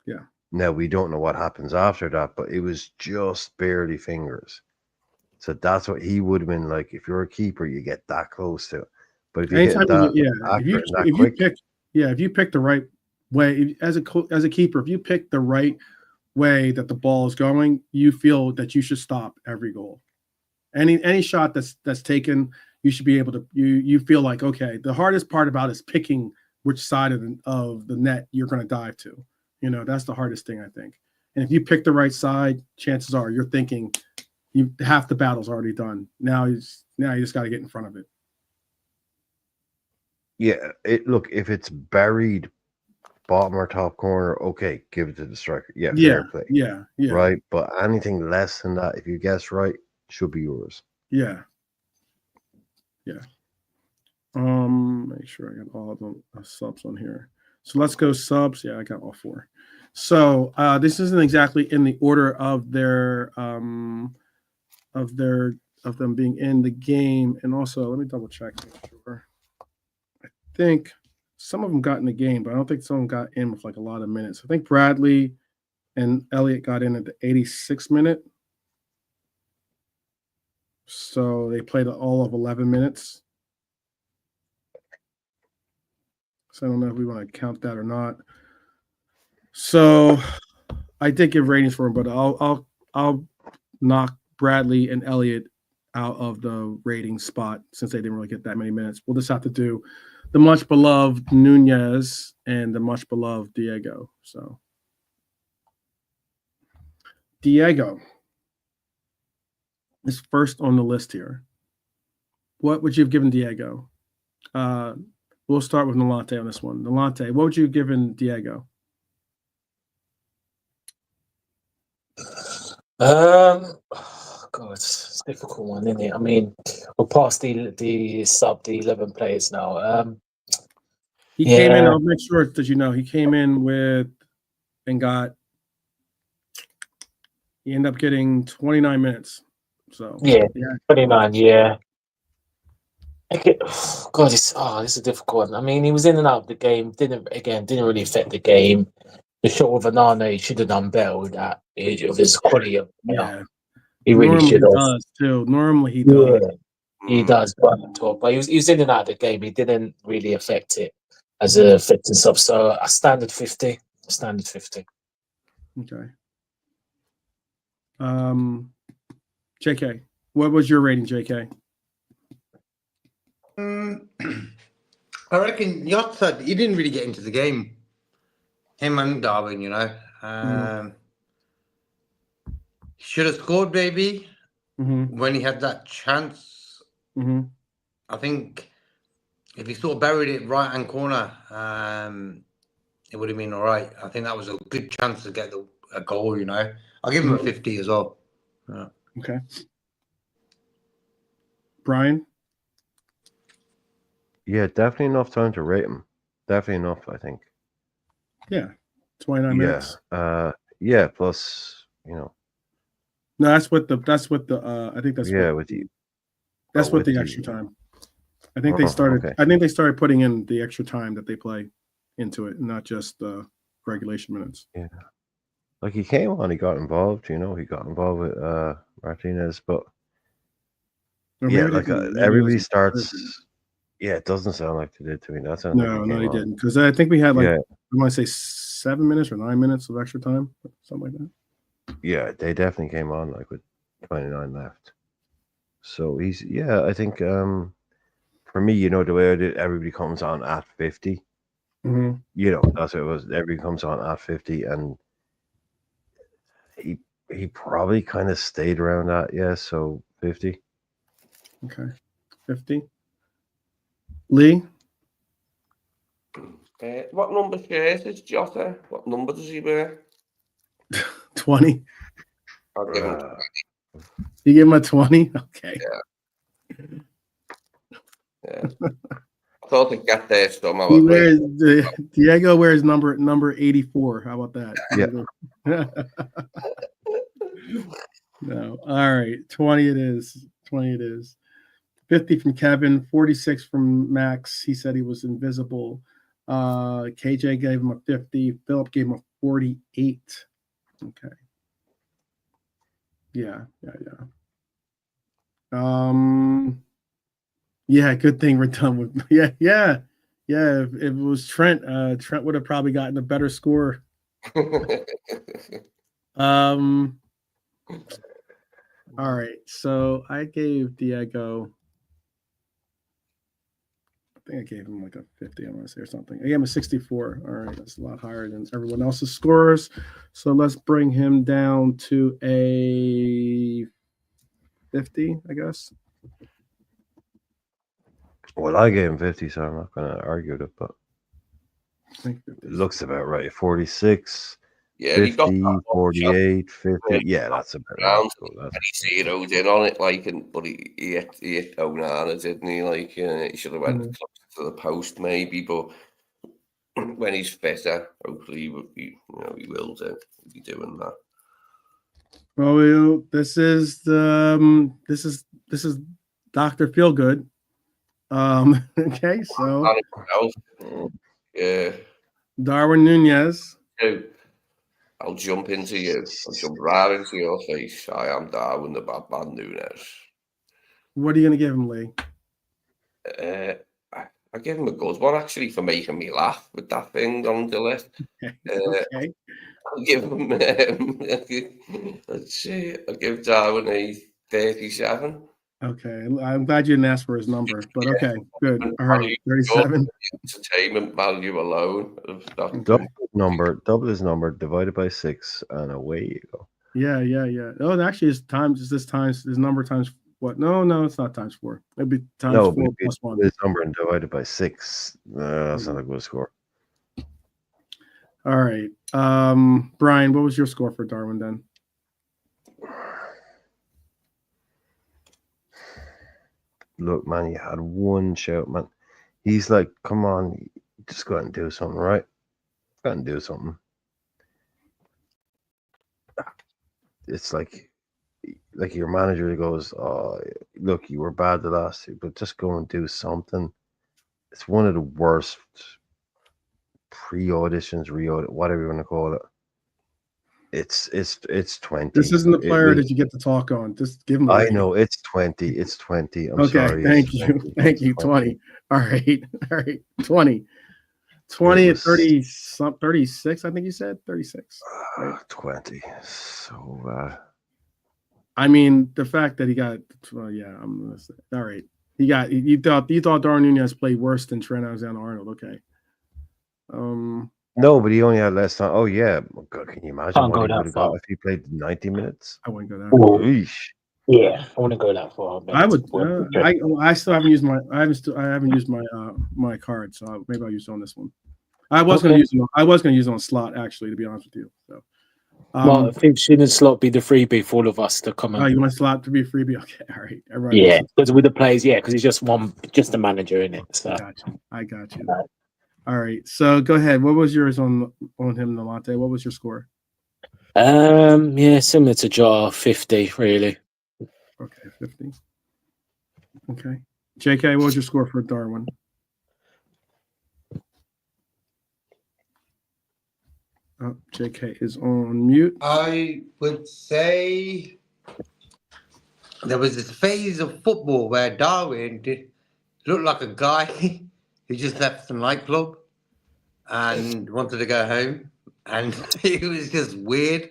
Yeah. Now, we don't know what happens after that, but it was just barely fingers. So that's what he would have been like. If you're a keeper, you get that close to it. But if you hit that accurate and that quick, if you pick the right way as a keeper, if you pick the right way that the ball is going, you feel that you should stop every goal. Any shot that's taken, you should be able to. You feel like, okay, the hardest part about it is picking which side of the net you're going to dive to. You know, that's the hardest thing, I think. And if you pick the right side, chances are you're thinking half the battle's already done. Now you just got to get in front of it. Yeah, look, if it's buried bottom or top corner, okay, give it to the striker. Yeah, fair play. Yeah. Right, but anything less than that, if you guess right, should be yours. Yeah. Make sure I got all of them subs on here. So let's go subs. Yeah, I got all 4. So this isn't exactly in the order of their of them being in the game, and also let me double check. Make sure. I think some of them got in the game, but I don't think some of them got in with like a lot of minutes. I think Bradley and Elliott got in at the 86th minute. So they played all of 11 minutes. So I don't know if we want to count that or not. So I did give ratings for him, but I'll knock Bradley and Elliott out of the rating spot since they didn't really get that many minutes. We'll just have to do the much beloved Nunez and the much beloved Diego. So Diego is first on the list here. What would you have given Diego? We'll start with Nolante on this one. Nolante, what would you have given Diego? God, it's a difficult one, isn't it? I mean, we're past the 11 players now. He came in, I'll make sure that you know, he came in with and got, he ended up getting 29 minutes. So yeah. 29, yeah. God, this is a difficult one. I mean, he was in and out of the game. Didn't really affect the game. The shot with Anane should have done better with that. Of his quality. He really should have. Does too. Normally he does. Yeah, he does, but he was in and out of the game. He didn't really affect it as a fit and stuff. So a standard 50. Okay. JK, what was your rating, JK? I reckon Yotza, he didn't really get into the game. Him and Darwin, you know. Should have scored, baby, when he had that chance. I think if he sort of buried it right hand corner, it would have been all right. I think that was a good chance to get a goal, you know. I'll give him a 50 as well. Yeah. Okay. Brian? Yeah, definitely enough time to rate him. Definitely enough, I think. Yeah. 29 minutes. Yeah, plus, you know. No, that's what the I think that's what the extra time. I think they started I think they started putting in the extra time that they play into it, not just the regulation minutes. Yeah. Like he came on, he got involved, you know, with Martinez, but everybody starts. Yeah, it doesn't sound like they did to me. That sounds no, they didn't, because I think we had I want to say 7 minutes or 9 minutes of extra time, something like that. Yeah, they definitely came on like with 29 left. So I think for me, you know, the way I did, everybody comes on at 50. You know, that's what it was. Everybody comes on at 50, and he probably kind of stayed around that. Yeah, so 50. Okay, 50. Lee? What number shirt is Jota? What number does he wear? 20. I'll give him 20. You give him a 20? Okay. Yeah. I thought to get there somehow. Diego wears number 84. How about that? Yeah. No. All right. 20 it is. 50 from Kevin, 46 from Max. He said he was invisible. KJ gave him a 50. Philip gave him a 48. Okay. Yeah. Yeah, good thing we're done with. Yeah. If it was Trent, Trent would have probably gotten a better score. All right. So I gave Diego. I think I gave him like a 50, I want to say, or something. I gave him a 64. All right, that's a lot higher than everyone else's scores. So let's bring him down to a 50, I guess. Well, I gave him 50, so I'm not going to argue with it, but it looks about right. 46, Yeah, 50, 48, 50. Yeah, that's about right. Cool. And he zeroed in on it, like, but he hit Onana, didn't he? Like, he should have went closer to the post, maybe, but when he's fitter, hopefully he will be doing that. Well, this is Dr. Feelgood. Okay, so yeah, Darwin Nunez. I'll jump into you. I'll jump right into your face. I am Darwin, the bad man Nunez. What are you going to give him, Lee? I give him a good one, actually, for making me laugh with that thing on the list. Okay. I'll give him, let's see, I'll give Darwin a 37. Okay, I'm glad you didn't ask for his number, but okay, good. All right, 37. Entertainment value alone. Double his number, divided by 6, and away you go. Yeah. Oh, actually, his number times what? No, it's not times 4. It'd be times 4 plus 1. His number and divided by 6. That's not a good score. All right, Brian, what was your score for Darwin then? Look, man, you had one shout, man. He's like, come on, just go out and do something, right? Go out and do something. It's like your manager goes, oh, look, you were bad the last year, but just go and do something. It's one of the worst pre-auditions, whatever you want to call it. It's 20. This isn't the player that you get to talk on. Just give him. I know it's 20. It's 20. I'm okay, sorry. Thank you. 20. All right. 20. 20 at 36. I think you said 36. Right? 20. So bad. I mean, the fact that he got. Well, yeah. I'm gonna say. All right. You thought Darwin Nunez played worse than Trent Alexander-Arnold. Okay. No, but he only had less time. Oh yeah, God, can you imagine Can't what go he that would have far. got if he played 90 minutes? I wouldn't go that far. Eesh. Yeah, I want to go that far. I would. I still haven't used my. I haven't used my my card, so maybe I'll use it on this one. I was going to use it. I was going to use it on slot, actually, to be honest with you. So, well, I think shouldn't slot be the freebie for all of us to come on. Oh, you want slot to be freebie? Okay, all right. Everybody yeah, because with the players, because he's just a manager in it. So I got you. All right, so go ahead. What was yours on him, Nalante? What was your score? Yeah, similar to Jar, 50, really. Okay, 50. Okay, JK, what was your score for Darwin? Oh, JK is on mute. I would say there was this phase of football where Darwin looked like a guy who just left the nightclub and wanted to go home, and it was just weird.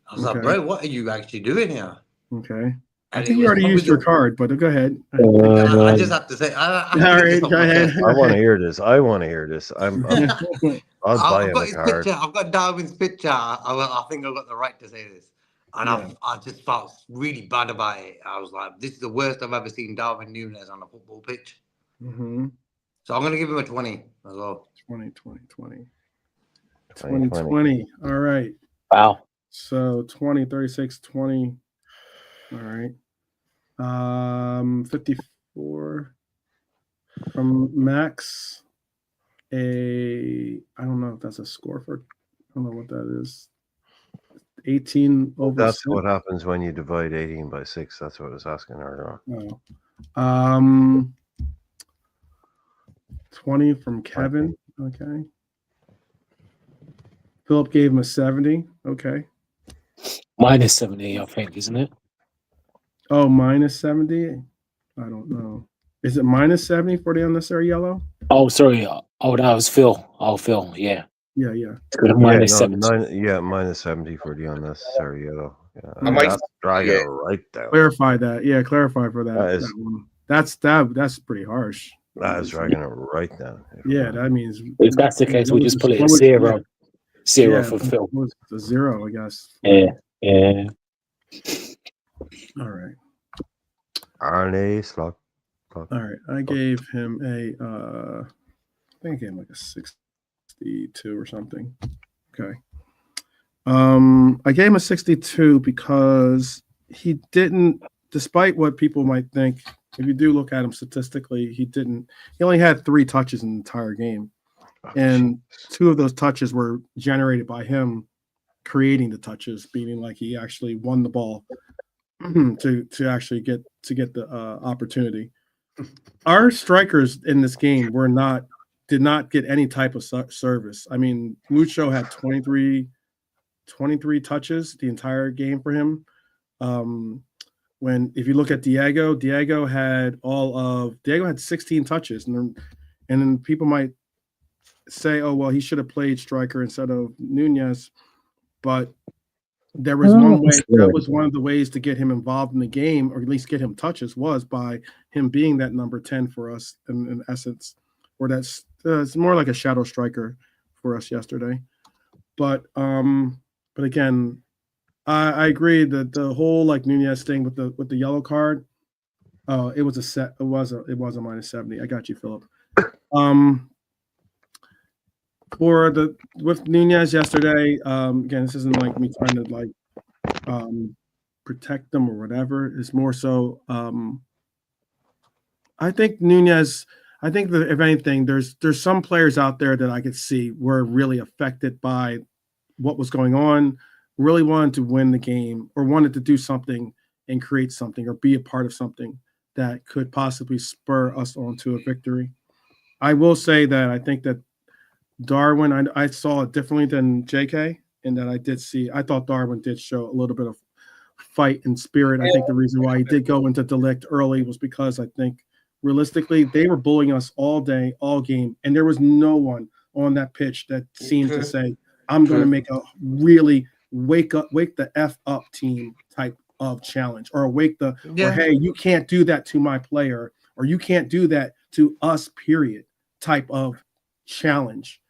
I was like, bro, what are you actually doing here? Okay. I think you already used your card, but go ahead. I just have to say. All right, go ahead. I want to hear this. I'll buy I've him got a his card. picture. I've got Darwin's picture. I think I've got the right to say this. And I just felt really bad about it. I was like, this is the worst I've ever seen Darwin Nunez on a football pitch. Mm-hmm. So I'm going to give him a 20 as well. 20. 20. All right. Wow. So 20, 36, 20. All right. 54 from Max. I don't know if that's a score for. I don't know what that is. 18 over. That's 6. what happens when you divide 18 by 6. That's what I was asking earlier. Oh. 20 from Kevin. Okay. Philip gave him a 70. Okay. Minus 70, I think, isn't it? Oh, minus 70? I don't know. Is it minus 70 for the unnecessary yellow? Oh, sorry. Oh, that was Phil. Oh, Phil. Yeah. Yeah, yeah. Minus 70. Minus 70 for the unnecessary yellow. Yeah, I might- that's dragging it right down. Clarify that. Yeah, clarify for that. That is- that one. That's pretty harsh. That is dragging it right down. Yeah, that means If that's the case, we'll just put it at what was- zero. Zero yeah, for Phil. It was a 0, I guess. Yeah. All right. Arne Slot. All right. I gave him I think I gave him like a 62 or something. Okay. I gave him a 62 because he didn't, despite what people might think, if you do look at him statistically, he only had 3 touches in the entire game. And 2 of those touches were generated by him creating the touches, meaning like he actually won the ball to actually get the opportunity. Our strikers in this game did not get any type of service. I mean, Lucho had 23 touches the entire game for him. If you look at Diego had 16 touches, and then people might say, oh well, he should have played striker instead of Nunez, but there was one way. That was one of the ways to get him involved in the game, or at least get him touches, was by him being that number 10 for us in essence, or it's more like a shadow striker for us yesterday. But again, I agree that the whole like Nunez thing with the yellow card, it was a minus 70. I got you, Philip. With Nunez yesterday, again, this isn't like me trying to like protect them or whatever. It's more so I think Nunez. I think that if anything, there's some players out there that I could see were really affected by what was going on, really wanted to win the game or wanted to do something and create something or be a part of something that could possibly spur us on to a victory. I will say that I think that Darwin, I saw it differently than JK, in that I thought Darwin did show a little bit of fight and spirit. I think the reason why he did go into Delict early was because I think realistically they were bullying us all day, all game, and there was no one on that pitch that seemed to say, I'm going to make a really wake the F up team type of challenge, or or hey, you can't do that to my player, or you can't do that to us, period, type of challenge.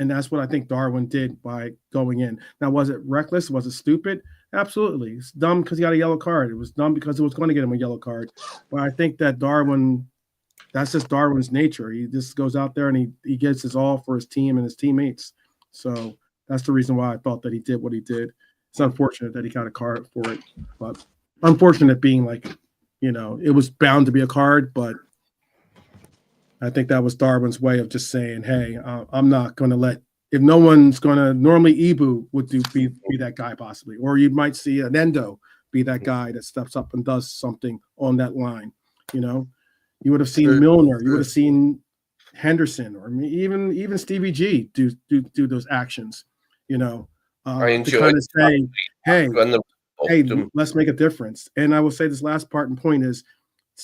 And that's what I think Darwin did by going in. Now, was it reckless? Was it stupid? Absolutely. It's dumb because he got a yellow card. It was dumb because it was going to get him a yellow card. But I think that that's just Darwin's nature. He just goes out there and he gives his all for his team and his teammates. So that's the reason why I thought that he did what he did. It's unfortunate that he got a card for it, but unfortunate being like, it was bound to be a card, but I think that was Darwin's way of just saying, hey, I'm not going to if no one's going to, normally Ibu would be that guy possibly, or you might see an Endo be that guy that steps up and does something on that line. You would have seen Milner, you would have seen Henderson, or even Stevie G do those actions, to kind of say, hey, let's make a difference. And I will say this last part and point is,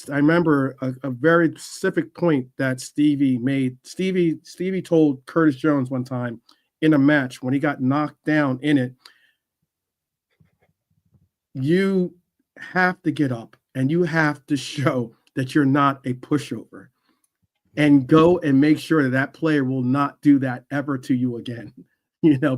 I remember a very specific point that Stevie made. Stevie told Curtis Jones one time in a match when he got knocked down in it, you have to get up and you have to show that you're not a pushover, and go and make sure that player will not do that ever to you again.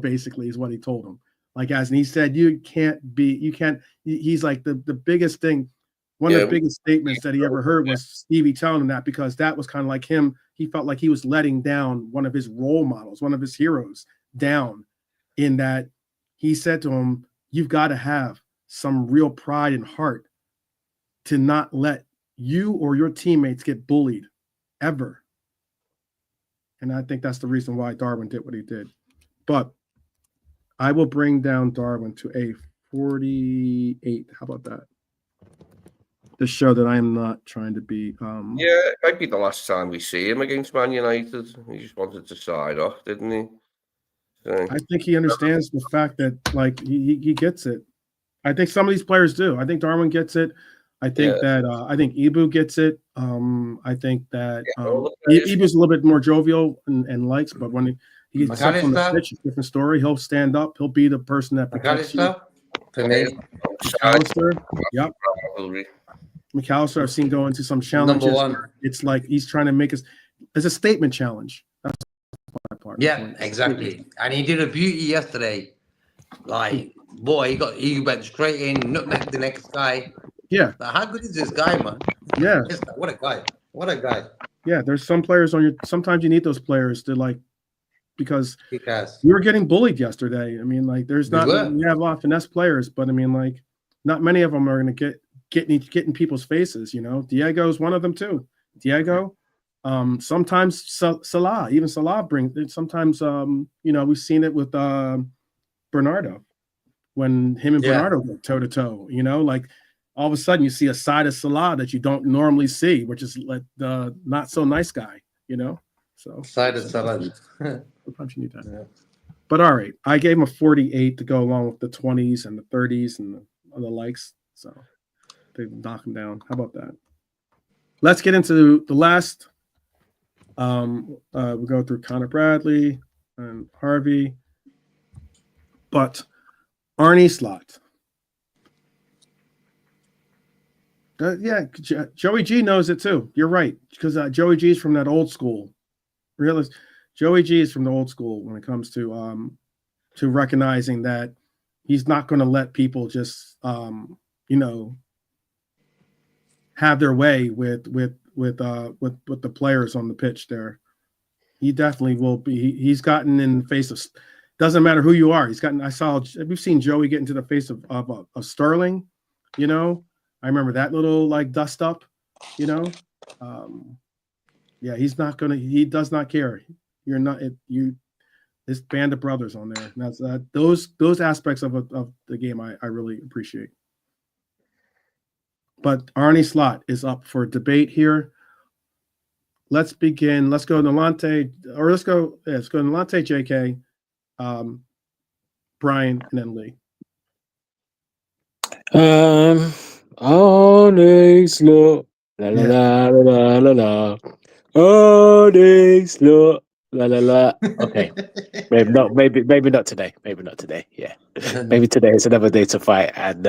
Basically is what he told him. And he said, he's like the biggest thing. One of the biggest statements that he ever heard was Stevie telling him that, because that was kind of like him. He felt like he was letting down one of his role models, one of his heroes down, in that he said to him, you've got to have some real pride and heart to not let you or your teammates get bullied ever. And I think that's the reason why Darwin did what he did. But I will bring down Darwin to a 48. How about that? to show that I am not trying to be. Yeah, it might be the last time we see him against Man United. He just wanted to side off, didn't he? So, I think he understands the fact that like he gets it. I think some of these players do. I think Darwin gets it. I think that I think Ibu gets it. I think that Ibu's a little bit more jovial and likes, but when he gets up on the pitch, it's a different story. He'll stand up. He'll be the person that protects you. For me, McAllister, yep. McAllister, I've seen go into some challenges. It's like he's trying to make us. It's a statement challenge. That's my part. Yeah, exactly. And he did a beauty yesterday. Like, boy, he went straight in, nutmeg the next guy. Yeah. Like, how good is this guy, man? Yeah. What a guy. What a guy. Yeah, there's some players on your. Sometimes you need those players to like, because we were getting bullied yesterday. I mean, like, there's not. We have a lot of finesse players, but I mean, like, not many of them are going to get in people's faces. You know, Diego's one of them too. Diego. Sometimes Salah, even Salah brings. Sometimes, we've seen it with Bernardo when him and Bernardo go toe to toe. You know, like. All of a sudden, you see a side of Salah that you don't normally see, which is like the not so nice guy, you know. So side of Salah. Sometimes you need that. Yeah. But all right, I gave him a 48 to go along with the 20s and the 30s and the likes. So they knock him down. How about that? Let's get into the last. We'll go through Connor Bradley and Harvey, but Arne Slot. Joey G knows it too. You're right, because Joey G is from that old school. Joey G is from the old school when it comes to recognizing that he's not going to let people just have their way with the players on the pitch. There, he definitely will be. He's gotten in the face of. Doesn't matter who you are. He's gotten. We've seen Joey get into the face of Sterling. You know. I remember that little like dust up, you know. He's not gonna. He does not care. You're not. This band of brothers on there. And that's those aspects of the game I really appreciate. But Arne Slot is up for debate here. Let's begin. Let's go Nalante, or let's go Nalante, JK, Brian, and then Lee. Arne Slot, la la la la la la. Arne Slot, la la la. Okay, maybe not. Maybe not today. Maybe not today. Yeah, maybe today is another day to fight and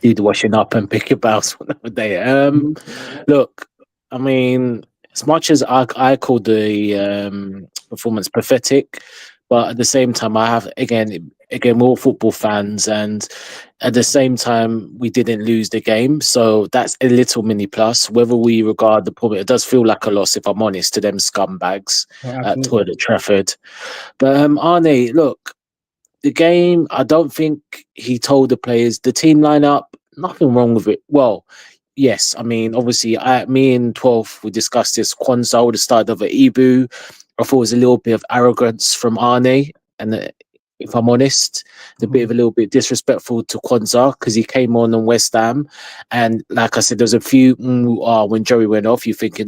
do the washing up and pick your battles another day. Look, I mean, as much as I call the performance pathetic, but at the same time, I have again we're all football fans, and at the same time, we didn't lose the game, so that's a little mini plus. Whether we regard the problem, it does feel like a loss, if I'm honest, to them scumbags at Toilet Trafford. But Arne, look, the game, I don't think he told the players the team lineup. Nothing wrong with it. Well, yes, I mean, obviously, me and 12, we discussed this. Kwanzaa would have started over Ibu. I thought it was a little bit of arrogance from Arne, and if I'm honest, a little bit disrespectful to Kwanzaa because he came on West Ham, and like I said, there's a few when Joey went off, you're thinking,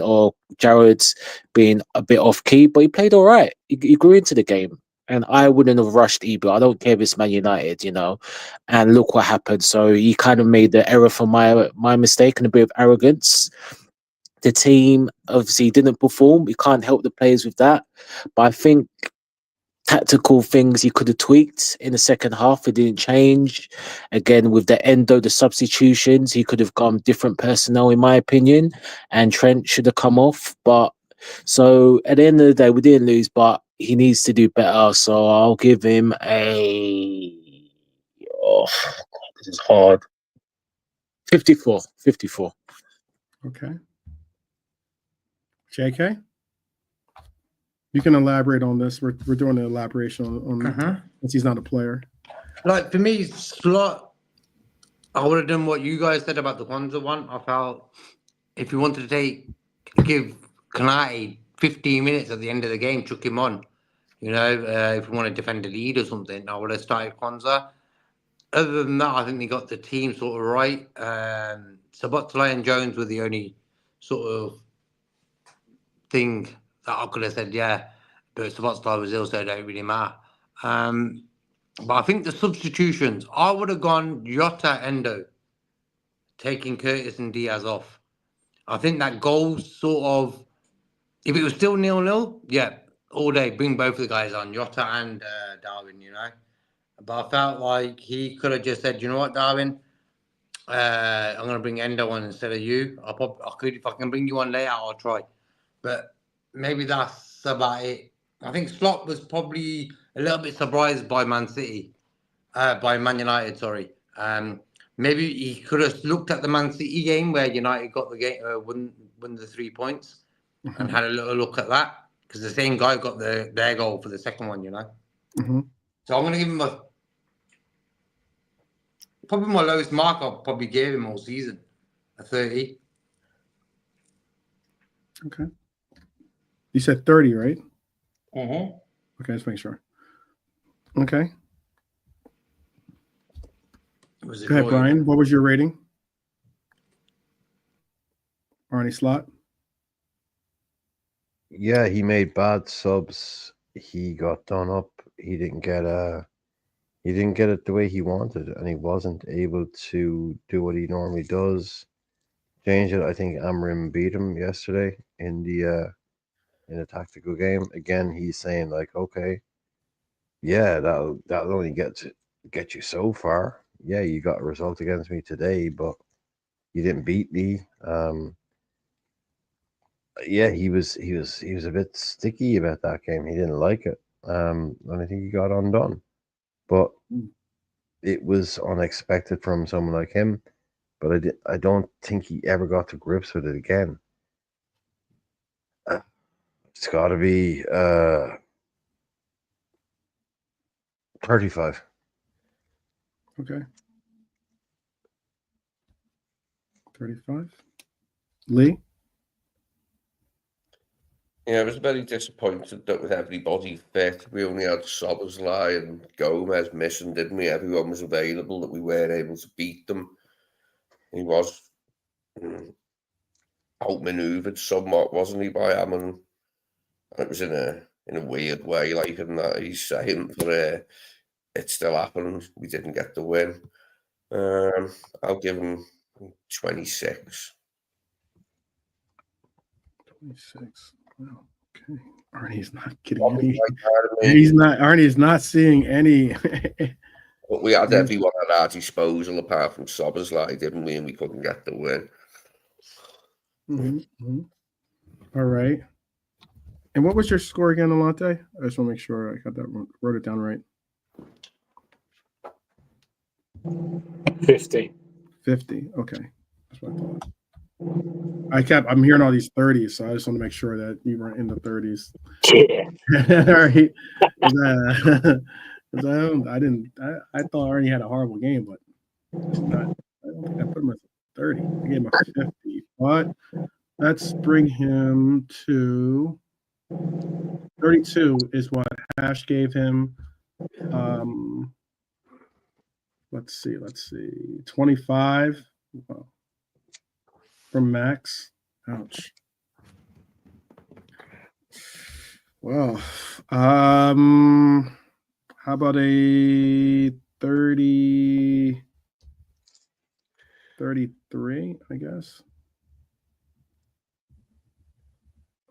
Jared's being a bit off key, but he played all right. He grew into the game, and I wouldn't have rushed Ibu. I don't care if it's Man United, you know. And look what happened. So he kind of made the error for my mistake and a bit of arrogance. The team obviously didn't perform. We can't help the players with that. But I think tactical things he could have tweaked in the second half. It didn't change. Again, with the substitutions, he could have gone different personnel, in my opinion. And Trent should have come off. But so at the end of the day, we didn't lose, but he needs to do better. So I'll give him a. Oh, God, this is hard. 54. Okay. JK, you can elaborate on this. We're doing an elaboration on since he's not a player. Like for me, Slot, I would have done what you guys said about the Kwanzaa one. I felt if you wanted to give Kanate 15 minutes at the end of the game, chuck him on. You know, if you want to defend the lead or something, I would have started Kwanzaa. Other than that, I think they got the team sort of right. Szoboszlai and Jones were the only sort of thing that I could have said, yeah, but Szoboszlai was ill, so it don't really matter. But I think the substitutions, I would have gone Jota, Endo, taking Curtis and Diaz off. I think that goal sort of, if it was still 0-0, yeah, all day, bring both of the guys on, Jota and Darwin, you know. But I felt like he could have just said, you know what, Darwin, I'm going to bring Endo on instead of you. If I can bring you on later, I'll try. But maybe that's about it. I think Slot was probably a little bit surprised by Man United, sorry. Maybe he could have looked at the Man City game where United got the game, won the 3 points, and had a little look at that, because the same guy got their goal for the second one, you know. So I'm going to give him probably my lowest mark I probably gave him all season, a 30. Okay. You said 30, right? Mm-hmm. Okay, let's make sure. Okay. Go ahead, Brian. What was your rating? Arnie Slot? Yeah, he made bad subs. He got done up. He didn't get it the way he wanted, and he wasn't able to do what he normally does. Change it. I think Amrim beat him yesterday in a tactical game. Again, he's saying like, okay, yeah, that'll only get you so far. Yeah, you got a result against me today, but you didn't beat me. Yeah, he was a bit sticky about that game. He didn't like it. And I think he got undone. But it was unexpected from someone like him. But I don't think he ever got to grips with it again. It's got to be 35. Okay. 35. Lee? Yeah, I was very disappointed that with everybody fit, we only had Szoboszlai and Gomez missing, didn't we? Everyone was available, that we weren't able to beat them. He was outmaneuvered somewhat, wasn't he, by Amon? It was in a weird way, like in that he's saying, but it still happened. We didn't get the win. I'll give him 26. 26. Wow. Okay. Arnie's not getting any. Arnie's not seeing any. But we had everyone at our disposal apart from Szoboszlai, didn't we? And we couldn't get the win. All right. And what was your score again, Alante? I just want to make sure I got that wrote it down right. 50. 50. Okay. That's what I thought. I'm hearing all these 30s, so I just want to make sure that you weren't in the 30s. Yeah. All right. I thought Arnie had a horrible game, but it's not. I don't think I put him at 30. I gave him a 50. But let's bring him to 32 is what Hash gave him. Let's see. 25 from Max. Ouch. Well, how about a 30, 33, I guess.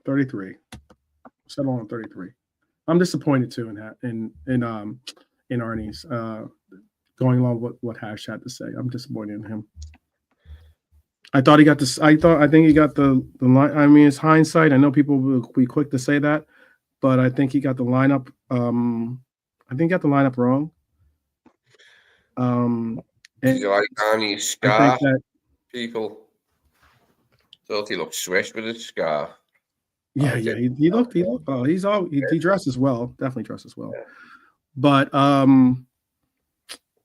33. Settle on 33. I'm disappointed too in Arnie's going along with what Hash had to say. I'm disappointed in him. I thought he got this. I think he got the line. I mean, it's hindsight. I know people will be quick to say that, but I think he got the lineup. I think he got the lineup wrong. Did you like Arnie's scarf? People thought he looked swish with his scarf. Yeah. He looked. Oh, he dresses well. Definitely dresses well. Yeah. But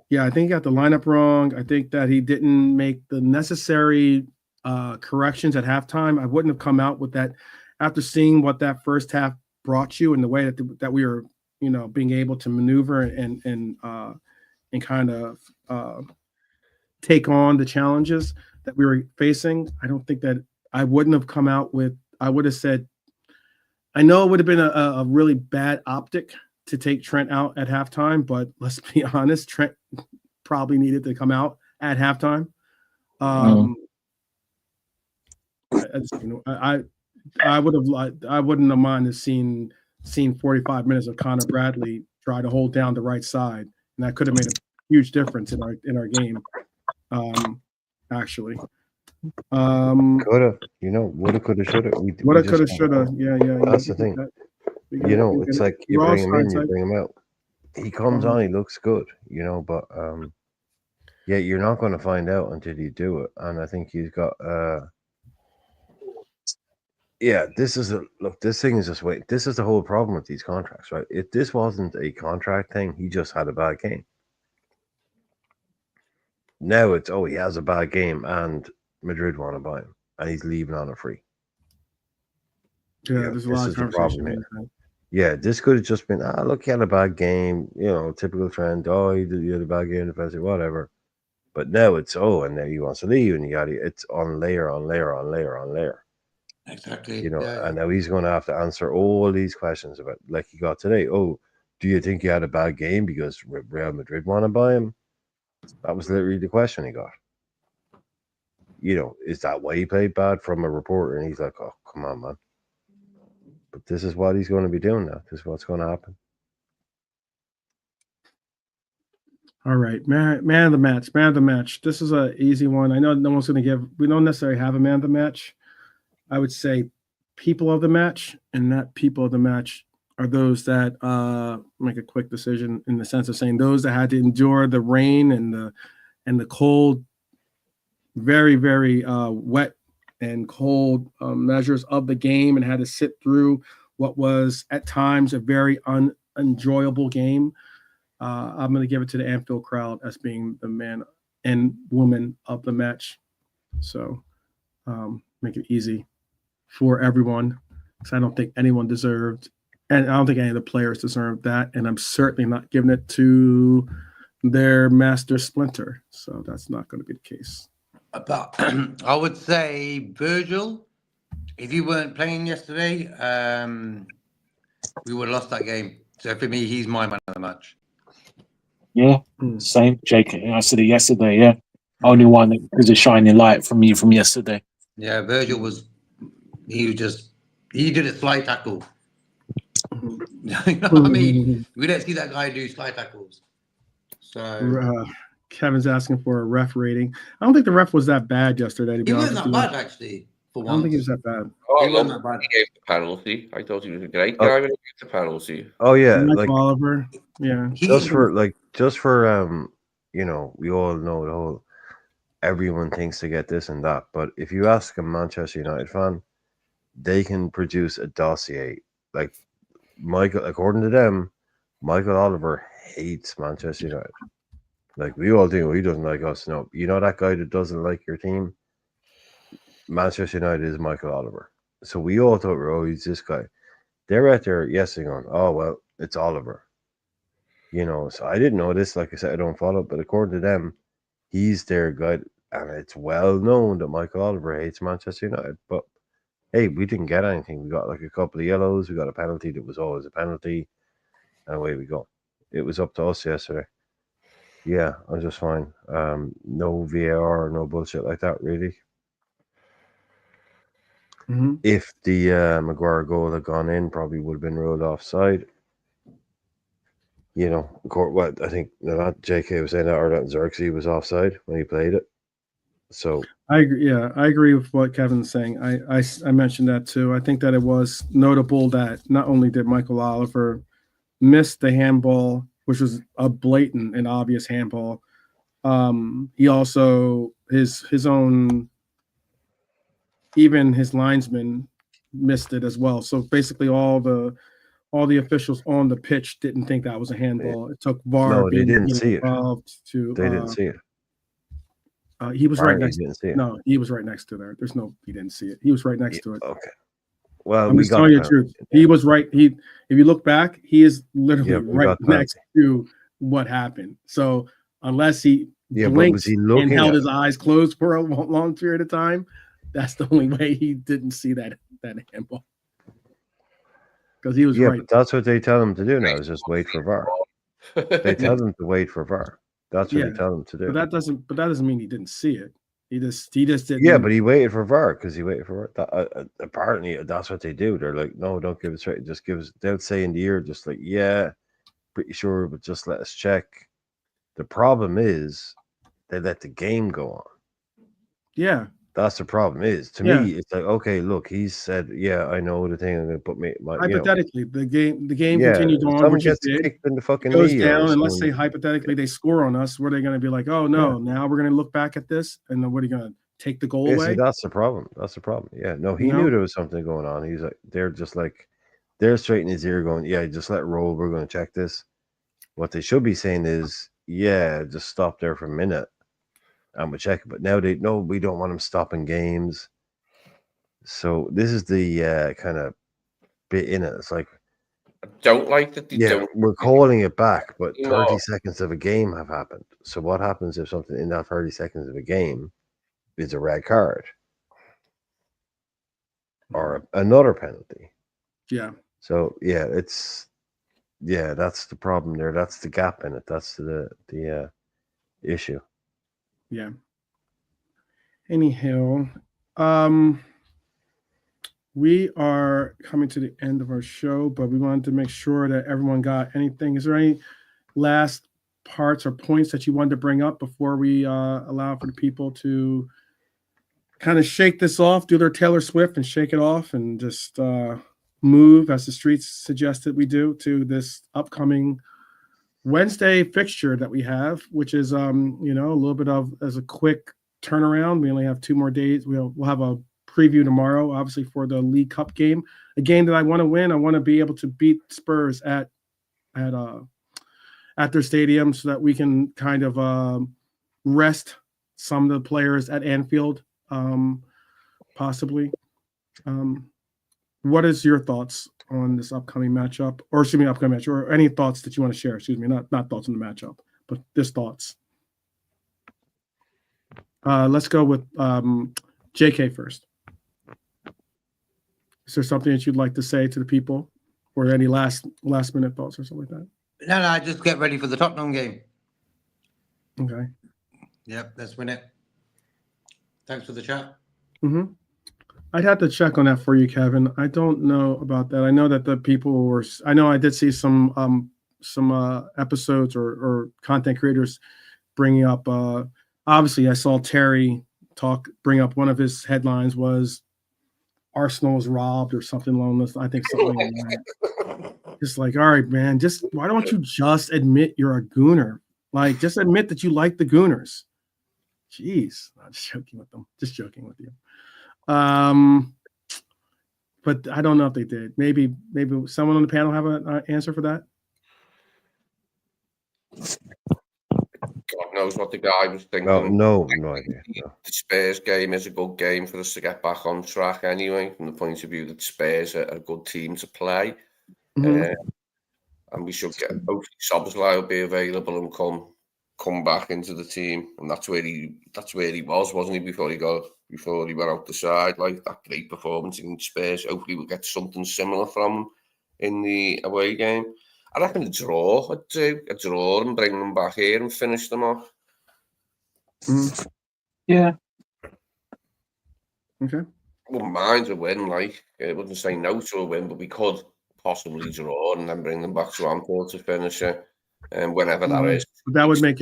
yeah, I think he got the lineup wrong. I think that he didn't make the necessary corrections at halftime. I wouldn't have come out with that after seeing what that first half brought you and the way that we were, being able to maneuver and kind of take on the challenges. that we were facing, I don't think that I wouldn't have come out with. I would have said, I know it would have been a really bad optic to take Trent out at halftime, but let's be honest, Trent probably needed to come out at halftime. I wouldn't have minded seeing 45 minutes of Connor Bradley try to hold down the right side, and that could have made a huge difference in our game. Actually, Could have, woulda, coulda, shoulda. Woulda, coulda, shoulda. Yeah. That's the thing. It's like you bring him in, you bring him out. He comes on, he looks good, but yeah, you're not going to find out until you do it. And I think he's got this thing is just wait. This is the whole problem with these contracts, right? If this wasn't a contract thing, he just had a bad game. Now it's he has a bad game and Madrid want to buy him and he's leaving on a free. Yeah, there's a lot of conversation here. Yeah, this could have just been, look, he had a bad game, typical trend. He had a bad game defensively, whatever. But now it's and now he wants to leave, and it's on layer on layer on layer on layer. Exactly. And now he's going to have to answer all these questions about, like he got today. Oh, do you think he had a bad game because Real Madrid want to buy him? That was literally the question he got. Is that why he played bad from a reporter? And he's like, oh, come on, man. But this is what he's going to be doing now. This is what's going to happen. All right, man of the match. This is an easy one. I know no one's going to give. We don't necessarily have a man of the match. I would say people of the match, and that people of the match are those that make a quick decision in the sense of saying those that had to endure the rain and the cold, very, very wet and cold measures of the game, and had to sit through what was at times a very unenjoyable game. I'm going to give it to the Anfield crowd as being the man and woman of the match. So make it easy for everyone, because I don't think anyone deserved, and I don't think any of the players deserved that, and I'm certainly not giving it to their master Splinter. So that's not going to be the case. But I would say Virgil, if you weren't playing yesterday, we would have lost that game. So for me, he's my man of the match. Yeah, same. Jake, I said it yesterday. Yeah, only one because of shining light from you from yesterday. Yeah, Virgil he did a slide tackle. You know what I mean? We don't see that guy do slide tackles. So Kevin's asking for a ref rating. I don't think the ref was that bad yesterday. To be he honest, wasn't that bad actually. For I don't think he was that bad. He wasn't that bad. He gave the penalty. I thought he was a great guy when he gave the penalty. Oh yeah, like Oliver. Yeah, just for we all know the whole. Everyone thinks to get this and that, but if you ask a Manchester United fan, they can produce a dossier. Like Michael, according to them, Michael Oliver hates Manchester United. Like we all do, he doesn't like us. No, that guy that doesn't like your team. Manchester United is Michael Oliver. So we all thought, he's this guy. They're out there yesterday going, oh well, it's Oliver. So I didn't know this. Like I said, I don't follow, but according to them, he's their guy, and it's well known that Michael Oliver hates Manchester United. But hey, we didn't get anything. We got like a couple of yellows. We got a penalty that was always a penalty, and away we go. It was up to us yesterday. Yeah, I'm just fine. No VAR or no bullshit like that, really. Mm-hmm. If the Maguire goal had gone in, probably would have been ruled offside. What I think not JK was saying that, or that Xerxes was offside when he played it. So I agree. Yeah, I agree with what Kevin's saying. I mentioned that too. I think that it was notable that not only did Michael Oliver miss the handball, which was a blatant and obvious handball, he also his own, even his linesman missed it as well. So basically all the officials on the pitch didn't think that was a handball. It took VAR. No, they didn't see it. They didn't see it. He was right next. Didn't see it. No, he was right next to there. He didn't see it. He was right next to it. Okay. Well, I'm just telling you the truth. He was right. If you look back, he is literally right next to what happened. So unless he Yeah, but blinked was he and looking held at his it? eyes closed for a long period of time. That's the only way he didn't see that handball. Because he was Yeah, right. but that's what they tell him to do now, is just wait for VAR. They tell them to wait for VAR. That's what they tell them to do. But that doesn't mean he didn't see it. He just didn't. Yeah, but he waited for VAR because he waited for VAR. Apparently, that's what they do. They're like, no, don't give us right. Just give us. They'll say in the ear, just like, yeah, pretty sure, but just let us check. The problem is they let the game go on. Yeah. That's the problem. To me, it's like, okay, look, he said, yeah, I know the thing. I'm going to put my hypothetically, the game yeah, continues on, someone which it gets did. kicked in the fucking Goes knee, down, or and let's say someone, hypothetically they score on us. Were they going to be like, oh no, now we're going to look back at this, and then what are you going to take the goal see, away? that's the problem. That's the problem. Yeah, no, he You know? knew there was something going on. He's like, they're straight in his ear, going, yeah, just let it roll. We're going to check this. What they should be saying is, yeah, just stop there for a minute, and we'll check it. But now we don't want him stopping games. So this is the kind of bit in it. It's like, I don't like that they don't. we're calling it back, but No. 30 seconds of a game have happened. So what happens if something in that 30 seconds of a game is a red card or another penalty? Yeah. So that's the problem there. That's the gap in it. That's the issue. Yeah. Anyhow, we are coming to the end of our show, but we wanted to make sure that everyone got anything. Is there any last parts or points that you wanted to bring up before we allow for the people to kind of shake this off, do their Taylor Swift and shake it off, and just move, as the streets suggested we do, to this upcoming Wednesday fixture that we have, which is a little bit of as a quick turnaround. We only have 2 more days. We'll have a preview tomorrow, obviously, for the League Cup game, a game that I want to win. I want to be able to beat Spurs at their stadium, so that we can kind of rest some of the players at Anfield, possibly. What is your thoughts on this upcoming matchup, or upcoming match, or any thoughts that you want to share? Not thoughts on the matchup, but just thoughts. Let's go with JK first. Is there something that you'd like to say to the people, or any last minute thoughts or something like that? No, just get ready for the Tottenham game. Okay. Yep, let's win it. Thanks for the chat. Mm-hmm. I'd have to check on that for you, Kevin. I don't know about that. I know that the people were. I know I did see some episodes or content creators bringing up. Obviously, I saw Terry bring up, one of his headlines was Arsenal was robbed or something along those. I think something like that. Just like, all right, man. Just why don't you just admit you're a Gooner? Like, just admit that you like the Gooners. Jeez, I'm just joking with them. Just joking with you. But I don't know if they did. Maybe someone on the panel have an answer for that. God knows what the guy was thinking. No idea. No. The Spurs game is a good game for us to get back on track anyway, from the point of view that Spurs are a good team to play. Mm-hmm. And we should get, hopefully Szoboszlai will be available and come back into the team. And that's where he was, wasn't he, before he went out the side, like that great performance in Spurs. Hopefully we'll get something similar from him in the away game. I reckon a draw and bring them back here and finish them off. Mm-hmm. Yeah. Okay. Wouldn't mind a win, like I wouldn't say no to a win, but we could possibly draw and then bring them back to Anfield to finish it, and whenever that is. That would make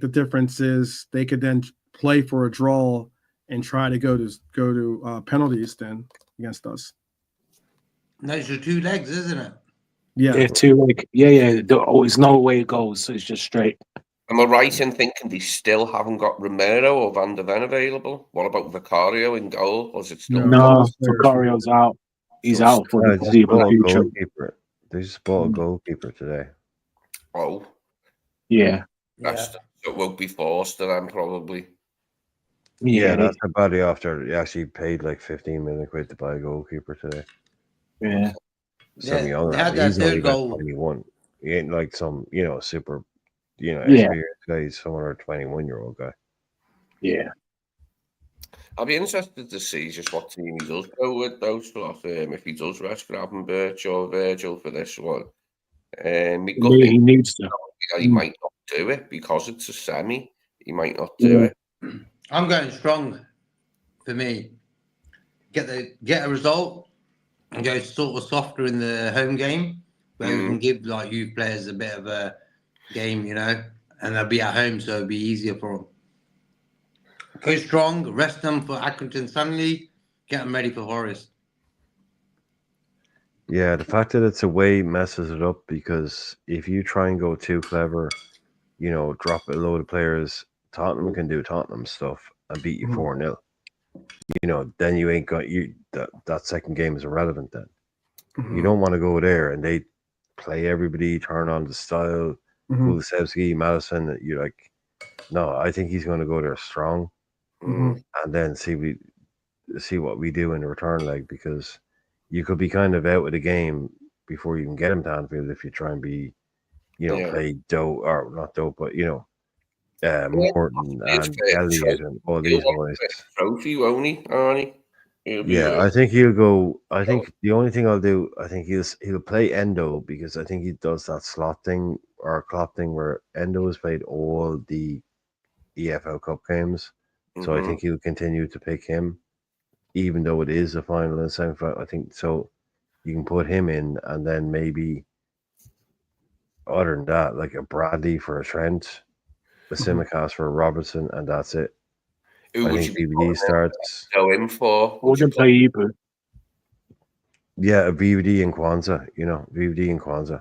the difference is they could then play for a draw and try to go to penalties then against us. That's your 2 legs, isn't it? Yeah, 2 leg. Yeah. There's no way it goes, so it's just straight. Am I right in thinking they still haven't got Romero or Van der Ven available? What about Vicario in goal? Or is it still No, Vicario's out. He's out for the future. They just bought a goalkeeper today. Oh. Yeah. So it won't be Forster then, probably. Yeah, that's a body after he actually paid like 15 million quid to buy a goalkeeper today. Yeah. So he's only about 21. He ain't like some, super experienced guy. He's somewhere a 21-year-old guy. Yeah. I'll be interested to see just what team he does go with those stuff. If he does rest Gravenberch or Virgil for this one. He needs to. He might not do it because it's a semi. He might not do it. I'm going strong for me. Get a result and go sort of softer in the home game where we can give like youth players a bit of a game, and they'll be at home, so it'll be easier for them. Go strong, rest them for Accrington Stanley, get them ready for Forest. Yeah, the fact that it's away messes it up because if you try and go too clever, drop a load of players, Tottenham can do Tottenham stuff and beat you 4-0. Then you ain't got that second game is irrelevant then. You don't want to go there and they play everybody, turn on the style, Kulusevski, Madison. You're like, no, I think he's going to go there strong and then see what we do in the return leg, because you could be kind of out of the game before you can get him to Anfield if you try and be, play dope or not dope, but Morton and Elliott and all these boys. Trophy, won't he, Arnie? I think he'll go. I think the only thing I'll do, I think he'll play Endo, because I think he does that slot thing or Klopp thing where Endo has played all the EFL Cup games. So I think he'll continue to pick him, even though it is a final and semi-final. I think so. You can put him in, and then maybe other than that, like a Bradley for a Trent, a Simicast for a Robertson, and that's it. Who I think BVD starts. Go in for. Would you play Ibu? Yeah, a VVD and Kwanzaa. VVD and Kwanzaa.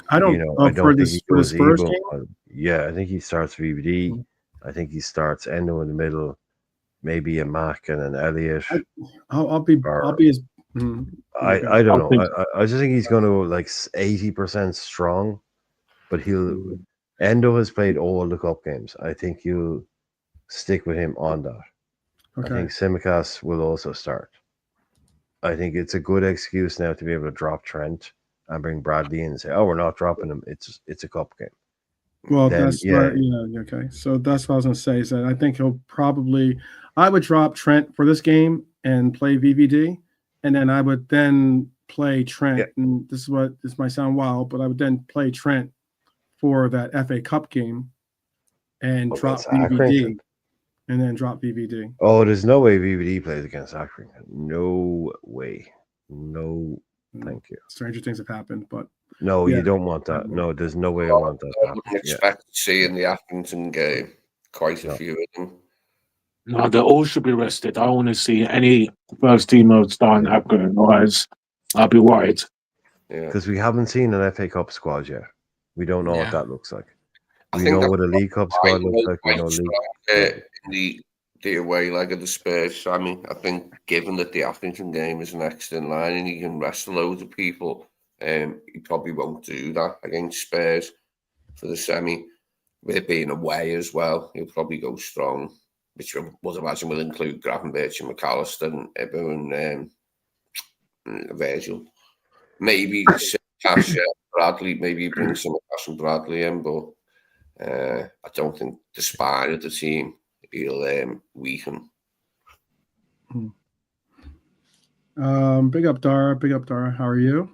I don't. I don't think he goes Spurs Ibu. game? Yeah, I think he starts VVD. I think he starts Endo in the middle, maybe a Mac and an Elliott. I'll be as. I don't know. I just think he's going to go like 80% strong, but Endo has played all the cup games. I think you'll stick with him on that. Okay. I think Simicast will also start. I think it's a good excuse now to be able to drop Trent and bring Bradley in and say, "Oh, we're not dropping him. It's a cup game." Well, okay. So that's what I was going to say. Is that I think I would drop Trent for this game and play VVD, and then I would then play Trent. Yeah. And this might sound wild, but I would then play Trent for that FA Cup game and drop VVD, and then drop VVD. Oh, there's no way VVD plays against Accrington. No way. No, thank you. Stranger things have happened, but. No, you don't want that. No, there's no way I want that. I wouldn't expect to see in the Accrington game quite a few of them. No, they all should be rested. I don't want to see any first team mode starting Accrington, otherwise I'll be worried. Because we haven't seen an FA Cup squad yet. We don't know what that looks like. We know what a League Cup squad looks like. We know in the away leg of the Spurs, I mean, I think given that the Accrington game is next in line and you can rest a load of people, he probably won't do that against Spurs for the semi. With it being away as well, he'll probably go strong, which I would imagine will include Gravenberch and McAllister and Ebbo and Virgil. Maybe Cash, Bradley, maybe bring some Cash and Bradley in, but I don't think the spine of the team he'll weaken. Big up Dara. How are you?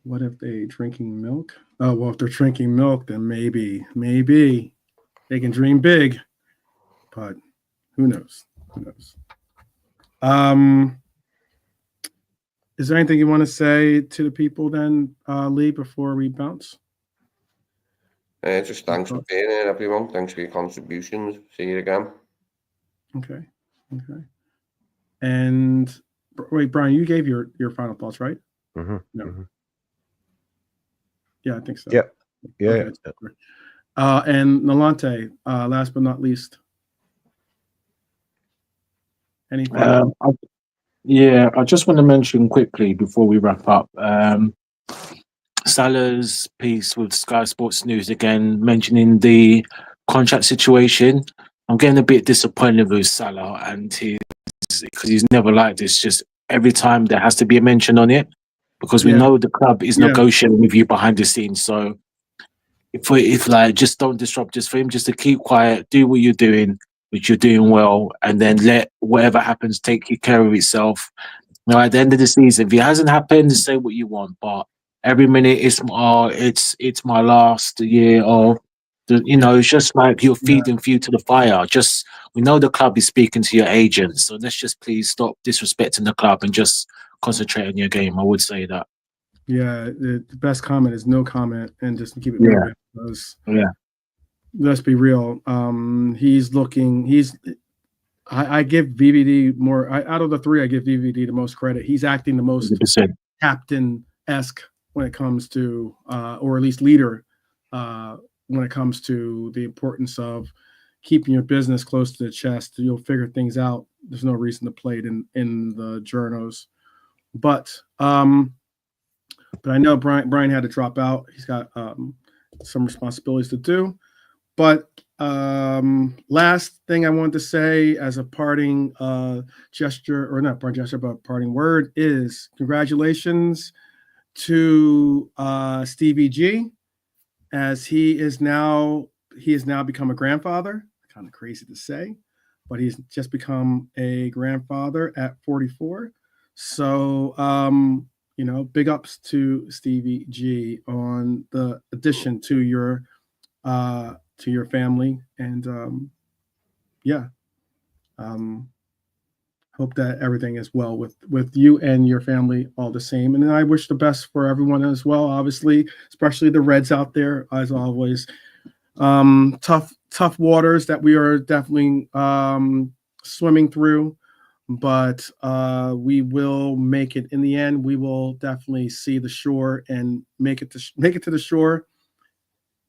What if they drinking milk? Oh, well, if they're drinking milk, then maybe they can dream big. But who knows? Is there anything you want to say to the people then, Lee, before we bounce? Just thanks for being here, everyone. Thanks for your contributions. See you again. Okay. And wait, Brian, you gave your final thoughts, right? Mm-hmm. No. Mm-hmm. Yeah, I think so. Yeah. Okay. And Nalante, last but not least. Anything? I just want to mention quickly before we wrap up. Salah's piece with Sky Sports News again, mentioning the contract situation. I'm getting a bit disappointed with Salah and because he's never like this. Just every time there has to be a mention on it, because we know the club is negotiating with you behind the scenes. So if like just don't disrupt, just for him just to keep quiet, do what you're doing, which you're doing well, and then let whatever happens take care of itself. You know, at the end of the season, if it hasn't happened, say what you want, but every minute it's my last year, or you know, it's just like you're feeding fuel to the fire. Just we know the club is speaking to your agent, so let's just please stop disrespecting the club and just concentrate on your game. I would say that. Yeah, the best comment is no comment, and just keep it Yeah. moving. Because, Yeah. let's be real. I give VVD more. Out of the three, I give VVD the most credit. He's acting the most 100%. captain-esque when it comes to, or at least leader, when it comes to the importance of keeping your business close to the chest. You'll figure things out. There's no reason to play it in the journos. But I know Brian had to drop out. He's got some responsibilities to do. But last thing I wanted to say as a parting gesture, or not parting gesture, but parting word, is congratulations to Stevie G, as he has now become a grandfather. Kind of crazy to say, but he's just become a grandfather at 44. So you know, big ups to Stevie G on the addition to your family, and hope that everything is well with you and your family, all the same. And I wish the best for everyone as well, obviously, especially the Reds out there, as always. Tough waters that we are definitely swimming through, but we will make it in the end. We will definitely see the shore and make it to the shore,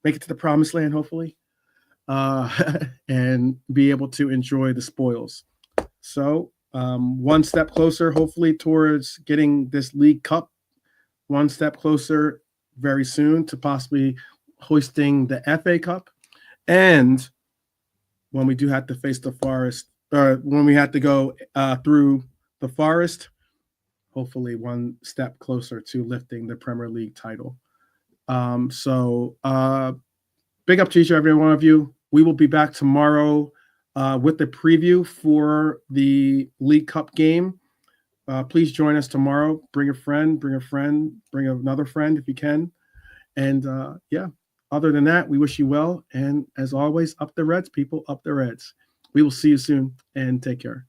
make it to the promised land, hopefully, and be able to enjoy the spoils. So one step closer, hopefully, towards getting this League Cup. One step closer very soon to possibly hoisting the FA Cup. And when we do have to face the Forest, or when we have to go through the Forest, hopefully one step closer to lifting the Premier League title. So big up to each and every one of you. We will be back tomorrow with the preview for the League Cup game. Please join us tomorrow. Bring a friend, bring another friend if you can. And other than that, we wish you well. And as always, up the Reds, people, up the Reds. We will see you soon, and take care.